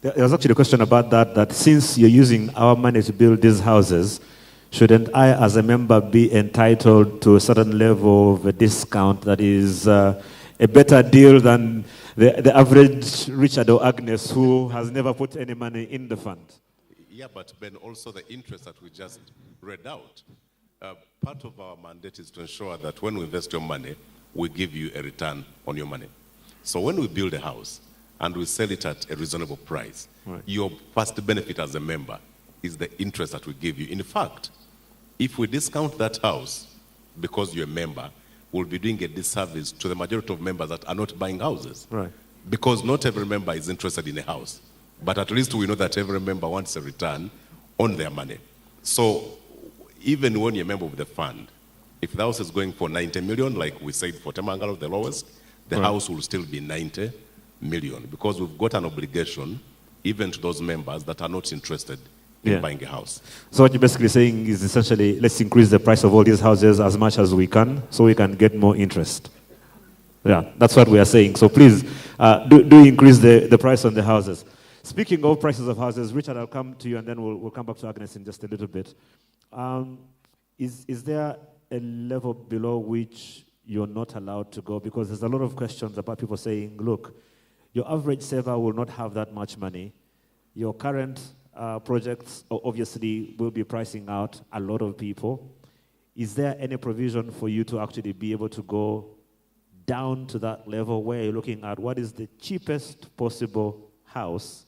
There was actually a question about that since you're using our money to build these houses, shouldn't I, as a member, be entitled to a certain level of a discount that is a better deal than the average Richard or Agnes who has never put any money in the fund? Yeah, but Ben, also the interest that we just read out. Part of our mandate is to ensure that when we invest your money, we give you a return on your money. So when we build a house and we sell it at a reasonable price, right, your first benefit as a member is the interest that we give you. In fact, if we discount that house because you're a member, we'll be doing a disservice to the majority of members that are not buying houses. Right. Because not every member is interested in a house. But at least we know that every member wants a return on their money. So even when you're a member of the fund, if the house is going for 90 million, like we said for Temangalo, the lowest, the right, house will still be 90 million, because we've got an obligation even to those members that are not interested in buying a house. So what you're basically saying is essentially, let's increase the price of all these houses as much as we can so we can get more interest. Yeah, that's what we are saying. So please, do increase the price on the houses. Speaking of prices of houses, Richard, I'll come to you and then we'll come back to Agnes in just a little bit. Is there a level below which you're not allowed to go? Because there's a lot of questions about people saying, look, your average saver will not have that much money. Your current projects obviously will be pricing out a lot of people. Is there any provision for you to actually be able to go down to that level where you're looking at what is the cheapest possible house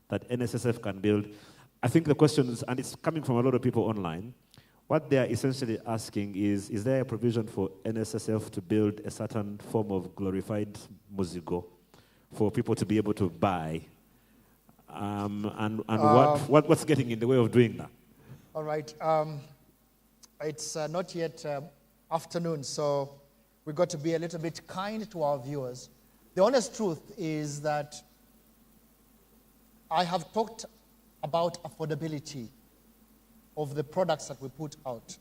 that NSSF can build? I think the question is, and it's coming from a lot of people online, what they are essentially asking is there a provision for NSSF to build a certain form of glorified muzigo for people to be able to buy? What's getting in the way of doing that? All right. It's not yet afternoon, so we've got to be a little bit kind to our viewers. The honest truth is that I have talked about affordability of the products that we put out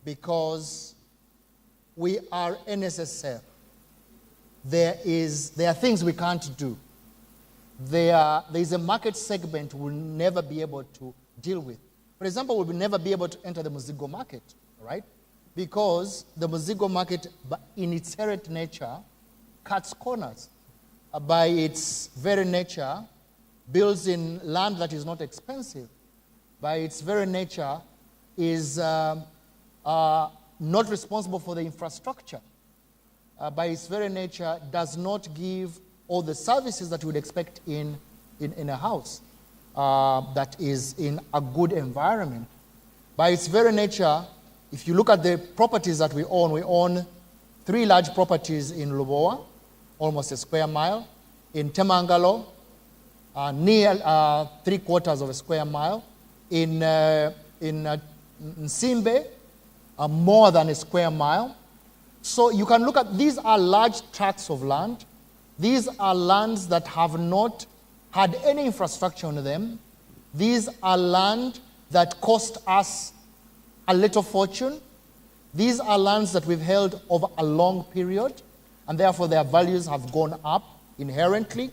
because we are NSSF. There are things we can't do. There is a market segment we'll never be able to deal with. For example, we'll never be able to enter the muzigo market, right? Because the muzigo market, in its inherent nature, cuts corners. By its very nature, builds in land that is not expensive. By its very nature, is not responsible for the infrastructure. By its very nature, does not give all the services that you would expect in a house that is in a good environment. By its very nature, if you look at the properties that we own 3 large properties in Lubowa, almost a square mile. In Temangalo, near 3/4 of a square mile. In Nsimbe, more than a square mile. So you can look at, these are large tracts of land. These are lands that have not had any infrastructure on them. These are land that cost us a little fortune. These are lands that we've held over a long period, and therefore their values have gone up inherently.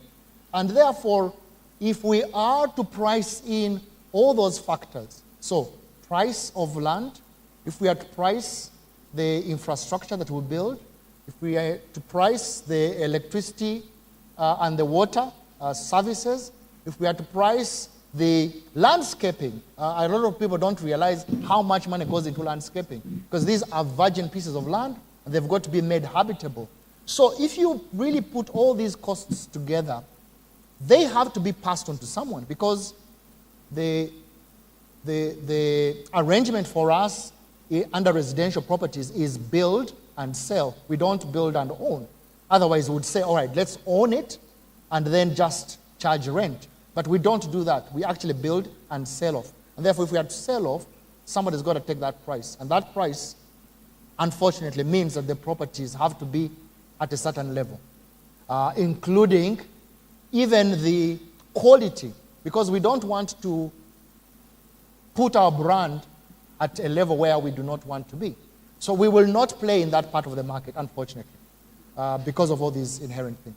And therefore, if we are to price in all those factors, so price of land, if we are to price the infrastructure that we build, if we are to price the electricity and the water services, if we are to price the landscaping, a lot of people don't realize how much money goes into landscaping because these are virgin pieces of land and they've got to be made habitable. So if you really put all these costs together, they have to be passed on to someone because the arrangement for us under residential properties is build and sell. We don't build and own. Otherwise, we would say, all right, let's own it and then just charge rent. But we don't do that. We actually build and sell off. And therefore, if we have to sell off, somebody's got to take that price. And that price, unfortunately, means that the properties have to be at a certain level, including even the quality, because we don't want to put our brand at a level where we do not want to be. So we will not play in that part of the market, unfortunately, because of all these inherent things.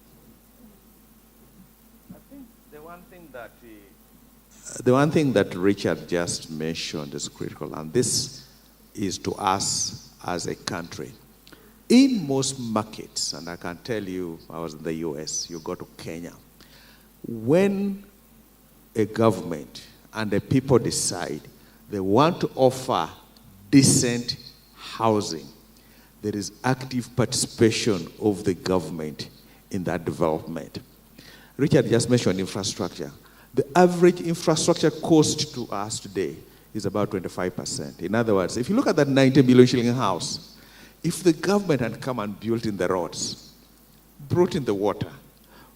I think the one thing that Richard just mentioned is critical, and this is to us as a country. In most markets, and I can tell you, I was in the US, you go to Kenya, when a government and the people decide they want to offer decent housing, there is active participation of the government in that development. Richard just mentioned infrastructure. The average infrastructure cost to us today is about 25%. In other words, if you look at that 90 million shilling house, if the government had come and built in the roads, brought in the water,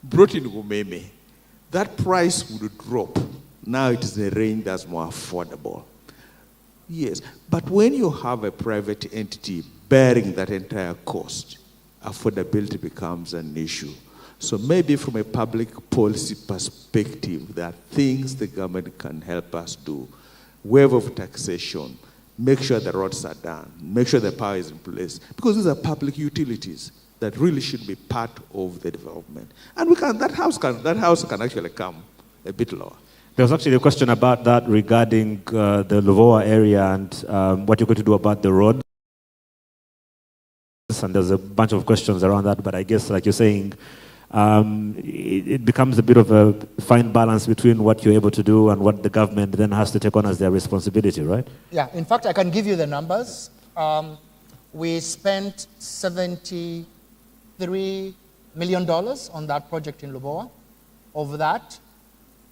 brought in umeme, that price would drop. Now it is a range that's more affordable. Yes, but when you have a private entity bearing that entire cost, affordability becomes an issue. So maybe from a public policy perspective, there are things the government can help us do. Waiver of taxation, make sure the roads are done, make sure the power is in place, because these are public utilities that really should be part of the development. And that house can actually come a bit lower. There was actually a question about that regarding the Luvoa area and what you're going to do about the road. And there's a bunch of questions around that, but I guess, like you're saying, it becomes a bit of a fine balance between what you're able to do and what the government then has to take on as their responsibility, right? Yeah, in fact, I can give you the numbers. We spent $73 million on that project in Luvoa. Of that,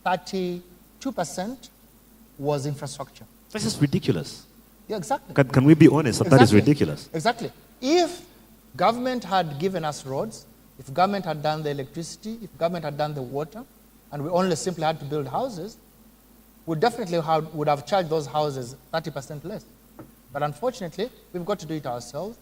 32% was infrastructure. That's just ridiculous. Yeah, exactly. Can we be honest? Exactly. That is ridiculous. Exactly. If government had given us roads, if government had done the electricity, if government had done the water, and we only simply had to build houses, we definitely would have charged those houses 30% less. But unfortunately, we've got to do it ourselves.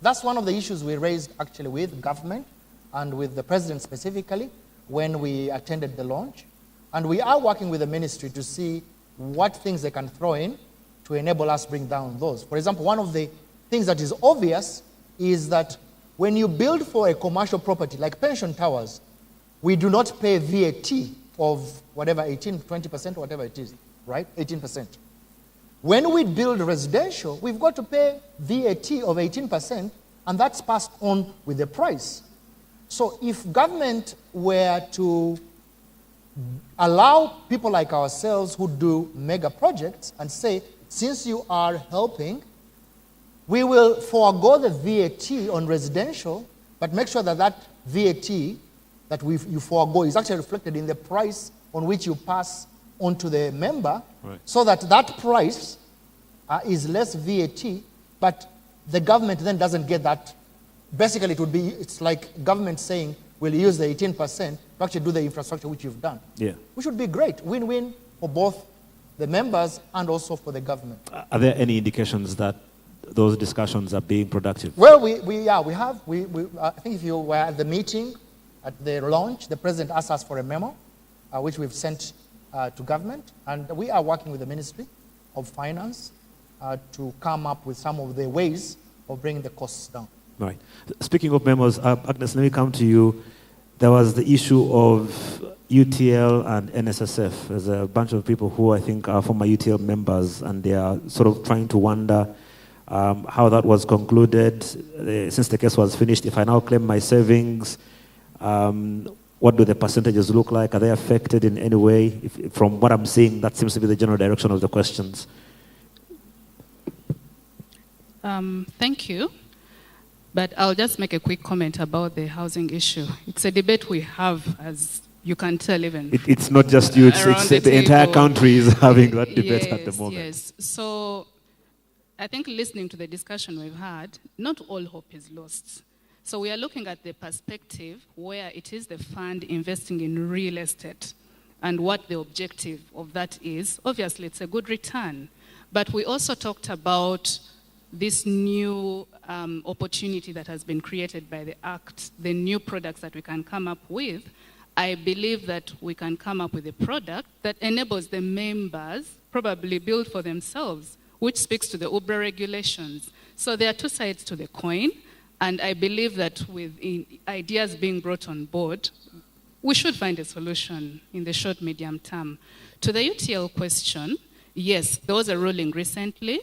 That's one of the issues we raised actually with government and with the president specifically when we attended the launch. And we are working with the ministry to see what things they can throw in to enable us bring down those. For example, one of the things that is obvious is that when you build for a commercial property, like pension towers, we do not pay VAT of whatever, 18, 20%, whatever it is, right? 18%. When we build residential, we've got to pay VAT of 18%, and that's passed on with the price. So if government were to allow people like ourselves who do mega projects and say, since you are helping, we will forego the VAT on residential, but make sure that that VAT that you forego is actually reflected in the price on which you pass on to the member, right, so that that price is less VAT, but the government then doesn't get that. Basically, it's like government saying, we'll use the 18% to actually do the infrastructure which you've done. Yeah. Which would be great. Win-win for both the members and also for the government. Are there any indications that those discussions are being productive? Well, we have. I think if you were at the meeting, at the launch, the president asked us for a memo, which we've sent to government. And we are working with the Ministry of Finance to come up with some of the ways of bringing the costs down. Right. Speaking of memos, Agnes, let me come to you. There was the issue of UTL and NSSF. There's a bunch of people who I think are former UTL members, and they are sort of trying to wonder how that was concluded. Since the case was finished, if I now claim my savings, what do the percentages look like? Are they affected in any way? From what I'm seeing, that seems to be the general direction of the questions. Thank you. But I'll just make a quick comment about the housing issue. It's a debate we have, as you can tell, even. It's not just you, it's the entire country is having that debate at the moment. Yes. So I think listening to the discussion we've had, not all hope is lost. So we are looking at the perspective where it is the fund investing in real estate and what the objective of that is. Obviously, it's a good return. But we also talked about this new opportunity that has been created by the Act, the new products that we can come up with. I believe that we can come up with a product that enables the members probably build for themselves, which speaks to the UBRA regulations. So there are two sides to the coin, and I believe that with ideas being brought on board, we should find a solution in the short, medium term. To the UTL question, yes, there was a ruling recently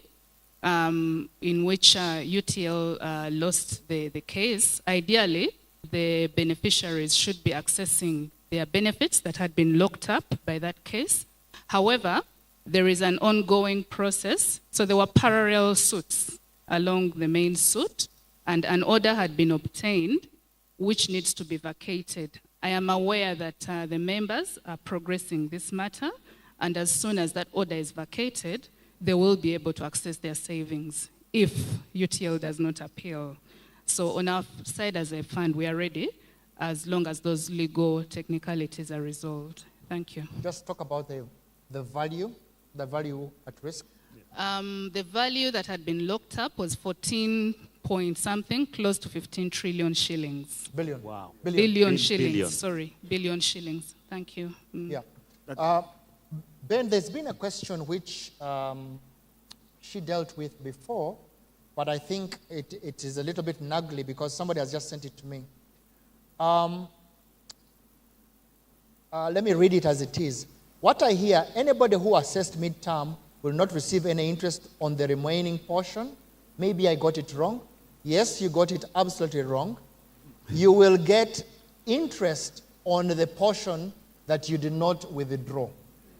in which UTL lost the case. Ideally, the beneficiaries should be accessing their benefits that had been locked up by that case. However, there is an ongoing process. So there were parallel suits along the main suit, and an order had been obtained which needs to be vacated. I am aware that the members are progressing this matter, and as soon as that order is vacated, they will be able to access their savings if UTL does not appeal. So on our side as a fund, we are ready as long as those legal technicalities are resolved. Thank you. Just talk about the value at risk. The value that had been locked up was 14 point something, close to 15 trillion shillings. Billion. Wow. Billion shillings, billion. sorry. Billion shillings. Thank you. Yeah. Ben, there's been a question which she dealt with before, but I think it is a little bit nuggly because somebody has just sent it to me. Let me read it as it is. What I hear, anybody who assessed midterm will not receive any interest on the remaining portion. Maybe I got it wrong. Yes, you got it absolutely wrong. You will get interest on the portion that you did not withdraw.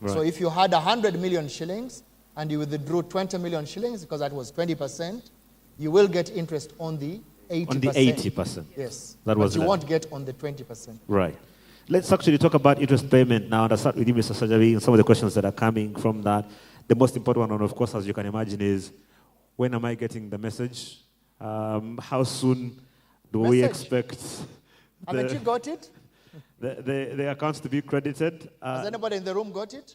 Right. So if you had 100 million shillings and you withdrew 20 million shillings because that was 20%, you will get interest on the 80%. On the 80%. Yes. That was but you that. won't get on the 20%. Right. Let's actually talk about interest payment now. And I'll start with you, Mr. Sajavi, and some of the questions that are coming from that. The most important one, of course, as you can imagine, is when am I getting the message? How soon do we expect Haven't you got it? the accounts to be credited? Has anybody in the room got it?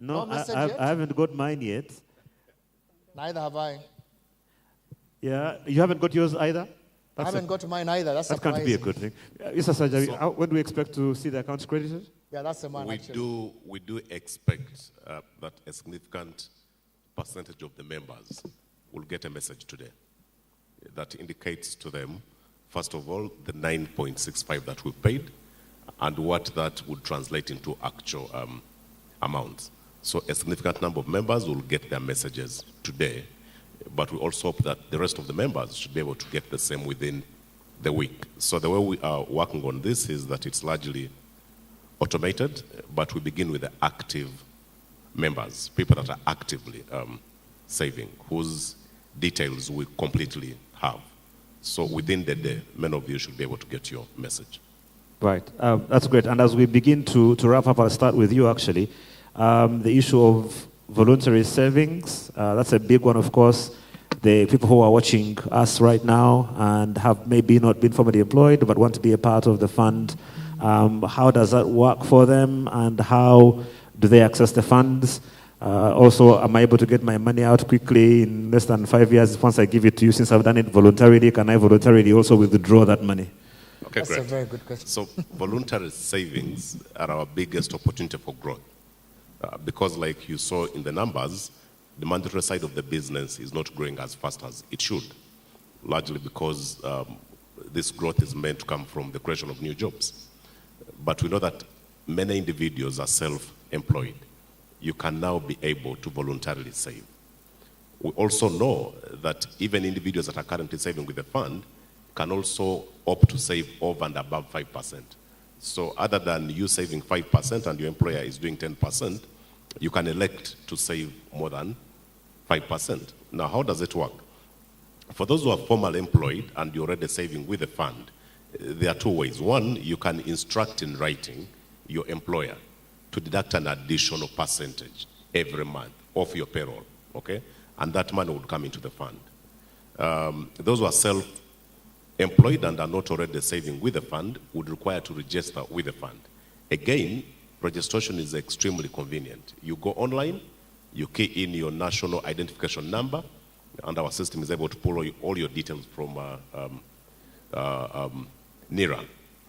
No, message I yet? haven't got mine yet. Neither have I. Yeah, you haven't got yours either? I haven't got mine either. That's that can't be a good thing. Mr. Sajavi, when do we expect to see the accounts credited? Yeah, that's the man, actually. We do expect that a significant percentage of the members will get a message today that indicates to them, first of all, the 9.65 that we paid and what that would translate into actual amounts. So a significant number of members will get their messages today, but we also hope that the rest of the members should be able to get the same within the week. So the way we are working on this is that it's largely automated, but we begin with the active members, people that are actively saving, whose details we completely have. So within the day, many of you should be able to get your message. Right, that's great. And as we begin to wrap up, I'll start with you actually. The issue of voluntary savings, that's a big one, of course. The people who are watching us right now and have maybe not been formally employed but want to be a part of the fund, how does that work for them and how do they access the funds? Also, am I able to get my money out quickly in less than 5 years once I give it to you? Since I've done it voluntarily, can I voluntarily also withdraw that money? Okay, That's great. a very good question. So voluntary savings are our biggest opportunity for growth. Because like you saw in the numbers, the mandatory side of the business is not growing as fast as it should, largely because this growth is meant to come from the creation of new jobs. But we know that many individuals are self-employed. You can now be able to voluntarily save. We also know that even individuals that are currently saving with the fund can also opt to save over and above 5%. So other than you saving 5% and your employer is doing 10%, you can elect to save more than 5%. Now, how does it work? For those who are formally employed and you're already saving with the fund, there are two ways. One, you can instruct in writing your employer to deduct an additional percentage every month off your payroll, okay? And that money would come into the fund. Those who are self-employed and are not already saving with the fund would require to register with the fund. Again, registration is extremely convenient. You go online, you key in your national identification number, and our system is able to pull all your details from NIRA.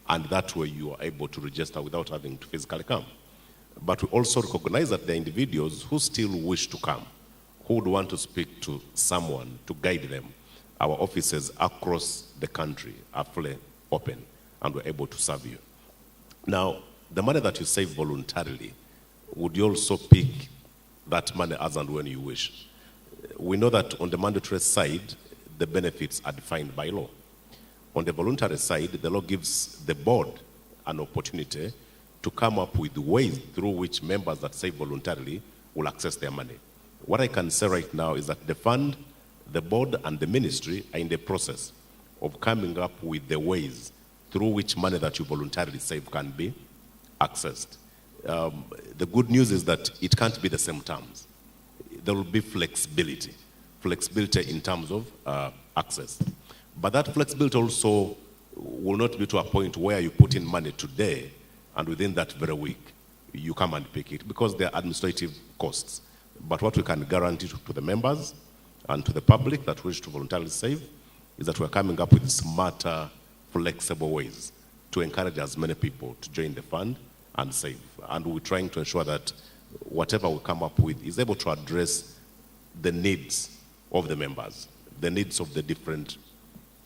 And that way you are able to register without having to physically come. But we also recognize that there are individuals who still wish to come, who would want to speak to someone to guide them. Our offices across the country are fully open and we're able to serve you. Now, the money that you save voluntarily, would you also pick that money as and when you wish? We know that on the mandatory side, the benefits are defined by law. On the voluntary side, the law gives the board an opportunity to come up with ways through which members that save voluntarily will access their money. What I can say right now is that the fund, the board, and the ministry are in the process of coming up with the ways through which money that you voluntarily save can be accessed. The good news is that it can't be the same terms. There will be flexibility in terms of access. But that flexibility also will not be to a point where you put in money today and within that very week, you come and pick it, because there are administrative costs. But what we can guarantee to the members and to the public that wish to voluntarily save is that we're coming up with smarter, flexible ways to encourage as many people to join the fund and save. And we're trying to ensure that whatever we come up with is able to address the needs of the members, the needs of the different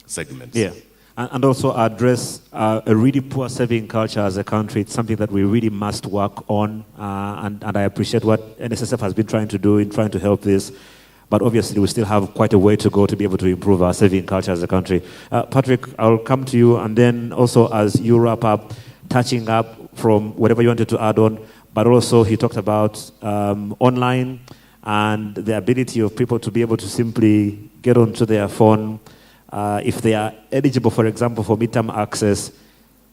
segments. Yeah, and also address a really poor saving culture as a country. It's something that we really must work on, and I appreciate what NSSF has been trying to do in trying to help this. But obviously, we still have quite a way to go to be able to improve our saving culture as a country. Patrick, I'll come to you, and then also as you wrap up, touching up from whatever you wanted to add on, but also he talked about online and the ability of people to be able to simply get onto their phone. If they are eligible, for example, for midterm access,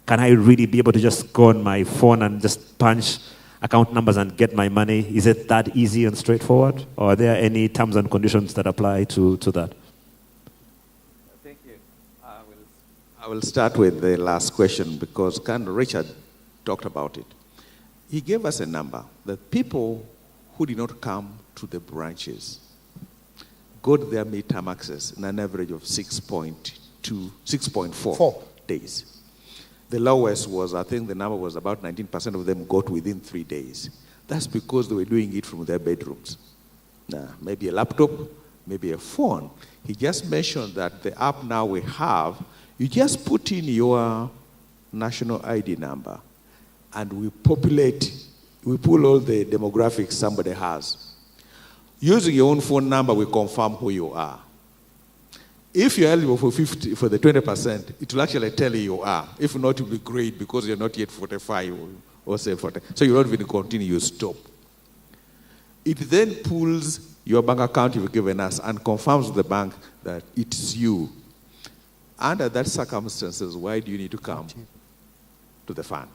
can I really be able to just go on my phone and just punch account numbers and get my money? Is it that easy and straightforward? Or are there any terms and conditions that apply to that? Thank you. I will start with the last question because kind of Richard talked about it. He gave us a number that people who did not come to the branches got their midterm access in an average of 6.4 days. The lowest was, I think the number was about 19% of them got within 3 days. That's because they were doing it from their bedrooms. Maybe a laptop, maybe a phone. He just mentioned that the app now we have, you just put in your national ID number and we populate, we pull all the demographics somebody has. Using your own phone number, we confirm who you are. If you're eligible for the 20%, it will actually tell you are. If not, it will be great because you're not yet 45 or say 40. So you don't even continue, you stop. It then pulls your bank account you've given us and confirms with the bank that it's you. Under that circumstances, why do you need to come to the fund?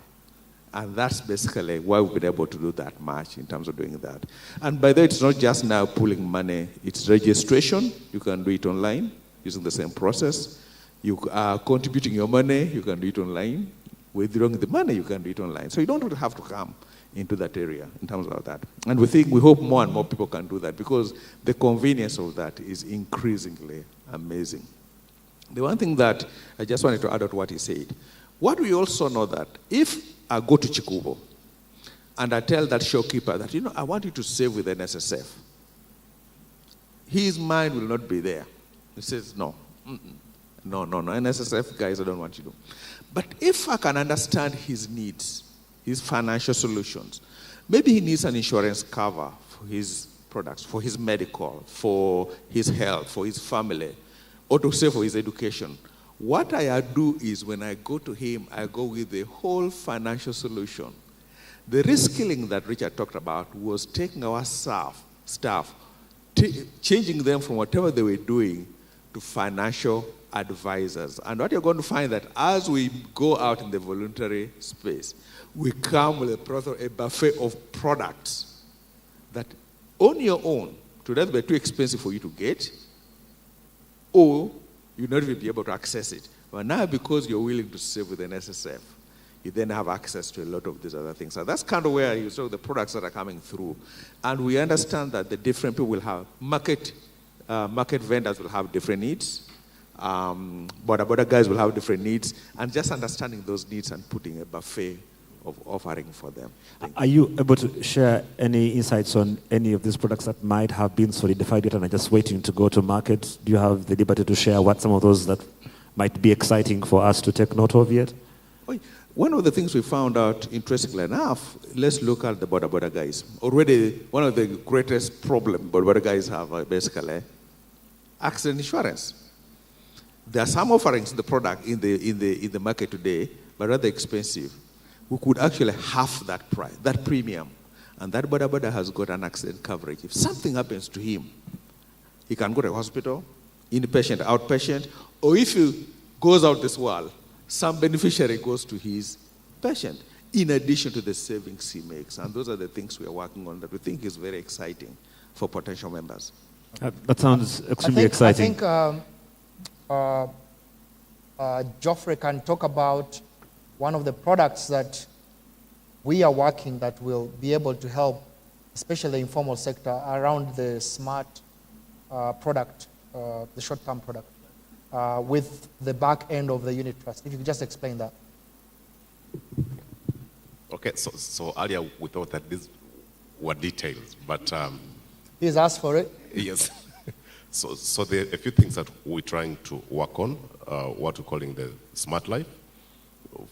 And that's basically why we've been able to do that much in terms of doing that. And by the way, it's not just now pulling money, it's registration. You can do it online using the same process. You are contributing your money, you can do it online. Withdrawing the money, you can do it online. So you don't really have to come into that area in terms of that. And we hope more and more people can do that because the convenience of that is increasingly amazing. The one thing that I just wanted to add to what he said, what we also know that if I go to Chikubo and I tell that shopkeeper that, I want you to save with NSSF, his mind will not be there. He says, no, NSSF guys, I don't want you to. But if I can understand his needs, his financial solutions, maybe he needs an insurance cover for his products, for his medical, for his health, for his family, or to save for his education. What I do is when I go to him, I go with the whole financial solution. The reskilling that Richard talked about was taking our staff, changing them from whatever they were doing to financial advisors. And what you're going to find that as we go out in the voluntary space, we come with a buffet of products that on your own, today they'll be too expensive for you to get, or you'll not even be able to access it. But now because you're willing to save with an SSF, you then have access to a lot of these other things. So that's kind of where you saw the products that are coming through. And we understand that the different people will have market vendors will have different needs. Border guys will have different needs. And just understanding those needs and putting a buffet of offering for them. Are you able to share any insights on any of these products that might have been solidified yet and are just waiting to go to market? Do you have the liberty to share what some of those that might be exciting for us to take note of yet? One of the things we found out, interestingly enough, let's look at the border guys. Already, one of the greatest problems border guys have are basically accident insurance. There are some offerings in the product in the market today, but rather expensive. We could actually half that price, that premium. And that border has got an accident coverage. If something happens to him, he can go to a hospital, inpatient, outpatient, or if he goes out this world, some beneficiary goes to his patient, in addition to the savings he makes. And those are the things we are working on that we think is very exciting for potential members. That sounds extremely exciting. I think Geoffrey can talk about one of the products that we are working that will be able to help, especially the informal sector, around the smart product, the short-term product, with the back end of the unit trust. If you could just explain that. Okay, so earlier we thought that these were details, but He's asked for it. yes. So there are a few things that we're trying to work on, what we're calling the smart life.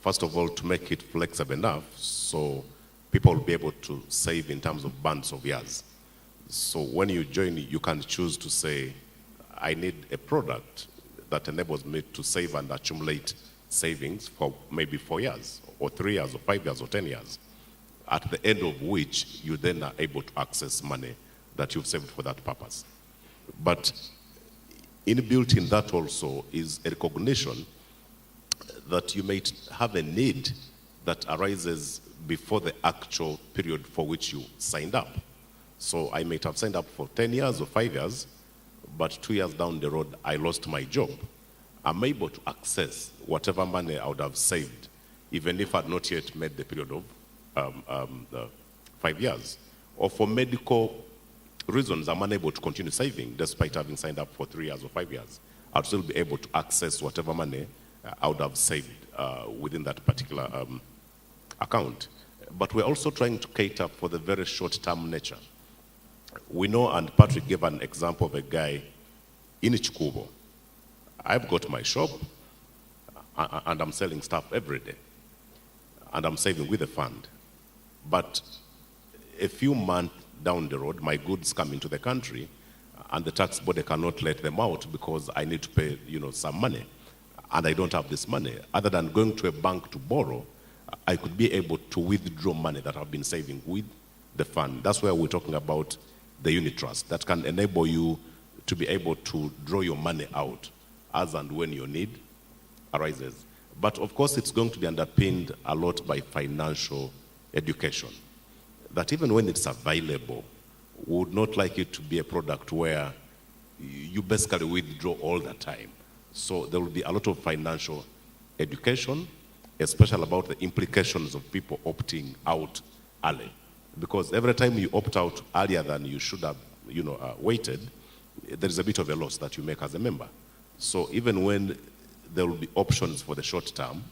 First of all, to make it flexible enough so people will be able to save in terms of bands of years. So when you join, you can choose to say, I need a product that enables me to save and accumulate savings for maybe 4 years, or 3 years, or 5 years, or 10 years, at the end of which you then are able to access money that you've saved for that purpose. But inbuilt in that also is a recognition that you may have a need that arises before the actual period for which you signed up. So I might have signed up for 10 years or 5 years, but 2 years down the road, I lost my job. I'm able to access whatever money I would have saved, even if I had not yet made the period of 5 years. Or for medical reasons, I'm unable to continue saving despite having signed up for 3 years or 5 years. I'll still be able to access whatever money I would have saved within that particular account. But we're also trying to cater for the very short-term nature. We know, and Patrick gave an example of a guy in Chikubo. I've got my shop, and I'm selling stuff every day, and I'm saving with a fund. But a few months down the road, my goods come into the country, and the tax body cannot let them out because I need to pay, some money, and I don't have this money. Other than going to a bank to borrow, I could be able to withdraw money that I've been saving with the fund. That's where we're talking about the unit trust that can enable you to be able to draw your money out as and when your need arises. But of course, it's going to be underpinned a lot by financial education. That even when it's available, we would not like it to be a product where you basically withdraw all the time. So there will be a lot of financial education, especially about the implications of people opting out early. Because every time you opt out earlier than you should have, waited, there is a bit of a loss that you make as a member. So even when there will be options for the short term,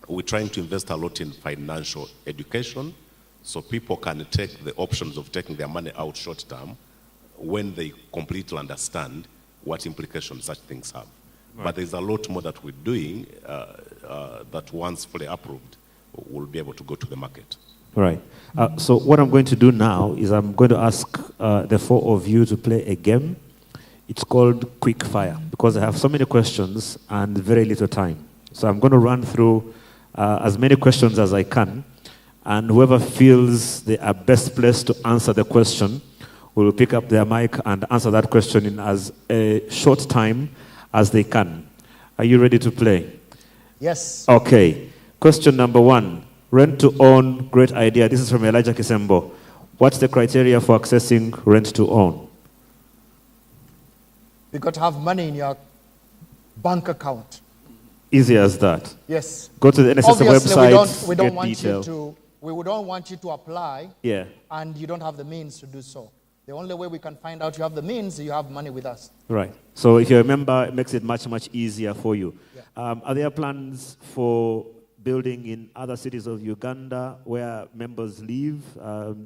we're trying to invest a lot in financial education so people can take the options of taking their money out short term when they completely understand what implications such things have. Right. But there's a lot more that we're doing that once fully approved, we'll be able to go to the market. Right. So what I'm going to do now is I'm going to ask the four of you to play a game. It's called Quick Fire because I have so many questions and very little time. So I'm going to run through as many questions as I can, and whoever feels they are best placed to answer the question will pick up their mic and answer that question in as a short time as they can. Are you ready to play? Yes. Okay. Question number 1. Rent to own, great idea. This is from Elijah Kisembo. What's the criteria for accessing rent to own? You've got to have money in your bank account. Easy as that. Yes. Go to the NSS website, we don't get want detail. we don't want you to apply, yeah, and you don't have the means to do so. The only way we can find out you have the means is you have money with us. Right. So if you're a member, it makes it much, much easier for you. Yeah. Are there plans for building in other cities of Uganda where members live?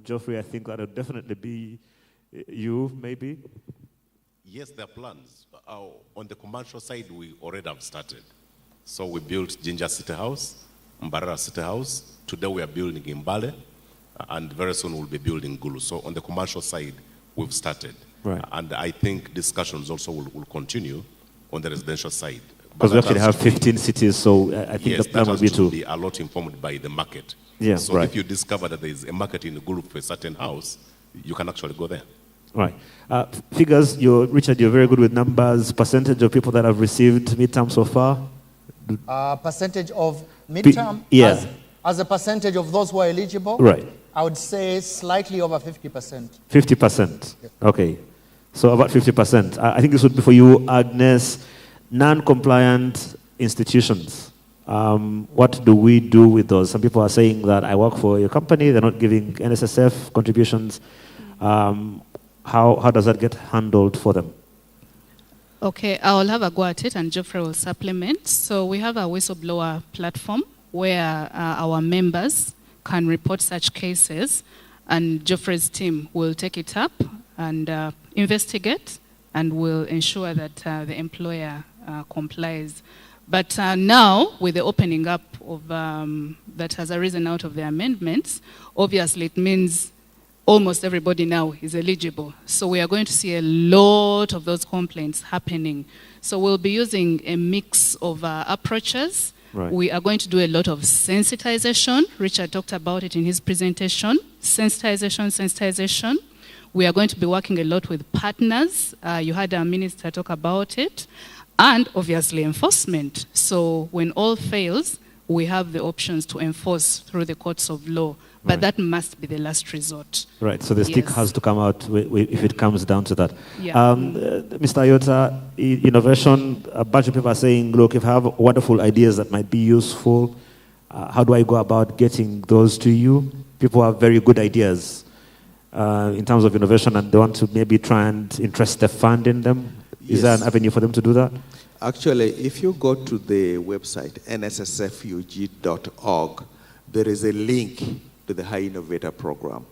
Geoffrey, I think that would definitely be you, maybe? Yes, there are plans. On the commercial side, we already have started. So we built Ginger City House, Mbarara City House. Today we are building in Mbale, and very soon we'll be building Gulu. So on the commercial side, we've started. Right. And I think discussions also will continue on the residential side. Because we actually have 15 cities, so I think yes, the plan will be to be a lot informed by the market. Yeah, so right. if you discover that there is a market in Gulu for a certain house, you can actually go there. Right. Figures, Richard, you're very good with numbers. Percentage of people that have received midterm so far? Percentage of midterm? Yeah. As a percentage of those who are eligible? Right. I would say slightly over 50%. 50%? Yes. Okay. So about 50%. I think this would be for you, Agnes. Non-compliant institutions. What do we do with those? Some people are saying that I work for your company, they're not giving NSSF contributions. How does that get handled for them? Okay, I'll have a go at it and Geoffrey will supplement. So we have a whistleblower platform where our members can report such cases and Geoffrey's team will take it up and investigate and will ensure that the employer complies. But now, with the opening up of that has arisen out of the amendments, obviously it means almost everybody now is eligible. So we are going to see a lot of those complaints happening. So we'll be using a mix of approaches. Right. We are going to do a lot of sensitization. Richard talked about it in his presentation. Sensitization. We are going to be working a lot with partners. You had our minister talk about it. And obviously enforcement. So when all fails, we have the options to enforce through the courts of law. But that must be the last resort. Right, so the stick has to come out if it comes down to that. Yeah. Mr. Ayota, innovation, a bunch of people are saying, look, if I have wonderful ideas that might be useful, how do I go about getting those to you? People have very good ideas in terms of innovation and they want to maybe try and interest the fund in them. Is there an avenue for them to do that? Actually, if you go to the website, nssfug.org, there is a link to the High Innovator Program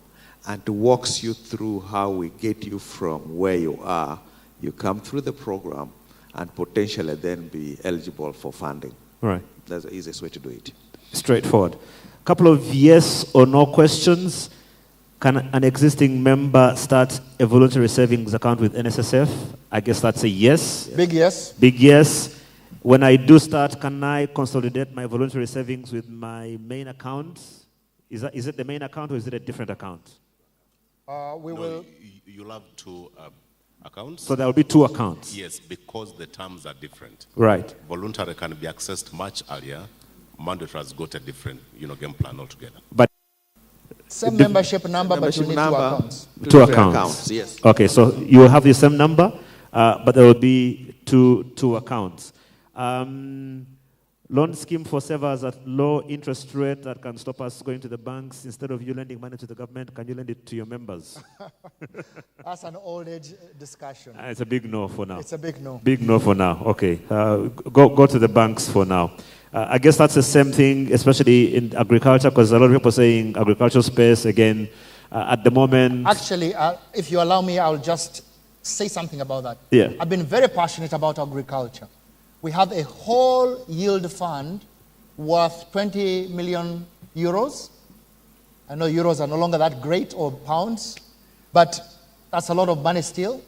and it walks you through how we get you from where you are. You come through the program and potentially then be eligible for funding. Right. That's the easiest way to do it. Straightforward. A couple of yes or no questions. Can an existing member start a voluntary savings account with NSSF? I guess that's a yes. Big yes. Big yes. When I do start, can I consolidate my voluntary savings with my main account? Is it the main account or is it a different account? You'll have two accounts. So there will be two accounts? Yes, because the terms are different. Right. Voluntary can be accessed much earlier. Mandatory has got a different game plan altogether. But same membership number, but you need two accounts. Two accounts. Yes. Okay, so you will have the same number, but there will be two accounts. Loan scheme for savers at low interest rate that can stop us going to the banks. Instead of you lending money to the government, can you lend it to your members? That's an old age discussion. It's a big no for now. It's a big no. Big no for now. Okay. Go to the banks for now. I guess that's the same thing, especially in agriculture, because a lot of people are saying agricultural space, again, at the moment. Actually, if you allow me, I'll just say something about that. Yeah. I've been very passionate about agriculture. We have a whole yield fund worth 20 million euros. I know euros are no longer that great, or pounds, but that's a lot of money still,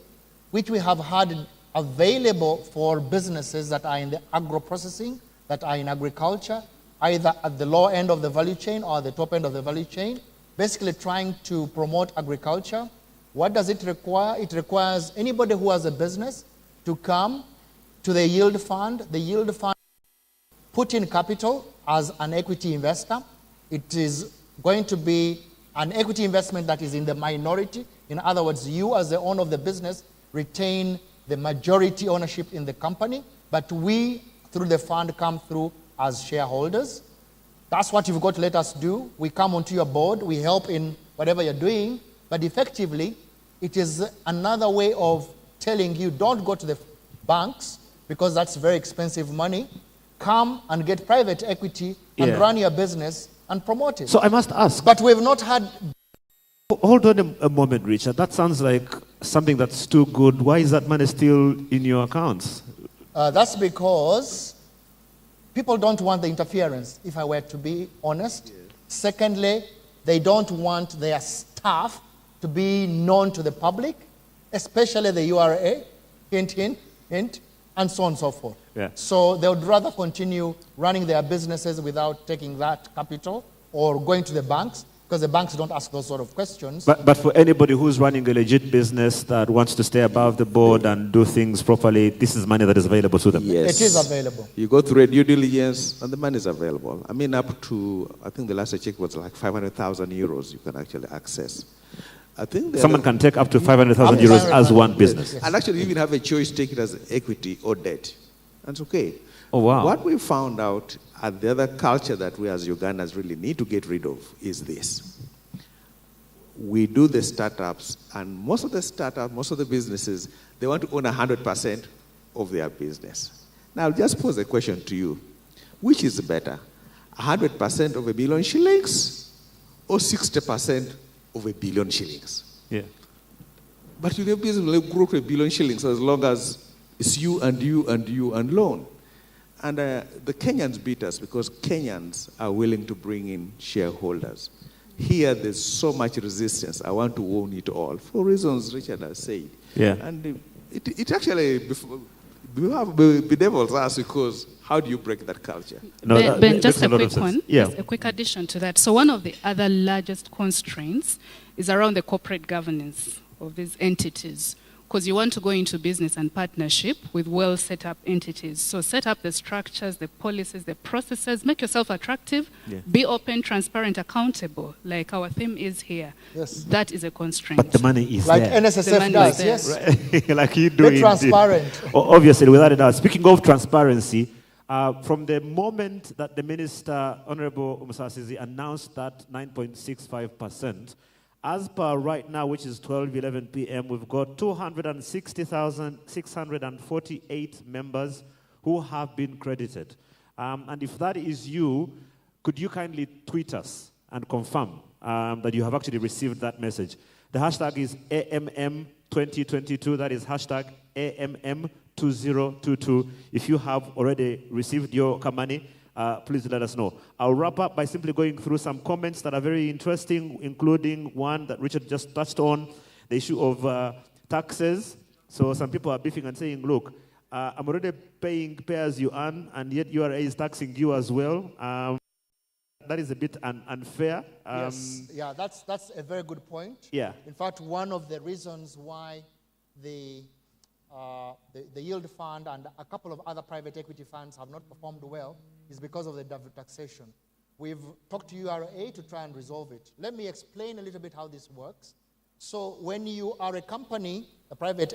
which we have had available for businesses that are in the agro-processing, that are in agriculture, either at the low end of the value chain or the top end of the value chain, basically trying to promote agriculture. What does it require? It requires anybody who has a business to come to the yield fund. The yield fund put in capital as an equity investor. It is going to be an equity investment that is in the minority. In other words, you as the owner of the business retain the majority ownership in the company, but we, through the fund, come through as shareholders. That's what you've got to let us do. We come onto your board, we help in whatever you're doing, but effectively, it is another way of telling you, don't go to the banks, because that's very expensive money. Come and get private equity and run your business and promote it. So I must ask. But we've not had... Hold on a moment, Richard. That sounds like something that's too good. Why is that money still in your accounts? That's because people don't want the interference, if I were to be honest. Yes. Secondly, they don't want their staff to be known to the public, especially the URA, hint, hint, hint, and so on and so forth. Yeah. So they would rather continue running their businesses without taking that capital or going to the banks, because the banks don't ask those sort of questions. But for anybody who's running a legit business that wants to stay above the board and do things properly, this is money that is available to them. Yes. It is available. You go through a due diligence and the money is available. I mean, up to, I think the last I checked was like 500,000 euros you can actually access. I think someone can take up to 500,000 euros as one business. Yes. And actually, you even have a choice, take it as equity or debt. That's okay. Oh, wow. What we found out, and the other culture that we as Ugandans really need to get rid of, is this. We do the startups, and most of the startups, most of the businesses, they want to own 100% of their business. Now, I'll just pose a question to you. Which is better, 100% of 1 billion shillings or 60% of 1 billion shillings? Yeah. But your business will grow to 1 billion shillings as long as it's you and you and you and loan. And the Kenyans beat us because Kenyans are willing to bring in shareholders. Here, there's so much resistance. I want to own it all for reasons Richard has said. Yeah. And it actually bedevils us because how do you break that culture? No, Ben, just a quick one. Yeah. Just a quick addition to that. So one of the other largest constraints is around the corporate governance of these entities, because you want to go into business and partnership with well set up entities. So set up the structures, the policies, the processes, make yourself attractive, be open, transparent, accountable, like our theme is here. Yes. That is a constraint. But the money is Like there. NSSF does, yes. Right. Like you do. Be transparent. Obviously, without a doubt. Speaking of transparency, from the moment that the Minister, Honorable Umusasizi, announced that 9.65%, as per right now, which is 12:11 p.m., we've got 260,648 members who have been credited. And if that is you, could you kindly tweet us and confirm that you have actually received that message? The hashtag is AMM2022. That is hashtag AMM2022. If you have already received your money, please let us know. I'll wrap up by simply going through some comments that are very interesting, including one that Richard just touched on, the issue of taxes. So some people are beefing and saying, look, I'm already paying pay as you earn, and yet URA is taxing you as well. That is a bit unfair. Yes, yeah, that's a very good point. Yeah. In fact, one of the reasons why the yield fund and a couple of other private equity funds have not performed well is because of the double taxation. We've talked to URA to try and resolve it. Let me explain a little bit how this works. So when you are a company, a private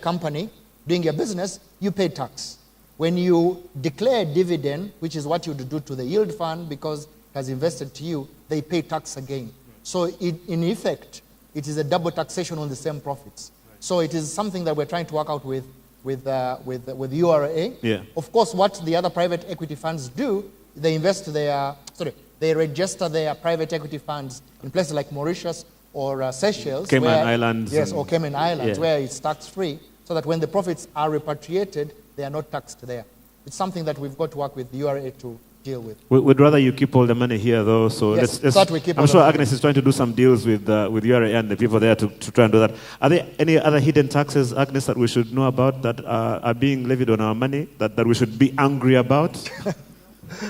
company doing your business, you pay tax. When you declare dividend, which is what you do to the yield fund because it has invested to you, they pay tax again. So in effect, it is a double taxation on the same profits. So it is something that we're trying to work out with URA. Yeah. Of course, what the other private equity funds do, they register their private equity funds in places like Mauritius or Seychelles. Cayman Islands. Yes, or Cayman Islands, yeah, where it's tax-free, so that when the profits are repatriated, they are not taxed there. It's something that we've got to work with the URA to deal with. We'd rather you keep all the money here, though. So yes, I'm sure Agnes is trying to do some deals with URA and the people there to try and do that. Are there any other hidden taxes, Agnes, that we should know about that are being levied on our money that we should be angry about?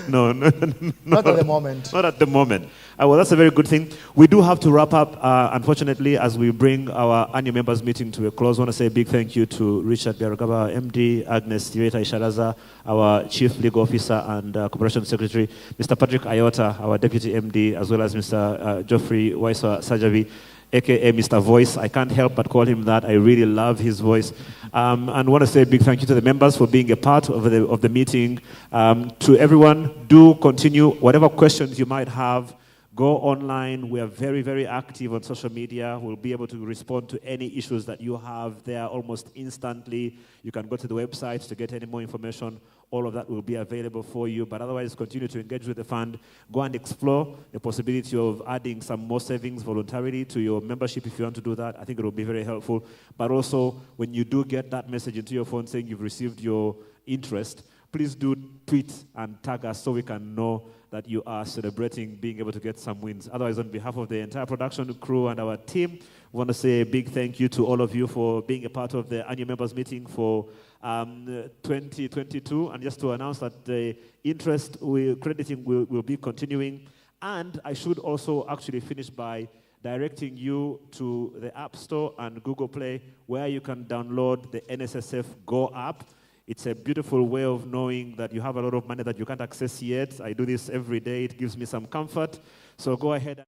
No. Not at the moment. Not at the moment. Well, that's a very good thing. We do have to wrap up, unfortunately, as we bring our annual members meeting to a close. I want to say a big thank you to Richard Biaragaba, MD, Agnes Tiweta Isharaza, our Chief Legal Officer and Corporation Secretary, Mr. Patrick Ayota, our Deputy MD, as well as Mr. Geoffrey Waiswa Sajavi, a.k.a. Mr. Voice. I can't help but call him that. I really love his voice. And want to say a big thank you to the members for being a part of the meeting. To everyone, do continue. Whatever questions you might have, go online. We are very, very active on social media. We'll be able to respond to any issues that you have there almost instantly. You can go to the website to get any more information. All of that will be available for you. But otherwise, continue to engage with the fund. Go and explore the possibility of adding some more savings voluntarily to your membership if you want to do that. I think it will be very helpful. But also, when you do get that message into your phone saying you've received your interest, please do tweet and tag us so we can know that you are celebrating being able to get some wins. Otherwise, on behalf of the entire production crew and our team, we want to say a big thank you to all of you for being a part of the annual members meeting for 2022. And just to announce that the interest crediting will be continuing. And I should also actually finish by directing you to the App Store and Google Play, where you can download the NSSF Go app. It's a beautiful way of knowing that you have a lot of money that you can't access yet. I do this every day. It gives me some comfort. So go ahead.